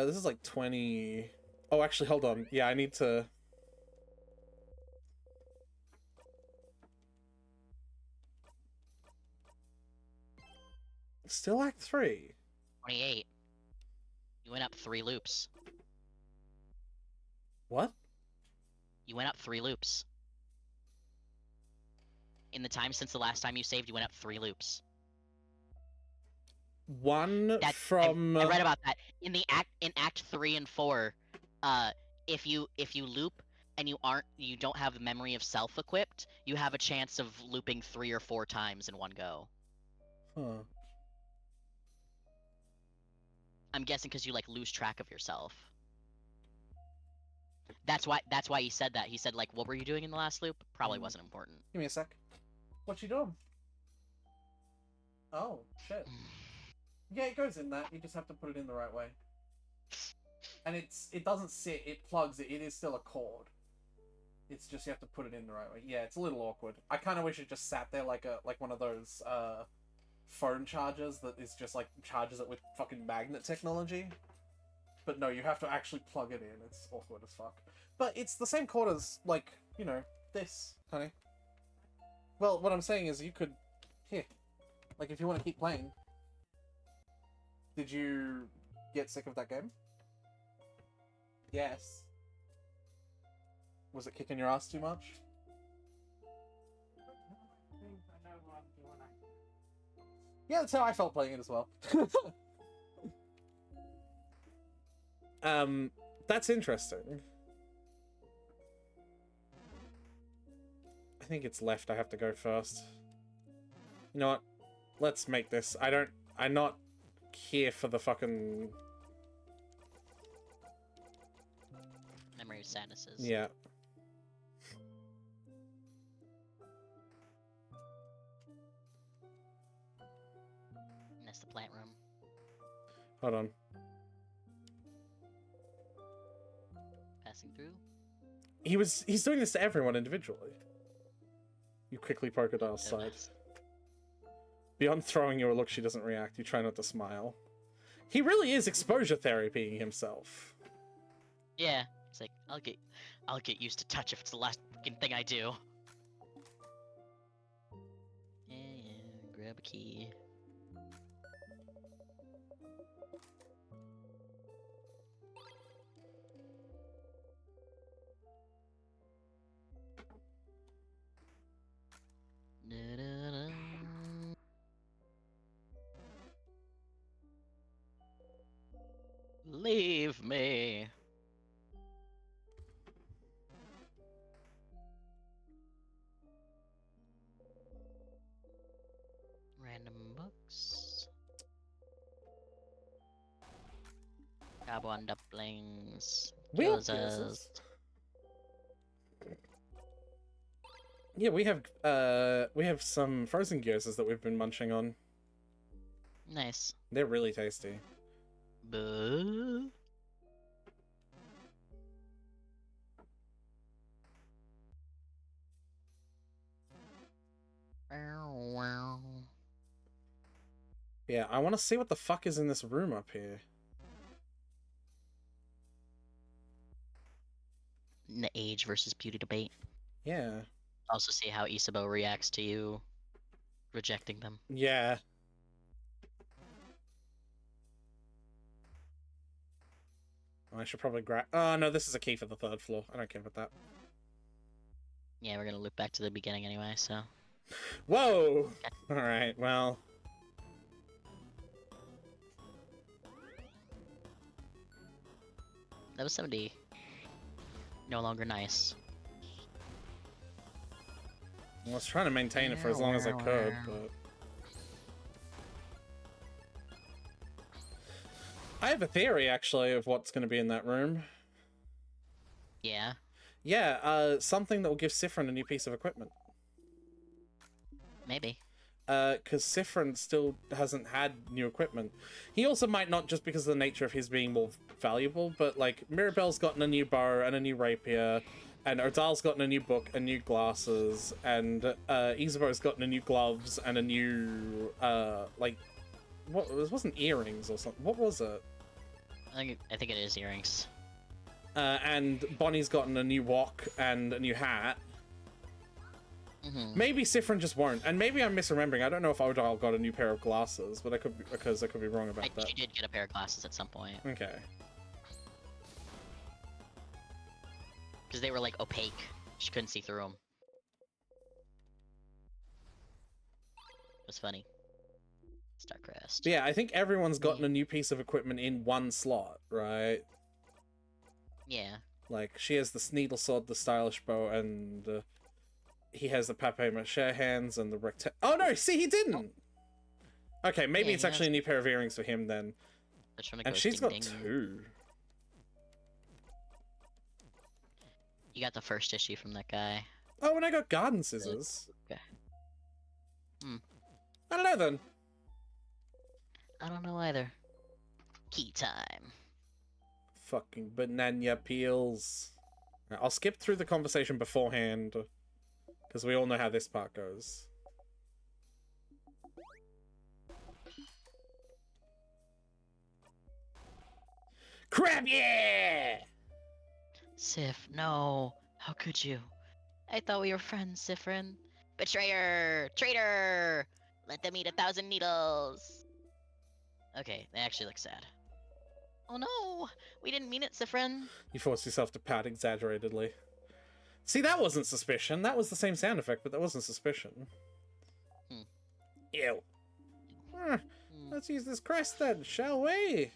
This is like 20... Oh, actually, hold on. Yeah, I need to... Still Act 3. 28. You went up 3 loops. What? You went up 3 loops. In the time since the last time you saved, you went up 3 loops. One from... I read about that. In Act 3 and 4, if you loop and you don't have the memory of self equipped, you have a chance of looping 3 or 4 times in one go. Huh. I'm guessing because you like lose track of yourself. That's why he said that. He said like, what were you doing in the last loop? Probably wasn't important. Give me a sec. What you doing? Oh, shit. Yeah, it goes in that. You just have to put it in the right way. And it doesn't sit, it plugs it. It is still a cord. It's just you have to put it in the right way. Yeah, it's a little awkward. I kind of wish it just sat there like one of those phone chargers that is just like charges it with fucking magnet technology. But no, you have to actually plug it in. It's awkward as fuck. But it's the same cord as, like, you know, this, honey. Well, what I'm saying is you could... Here. Like, if you want to keep playing. Did you get sick of that game? Yes. Was it kicking your ass too much? I know what I'm doing. Yeah, that's how I felt playing it as well. That's interesting. I think it's left. I have to go first. You know what? Let's make this. I'm not here for the fucking... Memory of sadnesses. Yeah. And that's the plant room. Hold on. Passing through. He's doing this to everyone individually. You quickly poke Adele's side. Goodness. Beyond throwing you a look, she doesn't react. You try not to smile. He really is exposure therapying himself. Yeah, it's like I'll get used to touch if it's the last fucking thing I do. Yeah, grab a key. Da-da-da. Leave me. Random books. Carbon dumplings. Wheel Gyozas. piercers. Yeah, we have some frozen gyozas that we've been munching on. Nice. They're really tasty. Buh. Wow. Yeah, I want to see what the fuck is in this room up here. The age versus beauty debate. Yeah. Also see how Isabeau reacts to you rejecting them. Yeah. I should probably grab... Oh, no, this is a key for the 3rd floor. I don't care about that. Yeah, we're gonna loop back to the beginning anyway, so. Whoa! Alright, well... That was 70. No longer nice. I was trying to maintain it for as long as I could, but... I have a theory, actually, of what's going to be in that room. Yeah. Yeah, something that will give Siffrin a new piece of equipment. Maybe. Because Siffrin still hasn't had new equipment. He also might not, just because of the nature of his being more valuable, but, like, Mirabelle's gotten a new bow and a new rapier, and Erdal's gotten a new book and new glasses, and Isabeau's gotten a new gloves and a new, like, what, it wasn't earrings or something. What was it? I think it is earrings. And Bonnie's gotten a new wok and a new hat. Mm-hmm. Maybe Siffrin just won't, and maybe I'm misremembering. I don't know if Odile got a new pair of glasses, but I could be, because I could be wrong about that. She did get a pair of glasses at some point. Okay. Because they were, like, opaque. She couldn't see through them. It was funny. Starcrest. But yeah, I think everyone's gotten a new piece of equipment in one slot, right? Yeah. Like, she has the Sneedle Sword, the Stylish Bow, and he has the papier-mâché hands and the Oh no, see, he didn't! Okay, maybe Yeah, it's he actually has- a new pair of earrings for him then. That's from the And Ghost she's Ding got Ding. 2. You got the first issue from that guy. Oh, and I got garden scissors. Okay. Hmm. I don't know then. I don't know either. Key time. Fucking banana peels. Right, I'll skip through the conversation beforehand, because we all know how this part goes. Crap, yeah! Sif, no. How could you? I thought we were friends, Siffrin. Betrayer! Traitor! Let them eat 1,000 needles! Okay, they actually look sad. Oh no! We didn't mean it, Siffrin. You forced yourself to pout exaggeratedly. See, that wasn't suspicion. That was the same sound effect, but that wasn't suspicion. Hmm. Ew. Hmm. Let's use this crest then, shall we?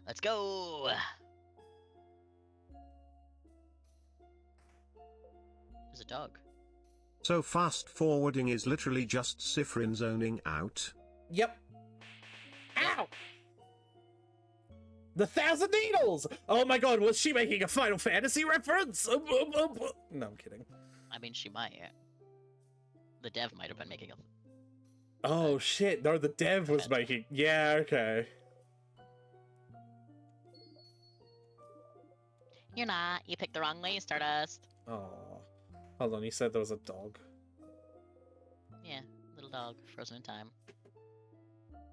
Let's go! There's a dog. So fast forwarding is literally just Siffrin zoning out. Yep. Ow! The 1,000 Needles! Oh my god, was she making a Final Fantasy reference? No, I'm kidding. I mean, she might. The dev might have been making a... Oh shit, no, the dev was making... Yeah, okay. You're not. You picked the wrong way, Stardust. Aww. Hold on, you said there was a dog. Yeah, little dog, frozen in time.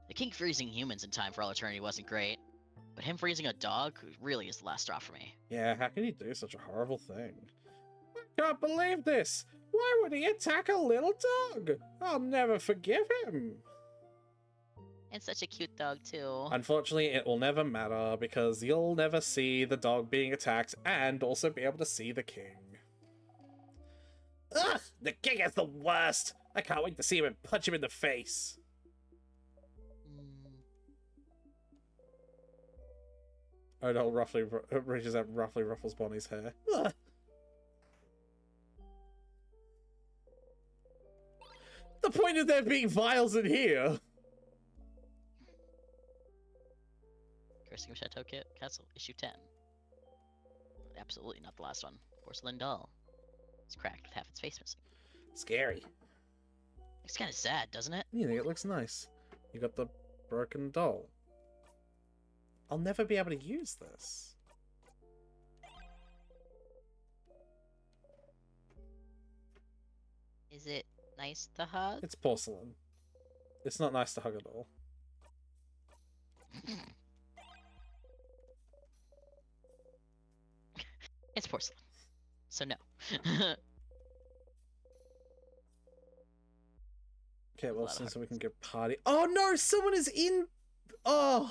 The king freezing humans in time for all eternity wasn't great, but him freezing a dog really is the last straw for me. Yeah, how can he do such a horrible thing? I can't believe this! Why would he attack a little dog? I'll never forgive him! And such a cute dog, too. Unfortunately, it will never matter, because you'll never see the dog being attacked and also be able to see the king. Ugh! The king is the worst! I can't wait to see him and punch him in the face! Mm, Odell roughly reaches out, roughly ruffles Bonnie's hair. Ugh. The point of there being vials in here! Cursing of Chateau Castle, issue 10. Absolutely not the last one. Porcelain doll. It's cracked with half its face missing. Scary. It's kind of sad, doesn't it? You think it looks nice. You got the broken doll. I'll never be able to use this. Is it nice to hug? It's porcelain. It's not nice to hug at all. It's porcelain. So no. Okay, well, lot of since we hugging. can get party. Oh no, someone is in. Oh,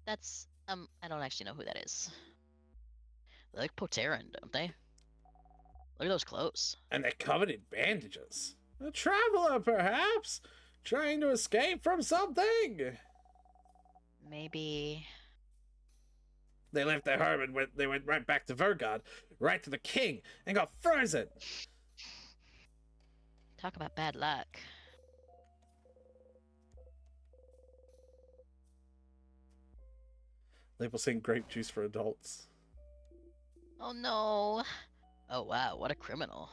That's, I don't actually know who that is. They look Poteran, don't they? Look at those clothes. and they're covered in bandages. A traveler, perhaps, trying to escape from something. Maybe... They left their home and they went right back to Vergard, right to the king, and got frozen. Talk about bad luck. Label saying grape juice for adults. Oh no! Oh wow, what a criminal.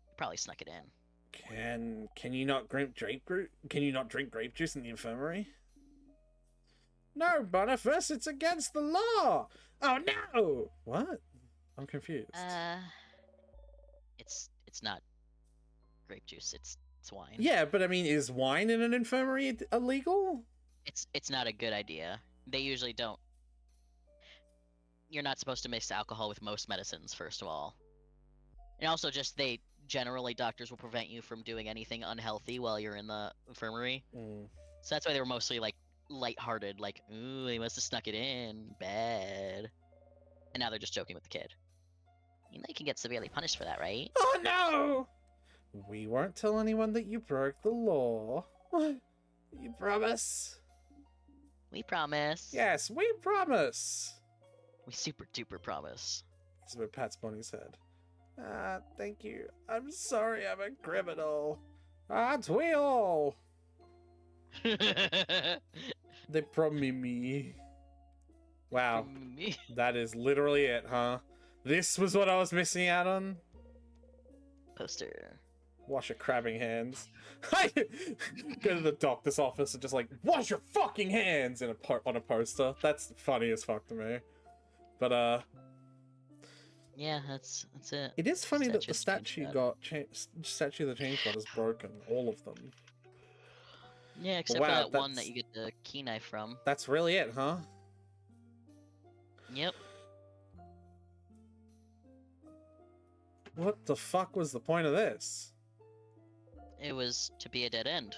He probably snuck it in. Can you not drink grape juice in the infirmary? No, Boniface, it's against the law. Oh no! What? I'm confused. It's not grape juice, it's wine. Yeah, but I mean, is wine in an infirmary illegal? It's not a good idea. They usually don't. You're not supposed to mix alcohol with most medicines, first of all. And also just doctors will prevent you from doing anything unhealthy while you're in the infirmary. Mm. So that's why they were mostly like lighthearted, like, ooh, they must have snuck it in, bad. And now they're just joking with the kid. You know you can get severely punished for that, right? Oh no! We won't tell anyone that you broke the law. What? You promise? We promise. Yes, we promise. We super duper promise. Elizabeth pats Bonnie's head. Thank you. I'm sorry I'm a criminal. Aren't we all? They promise me. Wow, that is literally it, huh? This was what I was missing out on? Poster. Wash your crabbing hands. Go to the doctor's office and just like, wash your fucking hands on a poster. That's funny as fuck to me. But, Yeah, that's it. it is funny that the Statue statue the change got is broken. All of them. Yeah, except Wow, for that one that's- that you get the key knife from. That's really it, huh? Yep. What the fuck was the point of this? It was to be a dead end.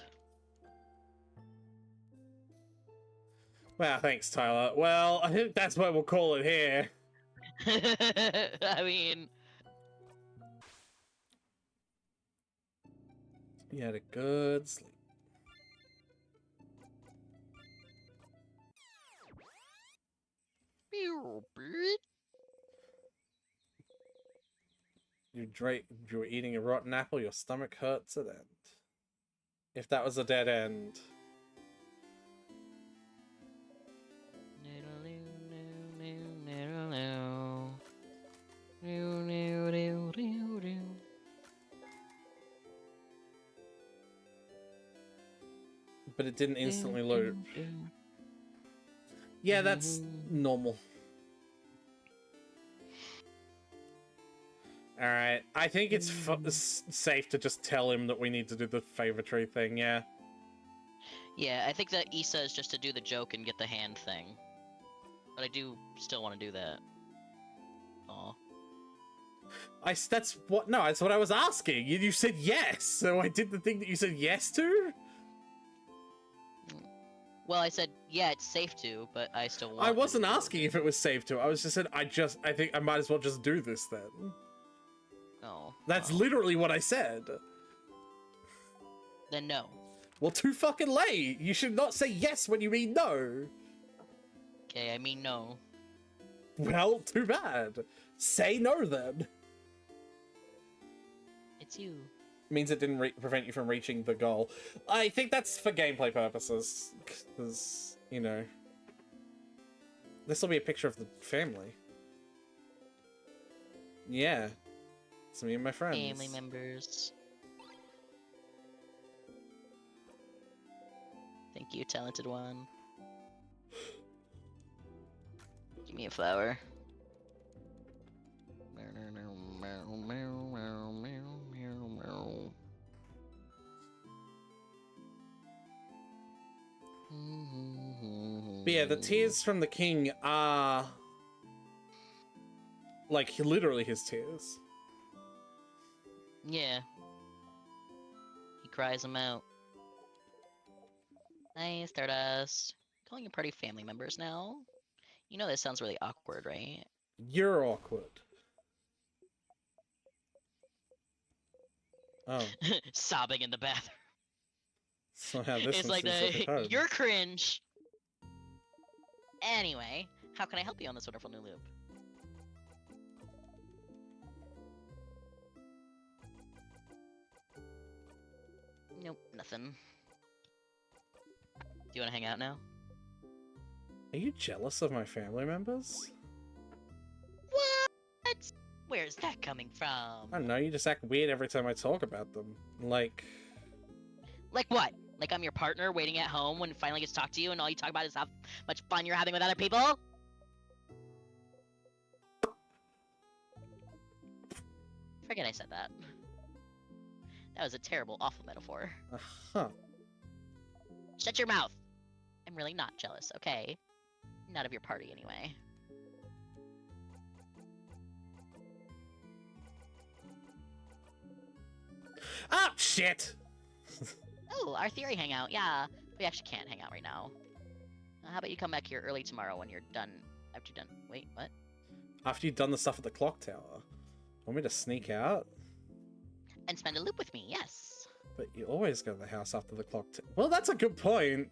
Well, thanks, Tyler. Well, I think that's what we'll call it here. I mean, You had a good sleep. You were eating a rotten apple, your stomach hurts at end. If that was a dead end. But it didn't instantly load. Yeah, that's normal. Alright. I think it's safe to just tell him that we need to do the favor tree thing, yeah. Yeah, I think that Issa is just to do the joke and get the hand thing. But I do still want to do that. Aw. That's what I was asking. You said yes, so I did the thing that you said yes to? Well, I said, yeah, it's safe to, but I still want I to wasn't do it. asking if it was safe to. I was just said I think I might as well just do this then. Oh. That's well, literally what I said. Then no. Well, too fucking late. You should not say yes when you mean no. Okay, I mean no. Well, too bad. Say no then. It's you. Means it didn't prevent you from reaching the goal. I think that's for gameplay purposes, because, you know, this will be a picture of the family. Yeah, it's me and my friends. Family members. Thank you, talented one. Give me a flower. But yeah, the tears from the king are like literally his tears. Yeah. He cries them out. Nice, Stardust. Calling your party family members now? You know this sounds really awkward, right? You're awkward. Oh, Sobbing in the bathroom. somehow this It's one like seems like a home. you're cringe. Anyway, how can I help you on this wonderful new loop? Nope, nothing. Do you want to hang out now? Are you jealous of my family members? What? Where's that coming from? I don't know, you just act weird every time I talk about them. Like What? Like I'm your partner waiting at home when it finally gets to talk to you and all you talk about is how much fun you're having with other people? Forget I said that. That was a terrible, awful metaphor. huh. Shut your mouth! I'm really not jealous, okay? Not of your party, anyway. Ah, shit! Oh, our theory hangout, yeah. We actually can't hang out right now. How about you come back here early tomorrow when you're done? After you're done. Wait, what? After you've done the stuff at the clock tower. Want me to sneak out? And spend a loop with me, yes. But you always go to the house after the clock Well, that's a good point.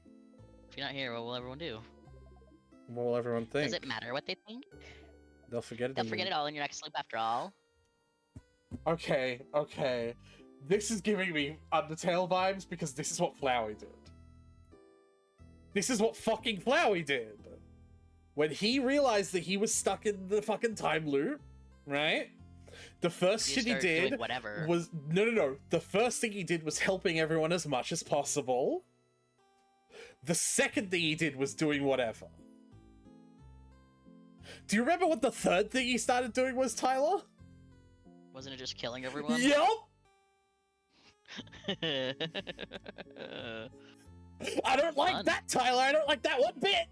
If you're not here, what will everyone do? What will everyone think? Does it matter what they think? They'll forget it. They'll forget it all in your next loop after all. Okay, okay. This is giving me Undertale vibes because this is what Flowey did. This is what fucking Flowey did. When he realized that he was stuck in the fucking time loop, right? The first You shit he start doing did whatever. was... No. The first thing he did was helping everyone as much as possible. The second thing he did was doing whatever. Do you remember what the third thing he started doing was, Tyler? Wasn't it just killing everyone? Yup! Fun. I don't like that, Tyler. I don't like that one bit.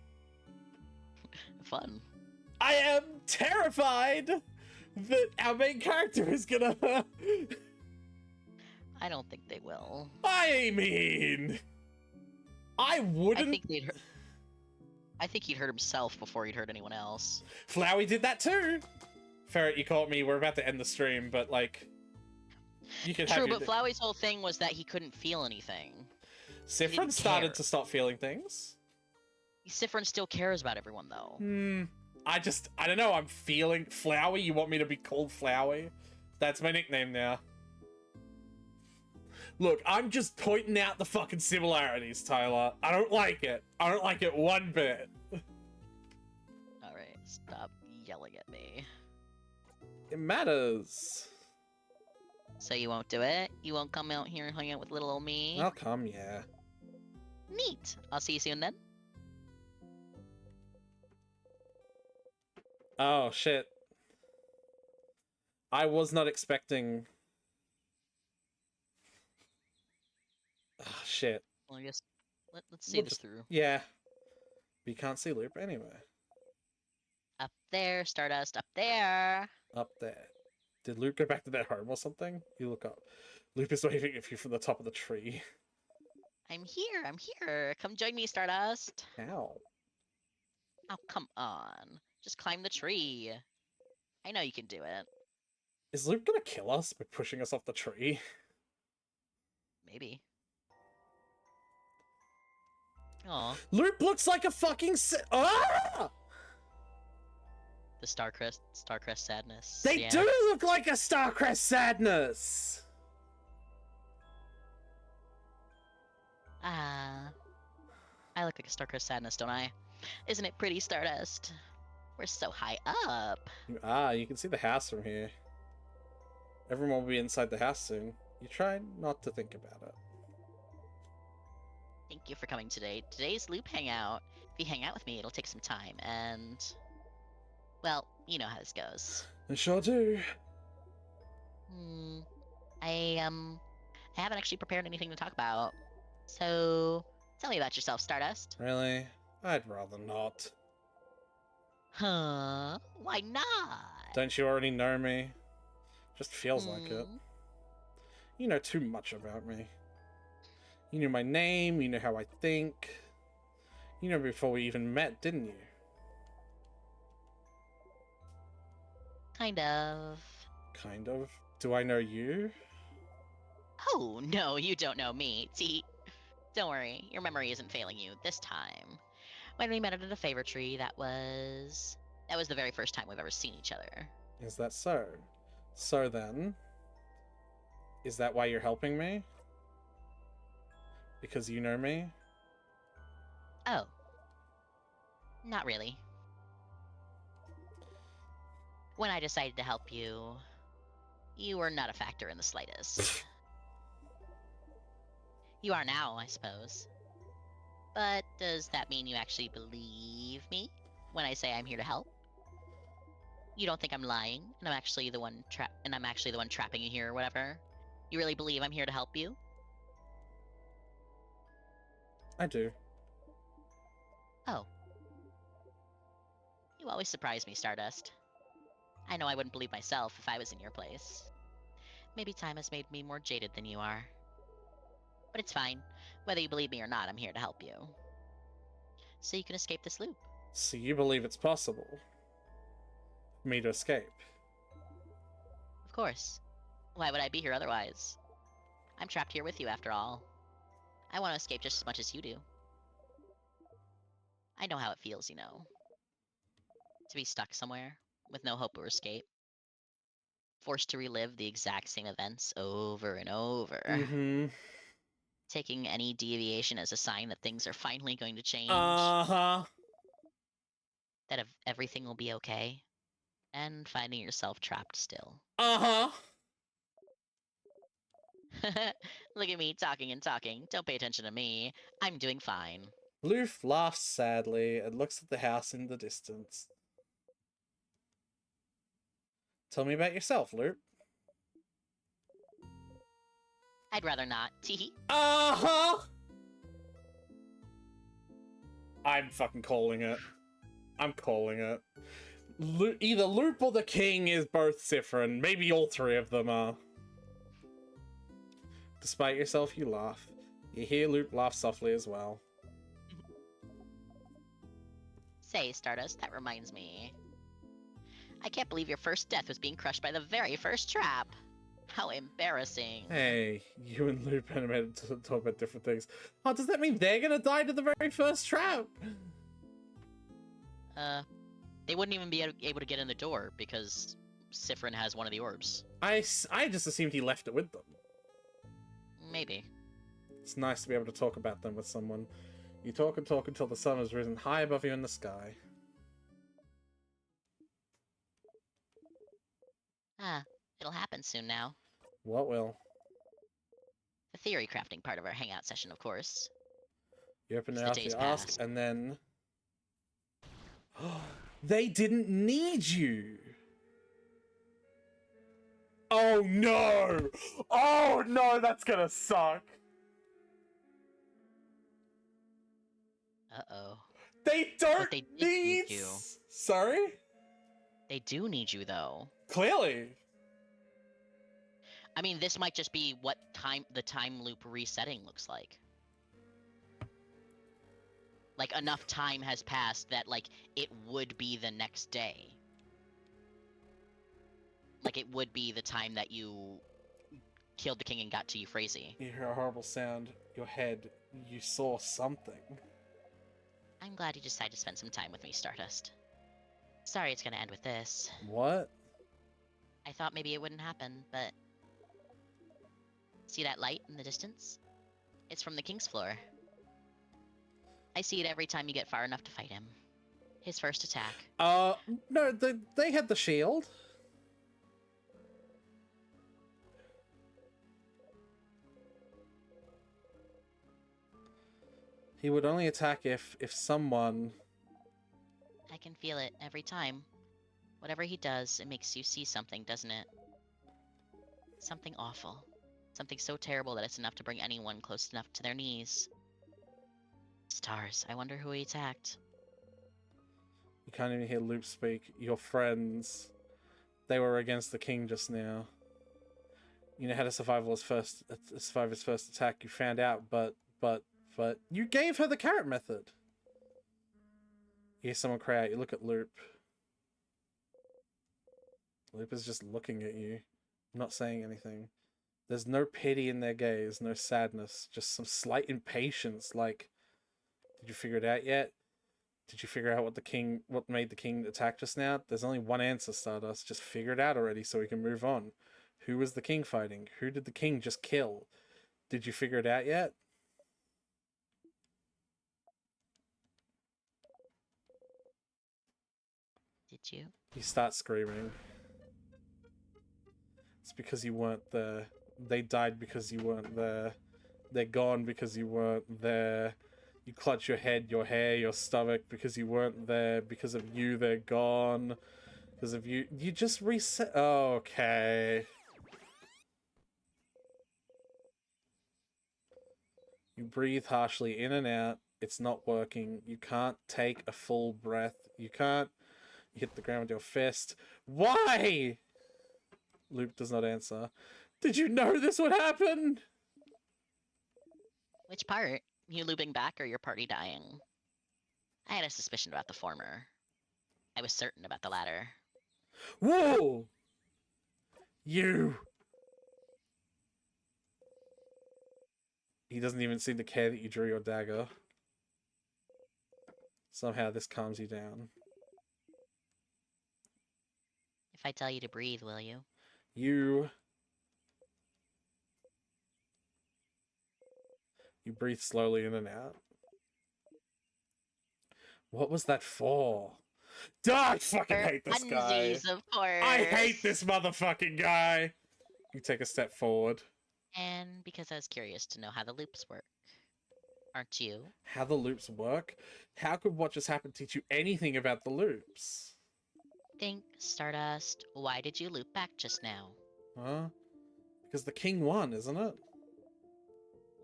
Fun. I am terrified that our main character is gonna... I don't think they will. I mean... I wouldn't... I think he'd hurt himself before he'd hurt anyone else. Flowey did that too. Ferret, you caught me. We're about to end the stream, but like... You can True, have but Flowey's whole thing was that he couldn't feel anything. Siffrin didn't started care. to stop feeling things. Siffrin still cares about everyone, though. I don't know, I'm feeling... Flowey? You want me to be called Flowey? That's my nickname now. Look, I'm just pointing out the fucking similarities, Tyler. I don't like it. I don't like it one bit. Alright, stop yelling at me. It matters. So you won't do it? You won't come out here and hang out with little old me? I'll come, yeah. Neat! I'll see you soon then. Oh, shit. I was not expecting... Ah, shit. Well, I guess let's see We'll this just- through. Yeah. But you can't see Loop anyway. Up there, Stardust. Up there. Up there. Did Loop go back to their home or something? You look up. Loop is waving at you from the top of the tree. I'm here. I'm here. Come join me, Stardust. Ow. Oh, come on. Just climb the tree. I know you can do it. Is Loop gonna kill us by pushing us off the tree? Maybe. Oh, Loop looks like a fucking ah! the Starcrest sadness. They yeah. do look like a Starcrest sadness! Ah. I look like a Starcrest sadness, don't I? Isn't it pretty, Stardust? We're so high up. Ah, you can see the house from here. Everyone will be inside the house soon. You try not to think about it. Thank you for coming today. Today's Loop Hangout. If you hang out with me, it'll take some time, and... well, you know how this goes. I sure do. I haven't actually prepared anything to talk about. So, tell me about yourself, Stardust. Really? I'd rather not. Huh? Why not? Don't you already know me? Just feels like it. Hmm. You know too much about me. You knew my name, you know how I think. You know before we even met, didn't you? Kind of. Kind of. Do I know you? Oh, no, you don't know me. See, don't worry, your memory isn't failing you this time. When we met at a favor tree, that was the very first time we've ever seen each other. Is that so? So then, is that why you're helping me? Because you know me? Oh. Not really. When I decided to help you, you were not a factor in the slightest. You are now, I suppose. But does that mean you actually believe me when I say I'm here to help? You don't think I'm lying, and I'm actually the one trapping you here or whatever? You really believe I'm here to help you? I do. Oh. You always surprise me, Stardust. I know I wouldn't believe myself if I was in your place. Maybe time has made me more jaded than you are. But it's fine. Whether you believe me or not, I'm here to help you. So you can escape this loop. So you believe it's possible for me to escape? Of course. Why would I be here otherwise? I'm trapped here with you after all. I want to escape just as much as you do. I know how it feels, you know. To be stuck somewhere, with no hope or escape. Forced to relive the exact same events over and over. Mm-hmm. Taking any deviation as a sign that things are finally going to change. Uh-huh. That everything will be okay. And finding yourself trapped still. Uh-huh. Look at me talking and talking. Don't pay attention to me. I'm doing fine. Loof laughs sadly and looks at the house in the distance. Tell me about yourself, Loop. I'd rather not. Teehee. Uh-huh! I'm fucking calling it. I'm calling it. Either Loop or the King is both Siffrin. Maybe all three of them are. Despite yourself, you laugh. You hear Loop laugh softly as well. Say, Stardust, that reminds me. I can't believe your first death was being crushed by the very first trap. How embarrassing. Hey, you and Loop animated to talk about different things. Oh, does that mean they're gonna die to the very first trap? They wouldn't even be able to get in the door because Siffrin has one of the orbs. I just assumed he left it with them. Maybe. It's nice to be able to talk about them with someone. You talk and talk until the sun has risen high above you in the sky. Ah, it'll happen soon now. What will? The theory crafting part of our hangout session, of course. You open it It's the after you day's ask, past. and then... They didn't need you! Oh no! Oh no, that's gonna suck! Uh-oh. They don't But they did need need... you. Sorry? They do need you, though. Clearly. I mean, this might just be what the time loop resetting looks like. Like, enough time has passed that, like, it would be the next day. Like, it would be the time that you killed the king and got to Euphrasia. You hear a horrible sound. Your head. You saw something. I'm glad you decided to spend some time with me, Stardust. Sorry it's gonna end with this. What? I thought maybe it wouldn't happen, but... See that light in the distance? It's from the King's Floor. I see it every time you get far enough to fight him. His first attack. No, they had the shield. He would only attack if someone... I can feel it every time. Whatever he does, it makes you see something, doesn't it? Something awful. Something so terrible that it's enough to bring anyone close enough to their knees. Stars, I wonder who he attacked. You can't even hear Loop speak. Your friends, they were against the king just now. You know how to survive his first attack. You found out, but you gave her the carrot method. You hear someone cry out. You look at Loop. Loop is just looking at you, not saying anything. There's no pity in their gaze, no sadness, just some slight impatience. Like, did you figure it out yet? Did you figure out what made the king attack just now? There's only one answer, Stardust. Just figure it out already so we can move on. Who was the king fighting? Who did the king just kill? Did you figure it out yet? Did you? You start screaming. It's because you weren't there. They died because you weren't there. They're gone because you weren't there. You clutch your head, your hair, your stomach because you weren't there. Because of you, they're gone. Because of you. You just reset. Okay. You breathe harshly in and out. It's not working. You can't take a full breath. You can't. You hit the ground with your fist. Why? Loop does not answer. Did you know this would happen? Which part? You looping back or your party dying? I had a suspicion about the former. I was certain about the latter. Whoa! You! He doesn't even seem to care that you drew your dagger. Somehow this calms you down. If I tell you to breathe, will you? You breathe slowly in and out. What was that for? I fucking hate this guy. Funsies, of course. I hate this motherfucking guy. You take a step forward. And because I was curious to know how the loops work. Aren't you? How the loops work? How could what just happened teach you anything about the loops? Think, Stardust, why did you loop back just now? Huh? Because the king won, isn't it?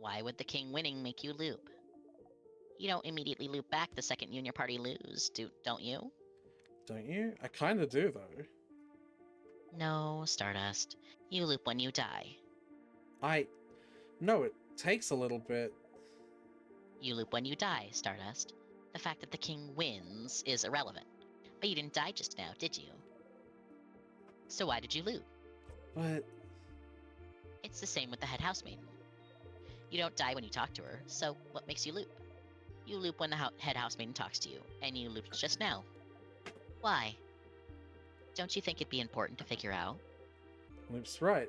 Why would the king winning make you loop? You don't immediately loop back the second you and your party lose, don't you? Don't you? I kind of do, though. No, Stardust. You loop when you die. No, it takes a little bit. You loop when you die, Stardust. The fact that the king wins is irrelevant. But you didn't die just now, did you? So why did you loop? But... It's the same with the head housemaiden. You don't die when you talk to her, so what makes you loop? You loop when the head housemaiden talks to you, and you looped just now. Why? Don't you think it'd be important to figure out? Loop's right.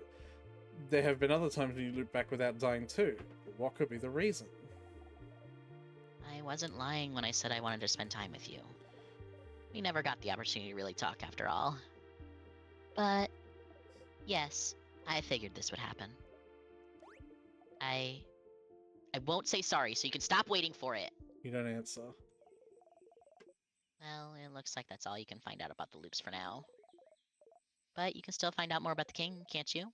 There have been other times when you loop back without dying too. What could be the reason? I wasn't lying when I said I wanted to spend time with you. We never got the opportunity to really talk after all. But, yes, I figured this would happen. I won't say sorry, so you can stop waiting for it. You don't answer. Well, it looks like that's all you can find out about the loops for now. But you can still find out more about the king, can't you?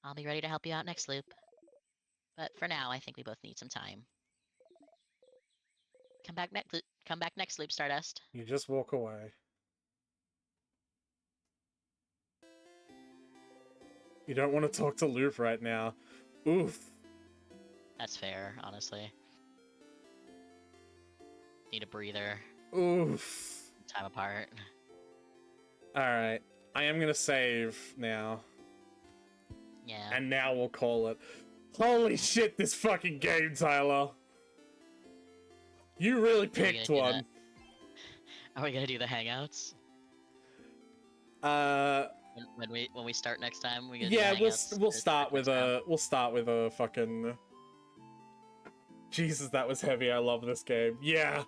I'll be ready to help you out next loop. But for now, I think we both need some time. Come back next loop, Stardust. You just walk away. You don't want to talk to Loop right now. Oof. That's fair, honestly. Need a breather. Oof. Time apart. Alright. I am gonna save now. Yeah. And now we'll call it. Holy shit, this fucking game, Tyler. You really picked gonna do one. Are we gonna do the hangouts? When we start next time, we gonna do Yeah, the we'll hangouts start with next round? we'll start with a fucking. Jesus, that was heavy. I love this game. Yeah.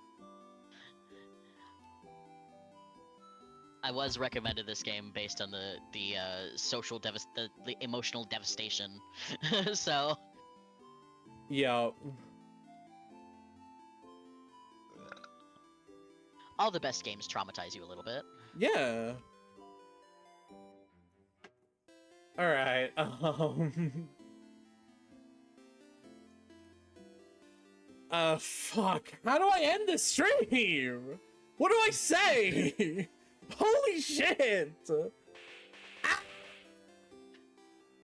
I was recommended this game based on the social the emotional devastation. So Yeah. all the best games traumatize you a little bit. Yeah. All right. Fuck. How do I end this stream? What do I say? Holy shit.